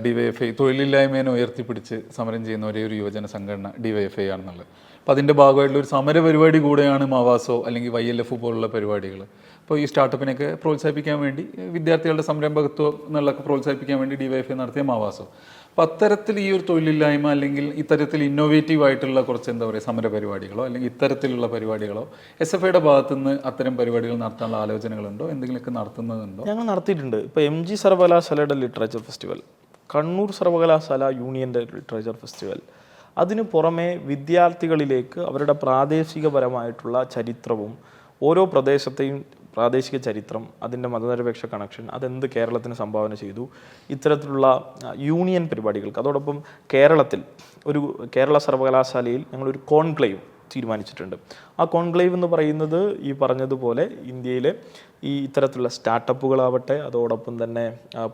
DYFI തൊഴിലില്ലായ്മയെ ഉയർത്തിപ്പിടിച്ച് സമരം ചെയ്യുന്ന ഒരേ ഒരു യുവജന സംഘടന DYFI ആണെന്നുള്ളത്. അപ്പോൾ അതിൻ്റെ ഭാഗമായിട്ടുള്ള ഒരു സമര പരിപാടി കൂടെയാണ് മവാസോ അല്ലെങ്കിൽ YLF പോലുള്ള പരിപാടികൾ. അപ്പോൾ ഈ സ്റ്റാർട്ടപ്പിനെയൊക്കെ പ്രോത്സാഹിപ്പിക്കാൻ വേണ്ടി, വിദ്യാർത്ഥികളുടെ സംരംഭകത്വം എന്നുള്ളതൊക്കെ പ്രോത്സാഹിപ്പിക്കാൻ വേണ്ടി DYFI നടത്തിയ മവാസോ. അപ്പോൾ അത്തരത്തിൽ ഈ ഒരു തൊഴിലില്ലായ്മ അല്ലെങ്കിൽ ഇത്തരത്തിൽ ഇന്നോവേറ്റീവ് ആയിട്ടുള്ള കുറച്ച് എന്താ പറയുക സമര പരിപാടികളോ അല്ലെങ്കിൽ ഇത്തരത്തിലുള്ള പരിപാടികളോ SFIയുടെ ഭാഗത്തുനിന്ന് അത്തരം പരിപാടികൾ നടത്താനുള്ള ആലോചനകളുണ്ടോ? എന്തെങ്കിലുമൊക്കെ നടത്തുന്നതുണ്ടോ? ഞങ്ങൾ നടത്തിയിട്ടുണ്ട്. ഇപ്പോൾ MG സർവകലാശാലയുടെ ലിറ്ററേച്ചർ ഫെസ്റ്റിവൽ, കണ്ണൂർ സർവകലാശാല യൂണിയൻ്റെ ലിറ്ററേച്ചർ ഫെസ്റ്റിവൽ, അതിനു പുറമെ വിദ്യാർത്ഥികളിലേക്ക് അവരുടെ പ്രാദേശികപരമായിട്ടുള്ള ചരിത്രവും ഓരോ പ്രദേശത്തെയും പ്രാദേശിക ചരിത്രം, അതിൻ്റെ മതനിരപേക്ഷ കണക്ഷൻ, അതെന്ത് കേരളത്തിന് സംഭാവന ചെയ്തു, ഇത്തരത്തിലുള്ള യൂണിയൻ പരിപാടികൾക്ക്. അതോടൊപ്പം കേരളത്തിൽ കേരള സർവകലാശാലയിൽ ഞങ്ങളൊരു കോൺക്ലേവ് തീരുമാനിച്ചിട്ടുണ്ട്. ആ കോൺക്ലേവ് എന്ന് പറയുന്നത് ഈ പറഞ്ഞതുപോലെ ഇന്ത്യയിലെ ഈ ഇത്തരത്തിലുള്ള സ്റ്റാർട്ടപ്പുകളാവട്ടെ, അതോടൊപ്പം തന്നെ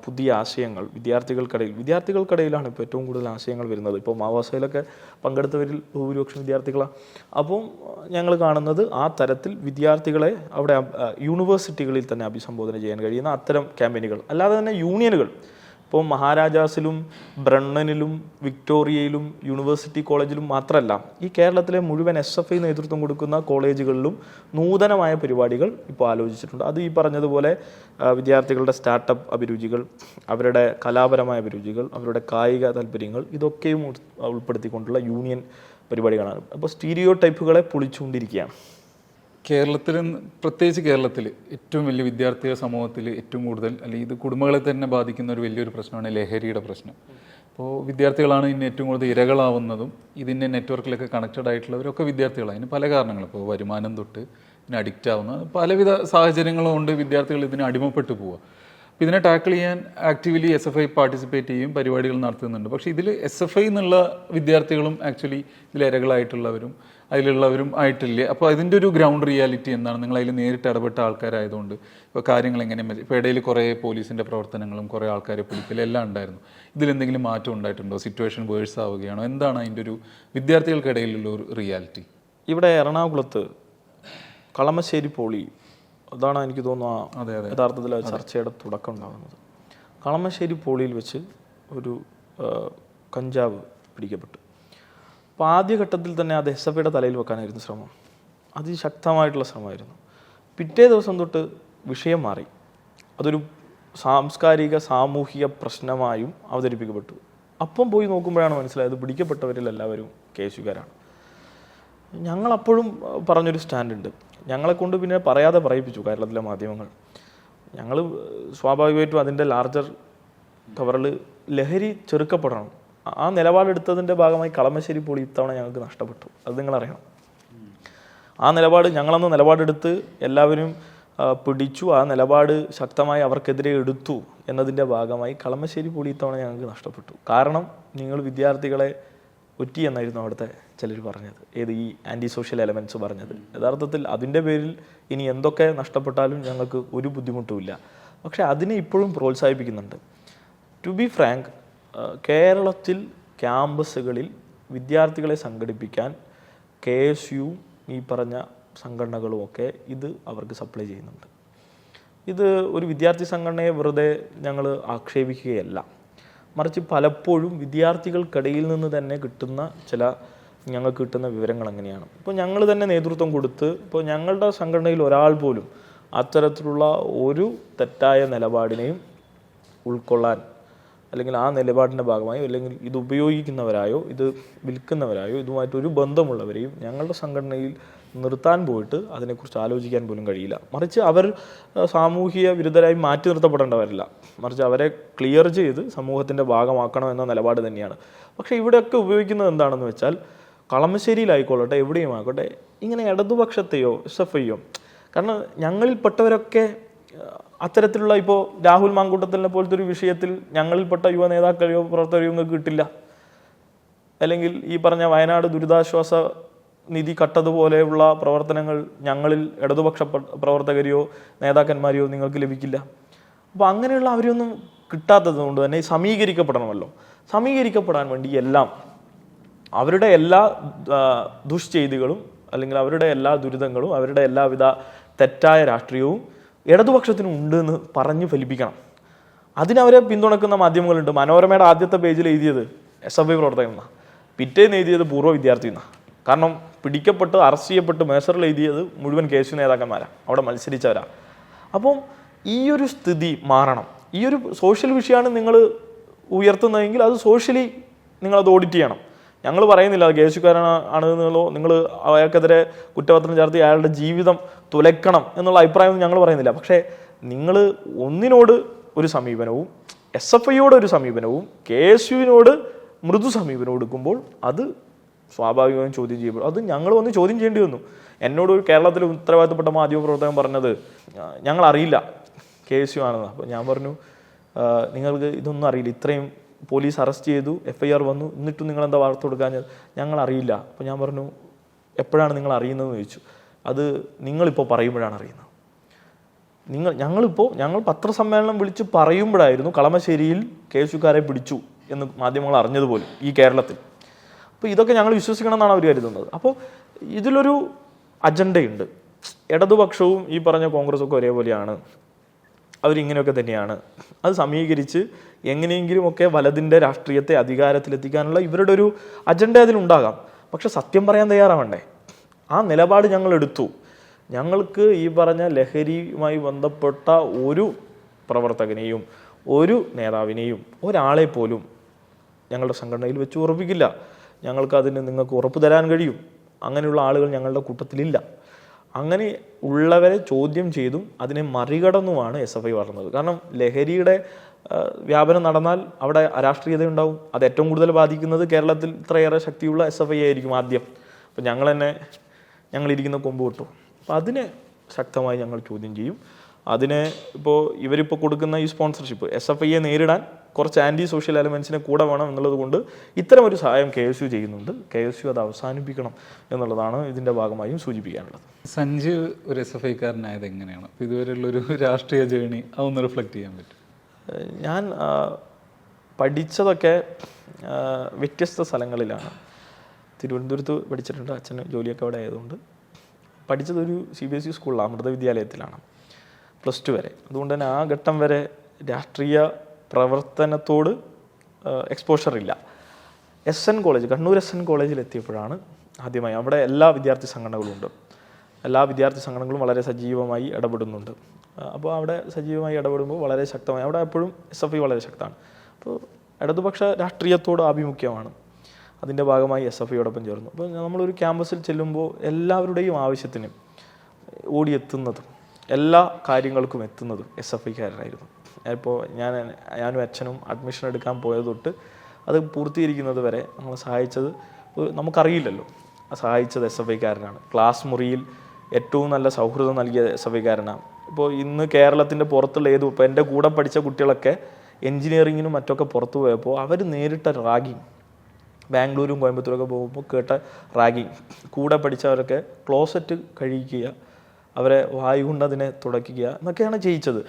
പുതിയ ആശയങ്ങൾ വിദ്യാർത്ഥികൾക്കിടയിലാണ് ഇപ്പോൾ ഏറ്റവും കൂടുതൽ ആശയങ്ങൾ വരുന്നത്. ഇപ്പോൾ മാവാസയിലൊക്കെ പങ്കെടുത്തവരിൽ ഭൂരിപക്ഷം വിദ്യാർത്ഥികളാണ്. അപ്പം ഞങ്ങൾ കാണുന്നത് ആ തരത്തിൽ വിദ്യാർത്ഥികളെ അവിടെ യൂണിവേഴ്സിറ്റികളിൽ തന്നെ അഭിസംബോധന ചെയ്യാൻ കഴിയുന്ന അത്തരം ക്യാമ്പയിനുകൾ, അല്ലാതെ തന്നെ യൂണിയനുകൾ. ഇപ്പോൾ മഹാരാജാസിലും ബ്രണ്ണനിലും വിക്ടോറിയയിലും യൂണിവേഴ്സിറ്റി കോളേജിലും മാത്രമല്ല, ഈ കേരളത്തിലെ മുഴുവൻ SFI നേതൃത്വം കൊടുക്കുന്ന കോളേജുകളിലും നൂതനമായ പരിപാടികൾ ഇപ്പോൾ ആലോചിച്ചിട്ടുണ്ട്. അത് ഈ പറഞ്ഞതുപോലെ വിദ്യാർത്ഥികളുടെ സ്റ്റാർട്ടപ്പ് അഭിരുചികൾ, അവരുടെ കലാപരമായ അഭിരുചികൾ, അവരുടെ കായിക താല്പര്യങ്ങൾ, ഇതൊക്കെയും ഉൾപ്പെടുത്തിക്കൊണ്ടുള്ള യൂണിയൻ പരിപാടികളാണ്. അപ്പോൾ സ്റ്റീരിയോ ടൈപ്പുകളെ പൊളിച്ചുകൊണ്ടിരിക്കുകയാണ്. കേരളത്തിൽ, പ്രത്യേകിച്ച് കേരളത്തിൽ ഏറ്റവും വലിയ വിദ്യാർത്ഥി സമൂഹത്തിൽ ഏറ്റവും കൂടുതൽ, അല്ലെങ്കിൽ ഇത് കുടുംബങ്ങളെ തന്നെ ബാധിക്കുന്ന ഒരു വലിയൊരു പ്രശ്നമാണ് ലഹരിയുടെ പ്രശ്നം. അപ്പോൾ വിദ്യാർത്ഥികളാണ് ഇന്ന് ഏറ്റവും കൂടുതൽ ഇരകളാവുന്നതും ഇതിൻ്റെ നെറ്റ്വർക്കിലൊക്കെ കണക്റ്റഡ് ആയിട്ടുള്ളവരൊക്കെ വിദ്യാർത്ഥികളാണ്. അതിന് പല കാരണങ്ങൾ, ഇപ്പോൾ വരുമാനം തൊട്ട് ഇതിന് അഡിക്റ്റ് ആവുന്ന പലവിധ സാഹചര്യങ്ങളും കൊണ്ട് വിദ്യാർത്ഥികൾ ഇതിന് അടിമപ്പെട്ടു പോവുക. അപ്പോൾ ഇതിനെ ടാക്കിൾ ചെയ്യാൻ ആക്റ്റീവ്ലി SFI പാർട്ടിസിപ്പേറ്റ് ചെയ്യും, പരിപാടികൾ നടത്തുന്നുണ്ട്. പക്ഷേ ഇതിൽ SFI എന്നുള്ള വിദ്യാർത്ഥികളും ആക്ച്വലി ഇതിൽ ഇരകളായിട്ടുള്ളവരും അതിലുള്ളവരും ആയിട്ടില്ല. അപ്പോൾ അതിൻ്റെ ഒരു ഗ്രൗണ്ട് റിയാലിറ്റി എന്താണ്? നിങ്ങൾ അതിൽ നേരിട്ട് ഇടപെട്ട ആൾക്കാരായതുകൊണ്ട് ഇപ്പോൾ കാര്യങ്ങൾ എങ്ങനെ, ഇപ്പോൾ ഇടയിൽ കുറേ പോലീസിൻ്റെ പ്രവർത്തനങ്ങളും കുറേ ആൾക്കാരെ പിടിക്കലും എല്ലാം ഉണ്ടായിരുന്നു. ഇതിലെന്തെങ്കിലും മാറ്റം ഉണ്ടായിട്ടുണ്ടോ? സിറ്റുവേഷൻ വേഴ്സ് ആവുകയാണോ? എന്താണ് അതിൻ്റെ ഒരു വിദ്യാർത്ഥികൾക്കിടയിലുള്ള ഒരു റിയാലിറ്റി? ഇവിടെ എറണാകുളത്ത് കളമശ്ശേരി പോളി, അതാണ് എനിക്ക് തോന്നുന്നു യഥാർത്ഥത്തിൽ ചർച്ചയുടെ തുടക്കം ഉണ്ടാകുന്നത്. കളമശ്ശേരി പോളിയിൽ വെച്ച് ഒരു കഞ്ചാവ് പിടിക്കപ്പെട്ടു. അപ്പോൾ ആദ്യഘട്ടത്തിൽ തന്നെ അത് SFIയുടെ തലയിൽ വെക്കാനായിരുന്നു ശ്രമം. അതിശക്തമായിട്ടുള്ള ശ്രമമായിരുന്നു. പിറ്റേ ദിവസം തൊട്ട് വിഷയം മാറി. അതൊരു സാംസ്കാരിക സാമൂഹിക പ്രശ്നമായും അവതരിപ്പിക്കപ്പെട്ടു. അപ്പം പോയി നോക്കുമ്പോഴാണ് മനസ്സിലായത് പിടിക്കപ്പെട്ടവരിൽ എല്ലാവരും കേസുകാരാണ്. ഞങ്ങളപ്പോഴും പറഞ്ഞൊരു സ്റ്റാൻഡുണ്ട്. ഞങ്ങളെക്കൊണ്ട് പിന്നെ പറയാതെ പറയിപ്പിച്ചു കേരളത്തിലെ മാധ്യമങ്ങൾ. ഞങ്ങൾ സ്വാഭാവികമായിട്ടും അതിൻ്റെ ലാർജർ കവറിൽ ലഹരി ചെറുക്കപ്പെടണം, ആ നിലപാടെടുത്തതിൻ്റെ ഭാഗമായി കളമശ്ശേരി പോളി ഇത്തവണ ഞങ്ങൾക്ക് നഷ്ടപ്പെട്ടു. അത് നിങ്ങളറിയണം. ആ ഞങ്ങളന്ന് നിലപാടെടുത്ത് എല്ലാവരും പിടിച്ചു. ആ നിലപാട് ശക്തമായി അവർക്കെതിരെ എടുത്തു എന്നതിൻ്റെ ഭാഗമായി കളമശ്ശേരി പോളി ഇത്തവണ ഞങ്ങൾക്ക് നഷ്ടപ്പെട്ടു. കാരണം നിങ്ങൾ വിദ്യാർത്ഥികളെ ഒറ്റി എന്നായിരുന്നു അവിടുത്തെ ചിലർ പറഞ്ഞത്, ഈ ആൻറ്റി സോഷ്യൽ എലമെൻറ്റ്സ് പറഞ്ഞത്. യഥാർത്ഥത്തിൽ അതിൻ്റെ പേരിൽ ഇനി എന്തൊക്കെ നഷ്ടപ്പെട്ടാലും ഞങ്ങൾക്ക് ഒരു ബുദ്ധിമുട്ടുമില്ല. പക്ഷേ അതിനെ ഇപ്പോഴും പ്രോത്സാഹിപ്പിക്കുന്നുണ്ട്. ടു ബി ഫ്രാങ്ക്, കേരളത്തിൽ ക്യാമ്പസുകളിൽ വിദ്യാർത്ഥികളെ സംഘടിപ്പിക്കാൻ KSU ഈ പറഞ്ഞ സംഘടനകളുമൊക്കെ ഇത് അവർക്ക് സപ്ലൈ ചെയ്യുന്നുണ്ട്. ഇത് ഒരു വിദ്യാർത്ഥി സംഘടനയെ വെറുതെ ഞങ്ങൾ ആക്ഷേപിക്കുകയല്ല, മറിച്ച് പലപ്പോഴും വിദ്യാർത്ഥികൾക്കിടയിൽ നിന്ന് തന്നെ ഞങ്ങൾക്ക് കിട്ടുന്ന വിവരങ്ങൾ എങ്ങനെയാണ്. ഇപ്പോൾ ഞങ്ങൾ തന്നെ നേതൃത്വം കൊടുത്ത്, ഇപ്പോൾ ഞങ്ങളുടെ സംഘടനയിൽ ഒരാൾ പോലും അത്തരത്തിലുള്ള ഒരു തെറ്റായ നിലപാടിനെയും ഉൾക്കൊള്ളാൻ അല്ലെങ്കിൽ ആ നിലപാടിൻ്റെ ഭാഗമായോ അല്ലെങ്കിൽ ഇത് ഉപയോഗിക്കുന്നവരായോ ഇത് വിൽക്കുന്നവരായോ ഇതുമായിട്ടൊരു ബന്ധമുള്ളവരെയും ഞങ്ങളുടെ സംഘടനയിൽ നിർത്താൻ പോയിട്ട് അതിനെക്കുറിച്ച് ആലോചിക്കാൻ പോലും കഴിയില്ല. മറിച്ച് അവർ സാമൂഹിക വിരുദ്ധരായി മാറ്റി നിർത്തപ്പെടേണ്ടവരല്ല, മറിച്ച് അവരെ ക്ലിയർ ചെയ്ത് സമൂഹത്തിൻ്റെ ഭാഗമാക്കണം എന്ന നിലപാട് തന്നെയാണ്. പക്ഷേ ഇവിടെയൊക്കെ ഉപയോഗിക്കുന്നത് എന്താണെന്ന് വെച്ചാൽ, കളമശ്ശേരിയിലായിക്കൊള്ളട്ടെ എവിടെയും ആയിക്കോട്ടെ, ഇങ്ങനെ ഇടതുപക്ഷത്തെയോ SFIയോ, കാരണം ഞങ്ങളിൽപ്പെട്ടവരൊക്കെ അത്തരത്തിലുള്ള, ഇപ്പോൾ രാഹുൽ മാങ്കൂട്ടത്തിനെ പോലത്തെ ഒരു വിഷയത്തിൽ ഞങ്ങളിൽപ്പെട്ട യുവ നേതാക്കളെയോ പ്രവർത്തകരെയോ നിങ്ങൾക്ക് കിട്ടില്ല. അല്ലെങ്കിൽ ഈ പറഞ്ഞ വയനാട് ദുരിതാശ്വാസ നിധി കട്ടതുപോലെയുള്ള പ്രവർത്തനങ്ങൾ ഞങ്ങളിൽ ഇടതുപക്ഷ പ്രവർത്തകരെയോ നേതാക്കന്മാരെയോ നിങ്ങൾക്ക് ലഭിക്കില്ല. അപ്പോൾ അങ്ങനെയുള്ള അവരെയൊന്നും കിട്ടാത്തത് കൊണ്ട് തന്നെ സമീകരിക്കപ്പെടണമല്ലോ. സമീകരിക്കപ്പെടാൻ വേണ്ടി അവരുടെ എല്ലാ ദുഷ്ചെയ്തികളും അല്ലെങ്കിൽ അവരുടെ എല്ലാ ദുരിതങ്ങളും അവരുടെ എല്ലാവിധ തെറ്റായ രാഷ്ട്രീയവും ഇടതുപക്ഷത്തിനും ഉണ്ട് എന്ന് പറഞ്ഞ് ഫലിപ്പിക്കണം. അതിനവരെ പിന്തുണക്കുന്ന മാധ്യമങ്ങളുണ്ട്. മനോരമയുടെ ആദ്യത്തെ പേജിൽ എഴുതിയത് SFI പ്രവർത്തകൻ എന്നാണ്, പിറ്റേന്ന് എഴുതിയത് പൂർവ്വ വിദ്യാർത്ഥി എന്നാണ്. കാരണം പിടിക്കപ്പെട്ട് അറസ്റ്റ് ചെയ്യപ്പെട്ട് മേസറിൽ എഴുതിയത് മുഴുവൻ KSU നേതാക്കന്മാരാണ്, അവിടെ മത്സരിച്ചവരാണ്. അപ്പം ഈ ഒരു സ്ഥിതി മാറണം. ഈ ഒരു സോഷ്യൽ വിഷയമാണ് നിങ്ങൾ ഉയർത്തുന്നതെങ്കിൽ അത് സോഷ്യലി നിങ്ങളത് ഓഡിറ്റ് ചെയ്യണം. ഞങ്ങൾ പറയുന്നില്ല അത് KSUക്കാരാണെന്നുള്ളോ നിങ്ങൾ അയാൾക്കെതിരെ കുറ്റപത്രം ചേർത്ത് അയാളുടെ ജീവിതം തുലയ്ക്കണം എന്നുള്ള അഭിപ്രായമൊന്നും ഞങ്ങൾ പറയുന്നില്ല. പക്ഷേ നിങ്ങൾ ഒന്നിനോട് ഒരു സമീപനവും SFIയോട് ഒരു സമീപനവും KSUവിനോട് മൃദു സമീപനവും എടുക്കുമ്പോൾ അത് സ്വാഭാവികമായും ചോദ്യം ചെയ്യപ്പെടും. അത് ഞങ്ങൾ വന്ന് ചോദ്യം ചെയ്യേണ്ടി വന്നു. എന്നോട് ഒരു കേരളത്തിൽ ഉത്തരവാദിത്തപ്പെട്ട മാധ്യമപ്രവർത്തകൻ പറഞ്ഞത് ഞങ്ങൾ അറിയില്ല KSU ആണെന്ന്. അപ്പോൾ ഞാൻ പറഞ്ഞു, നിങ്ങൾക്ക് ഇതൊന്നും അറിയില്ല, ഇത്രയും പോലീസ് അറസ്റ്റ് ചെയ്തു, FIR വന്നു, എന്നിട്ടും നിങ്ങളെന്താ വാർത്ത കൊടുക്കാഞ്ഞത്? ഞങ്ങൾ അറിയില്ല. അപ്പോൾ ഞാൻ പറഞ്ഞു, എപ്പോഴാണ് നിങ്ങൾ അറിയുന്നതെന്ന് ചോദിച്ചു. അത് നിങ്ങളിപ്പോൾ പറയുമ്പോഴാണ് അറിയുന്നത്. ഞങ്ങൾ പത്രസമ്മേളനം വിളിച്ച് പറയുമ്പോഴായിരുന്നു കളമശ്ശേരിയിൽ KSUക്കാരെ പിടിച്ചു എന്ന് മാധ്യമങ്ങൾ അറിഞ്ഞതുപോലും ഈ കേരളത്തിൽ. അപ്പോൾ ഇതൊക്കെ ഞങ്ങൾ വിശ്വസിക്കണം എന്നാണ് അവർ കരുതുന്നത്. അപ്പോൾ ഇതിലൊരു അജണ്ടയുണ്ട്. ഇടതുപക്ഷവും ഈ പറഞ്ഞ കോൺഗ്രസ്സൊക്കെ ഒരേപോലെയാണ്, അവരിങ്ങനെയൊക്കെ തന്നെയാണ്. അത് സമീകരിച്ച് എങ്ങനെയെങ്കിലുമൊക്കെ വലതിൻ്റെ രാഷ്ട്രീയത്തെ അധികാരത്തിലെത്തിക്കാനുള്ള ഇവരുടെ ഒരു അജണ്ട അതിലുണ്ടാകാം. പക്ഷെ സത്യം പറയാൻ തയ്യാറാവണ്ടേ? ആ നിലപാട് ഞങ്ങൾ എടുത്തു. ഞങ്ങൾക്ക് ഈ പറഞ്ഞ ലഹരിയുമായി ബന്ധപ്പെട്ട ഒരു പ്രവർത്തകനെയും ഒരു നേതാവിനെയും ഒരാളെ പോലും ഞങ്ങളുടെ സംഘടനയിൽ വെച്ച് ഉറപ്പിക്കില്ല. ഞങ്ങൾക്കതിന് നിങ്ങൾക്ക് ഉറപ്പ് തരാൻ കഴിയും. അങ്ങനെയുള്ള ആളുകൾ ഞങ്ങളുടെ കൂട്ടത്തിലില്ല. അങ്ങനെ ഉള്ളവരെ ചോദ്യം ചെയ്തും അതിനെ മറികടന്നുമാണ് SFI വളർന്നത്. കാരണം ലഹരിയുടെ വ്യാപനം നടന്നാൽ അവിടെ അരാഷ്ട്രീയത ഉണ്ടാവും. അത് ഏറ്റവും കൂടുതൽ ബാധിക്കുന്നത് കേരളത്തിൽ ഇത്രയേറെ ശക്തിയുള്ള SFI ആയിരിക്കും ആദ്യം. അപ്പം ഞങ്ങളിരിക്കുന്ന കൊമ്പ് കിട്ടും. അപ്പം അതിനെ ശക്തമായി ഞങ്ങൾ ചോദ്യം ചെയ്യും. അതിനെ ഇവരിപ്പോൾ കൊടുക്കുന്ന ഈ സ്പോൺസർഷിപ്പ് SFIയെ നേരിടാൻ കുറച്ച് ആൻറ്റി സോഷ്യൽ എലമെൻസിനെ കൂടെ വേണം എന്നുള്ളത് കൊണ്ട് ഇത്തരം ഒരു സഹായം KSU ചെയ്യുന്നുണ്ട്. KSU അത് അവസാനിപ്പിക്കണം എന്നുള്ളതാണ് ഇതിൻ്റെ ഭാഗമായും സൂചിപ്പിക്കാനുള്ളത്. സഞ്ജീവ് ഒരു SFIക്കാരനായത് എങ്ങനെയാണ്? അപ്പോൾ ഇതുവരെയുള്ളൊരു രാഷ്ട്രീയ ജേണി അതൊന്ന് റിഫ്ലക്റ്റ് ചെയ്യാൻ പറ്റും? ഞാൻ പഠിച്ചതൊക്കെ വ്യത്യസ്ത സ്ഥലങ്ങളിലാണ്. തിരുവനന്തപുരത്ത് പഠിച്ചിട്ടുണ്ട്, അച്ഛന് ജോലിയൊക്കെ അവിടെ ആയതുകൊണ്ട്. പഠിച്ചതൊരു CBSE സ്കൂളിലാണ്, അമൃത വിദ്യാലയത്തിലാണ് +2 വരെ. അതുകൊണ്ട് തന്നെ ആ ഘട്ടം വരെ രാഷ്ട്രീയ പ്രവർത്തനത്തോട് എക്സ്പോഷർ ഇല്ല. SN കോളേജ്, കണ്ണൂർ SN കോളേജിൽ എത്തിയപ്പോഴാണ് ആദ്യമായി, അവിടെ എല്ലാ വിദ്യാർത്ഥി സംഘടനകളും ഉണ്ട്. എല്ലാ വിദ്യാർത്ഥി സംഘടനകളും വളരെ സജീവമായി ഇടപെടുന്നുണ്ട്. അപ്പോൾ അവിടെ സജീവമായി ഇടപെടുമ്പോൾ വളരെ ശക്തമായി, അവിടെ എപ്പോഴും SFI വളരെ ശക്തമാണ്. അപ്പോൾ ഇടതുപക്ഷ രാഷ്ട്രീയത്തോട് ആഭിമുഖ്യമാണ്. അതിൻ്റെ ഭാഗമായി SFIയോടൊപ്പം ചേർന്നു. അപ്പോൾ നമ്മളൊരു ക്യാമ്പസിൽ ചെല്ലുമ്പോൾ എല്ലാവരുടെയും ആവശ്യത്തിന് ഓടിയെത്തുന്നതും എല്ലാ കാര്യങ്ങൾക്കും എത്തുന്നതും SFIക്കാരായിരുന്നു. ഇപ്പോൾ ഞാനും അച്ഛനും അഡ്മിഷൻ എടുക്കാൻ പോയത് തൊട്ട് അത് പൂർത്തീകരിക്കുന്നത് വരെ നമ്മളെ സഹായിച്ചത് നമുക്കറിയില്ലല്ലോ, സഹായിച്ചത് SFIക്കാരനാണ്. ക്ലാസ് മുറിയിൽ ഏറ്റവും നല്ല സൗഹൃദം നൽകിയ SFIക്കാരനാണ്. ഇപ്പോൾ ഇന്ന് കേരളത്തിൻ്റെ പുറത്തുള്ള ഇപ്പോൾ എൻ്റെ കൂടെ പഠിച്ച കുട്ടികളൊക്കെ എൻജിനീയറിങ്ങിനും മറ്റൊക്കെ പുറത്തു പോയപ്പോൾ അവർ നേരിട്ട റാഗിങ്, ബാംഗ്ലൂരും കോയമ്പത്തൂരൊക്കെ പോകുമ്പോൾ കേട്ട റാഗിങ്, കൂടെ പഠിച്ചവരൊക്കെ ക്ലോസറ്റ് കഴിക്കുക, അവരെ വായു കൊണ്ട് അതിനെ തുടയ്ക്കുക എന്നൊക്കെയാണ് ചെയ്യിച്ചത്.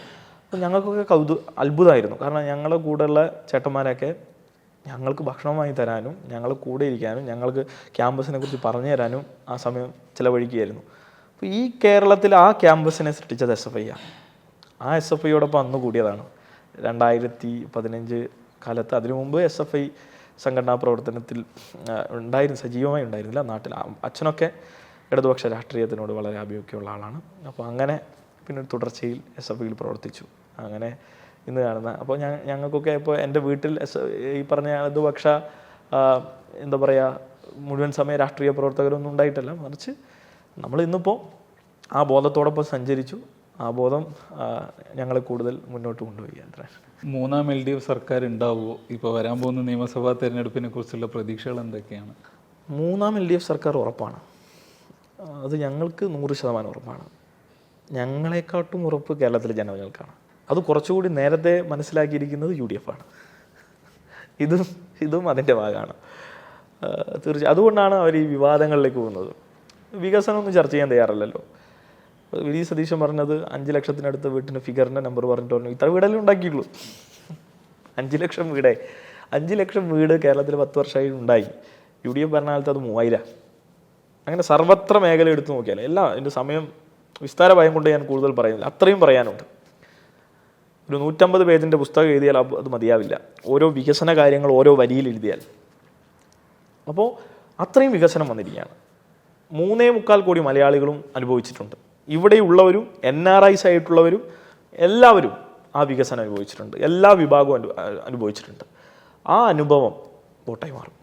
അപ്പോൾ ഞങ്ങൾക്കൊക്കെ അത്ഭുതമായിരുന്നു. കാരണം ഞങ്ങളുടെ കൂടെയുള്ള ചേട്ടന്മാരൊക്കെ ഞങ്ങൾക്ക് ഭക്ഷണം വാങ്ങി തരാനും ഞങ്ങൾ കൂടെ ഇരിക്കാനും ഞങ്ങൾക്ക് ക്യാമ്പസിനെ കുറിച്ച് പറഞ്ഞു തരാനും ആ സമയം ചിലവഴിക്കുകയായിരുന്നു. അപ്പോൾ ഈ കേരളത്തിൽ ആ ക്യാമ്പസിനെ സൃഷ്ടിച്ചത് SFIയാണ്. ആ SFIയോടൊപ്പം അന്ന് കൂടിയതാണ് 2015 കാലത്ത്. അതിനു മുമ്പ് SFI സംഘടനാ പ്രവർത്തനത്തിൽ സജീവമായി ഉണ്ടായിരുന്നില്ല നാട്ടിൽ. അച്ഛനൊക്കെ ഇടതുപക്ഷ രാഷ്ട്രീയത്തിനോട് വളരെ ആഭിമുഖ്യമുള്ള ആളാണ്. അപ്പോൾ അങ്ങനെ പിന്നെ തുടർച്ചയിൽ SFIയിൽ പ്രവർത്തിച്ചു. അങ്ങനെ ഇന്ന് കാണുന്നത്. അപ്പോൾ ഞങ്ങൾക്കൊക്കെ ഇപ്പോൾ എൻ്റെ വീട്ടിൽ ഈ പറഞ്ഞ ഇടതുപക്ഷ എന്താ പറയുക മുഴുവൻ സമയ രാഷ്ട്രീയ പ്രവർത്തകരൊന്നും ഉണ്ടായിട്ടല്ല, മറിച്ച് നമ്മൾ ഇന്നിപ്പോൾ ആ ബോധത്തോടൊപ്പം സഞ്ചരിച്ചു. ആ ബോധം ഞങ്ങളെ കൂടുതൽ മുന്നോട്ട് കൊണ്ടുപോയി. അത്ര മൂന്നാം LDF സർക്കാർ ഉണ്ടാവുമോ? ഇപ്പോൾ വരാൻ പോകുന്ന നിയമസഭാ തെരഞ്ഞെടുപ്പിനെ കുറിച്ചുള്ള പ്രതീക്ഷകൾ എന്തൊക്കെയാണ്? മൂന്നാം LDF സർക്കാർ ഉറപ്പാണ്. അത് ഞങ്ങൾക്ക് 100% ഉറപ്പാണ്. ഞങ്ങളെക്കാട്ടും ഉറപ്പ് കേരളത്തിലെ ജനങ്ങൾക്കാണ്. അത് കുറച്ചുകൂടി നേരത്തെ മനസ്സിലാക്കിയിരിക്കുന്നത് UDF ആണ്. ഇതും അതിൻ്റെ ഭാഗമാണ് തീർച്ചയായും. അതുകൊണ്ടാണ് അവർ ഈ വിവാദങ്ങളിലേക്ക് പോകുന്നത്. വികസനമൊന്നും ചർച്ച ചെയ്യാൻ തയ്യാറല്ലല്ലോ. വി സതീശൻ പറഞ്ഞത് 5 ലക്ഷത്തിനടുത്ത് വീട്ടിൻ്റെ ഫിഗറിൻ്റെ നമ്പർ പറഞ്ഞിട്ട് പറഞ്ഞു ഇത്ര വീടല്ലേ ഉണ്ടാക്കിയുള്ളൂ. 5 ലക്ഷം വീടേ 5 ലക്ഷം വീട് കേരളത്തിൽ 10 വർഷമായി ഉണ്ടായി. UDF ഭരണകാലത്ത് അത് 3000. അങ്ങനെ സർവത്ര മേഖല എടുത്തു നോക്കിയാൽ എല്ലാം, എൻ്റെ സമയം വിസ്താര ഭയം കൊണ്ട് ഞാൻ കൂടുതൽ പറയുന്നില്ല, അത്രയും പറയാനുണ്ട്. ഒരു 150 പേജിൻ്റെ പുസ്തകം എഴുതിയാൽ അത് മതിയാവില്ല, ഓരോ വികസന കാര്യങ്ങൾ ഓരോ വരിയിൽ എഴുതിയാൽ. അപ്പോൾ അത്രയും വികസനം വന്നിരിക്കുകയാണ്. 3.25 കോടി മലയാളികളും അനുഭവിച്ചിട്ടുണ്ട്. ഇവിടെയുള്ളവരും NRIs ആയിട്ടുള്ളവരും എല്ലാവരും ആ വികസനം അനുഭവിച്ചിട്ടുണ്ട്. എല്ലാ വിഭാഗവും അനുഭവിച്ചിട്ടുണ്ട്. ആ അനുഭവം വോട്ടായി മാറും.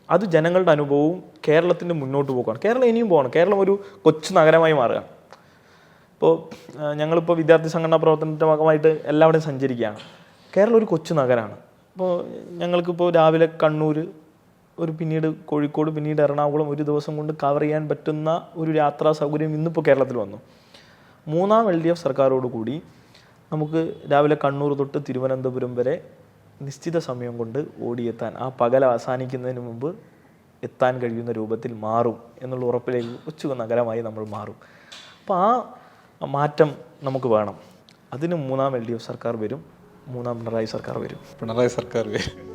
അത് ജനങ്ങളുടെ അനുഭവവും കേരളത്തിൻ്റെ മുന്നോട്ട് പോക്കാണ്. കേരളം ഇനിയും പോകണം. കേരളം ഒരു കൊച്ചു നഗരമായി മാറുകയാണ്. ഇപ്പോൾ ഞങ്ങളിപ്പോൾ വിദ്യാർത്ഥി സംഘടനാ പ്രവർത്തനത്തിൻ്റെ ഭാഗമായിട്ട് എല്ലാവിടെയും സഞ്ചരിക്കുകയാണ്. കേരളം ഒരു കൊച്ചു നഗരമാണ്. ഇപ്പോൾ ഞങ്ങൾക്കിപ്പോൾ രാവിലെ കണ്ണൂർ, പിന്നീട് കോഴിക്കോട്, പിന്നീട് എറണാകുളം ഒരു ദിവസം കൊണ്ട് കവർ ചെയ്യാൻ പറ്റുന്ന ഒരു യാത്രാ സൗകര്യം ഇന്നിപ്പോൾ കേരളത്തിൽ വന്നു. മൂന്നാം LDF സർക്കാരോടുകൂടി നമുക്ക് രാവിലെ കണ്ണൂർ തൊട്ട് തിരുവനന്തപുരം വരെ നിശ്ചിത സമയം കൊണ്ട് ഓടിയെത്താൻ, ആ പകൽ അവസാനിക്കുന്നതിന് മുമ്പ് എത്താൻ കഴിയുന്ന രൂപത്തിൽ മാറും എന്നുള്ള ഉറപ്പിലേക്ക് കൊച്ചു നഗരമായി നമ്മൾ മാറും. അപ്പോൾ ആ മാറ്റം നമുക്ക് വേണം. അതിന് മൂന്നാം LDF സർക്കാർ വരും, മൂന്നാം പിണറായി സർക്കാർ വരും. പിണറായി സർക്കാർ വരും.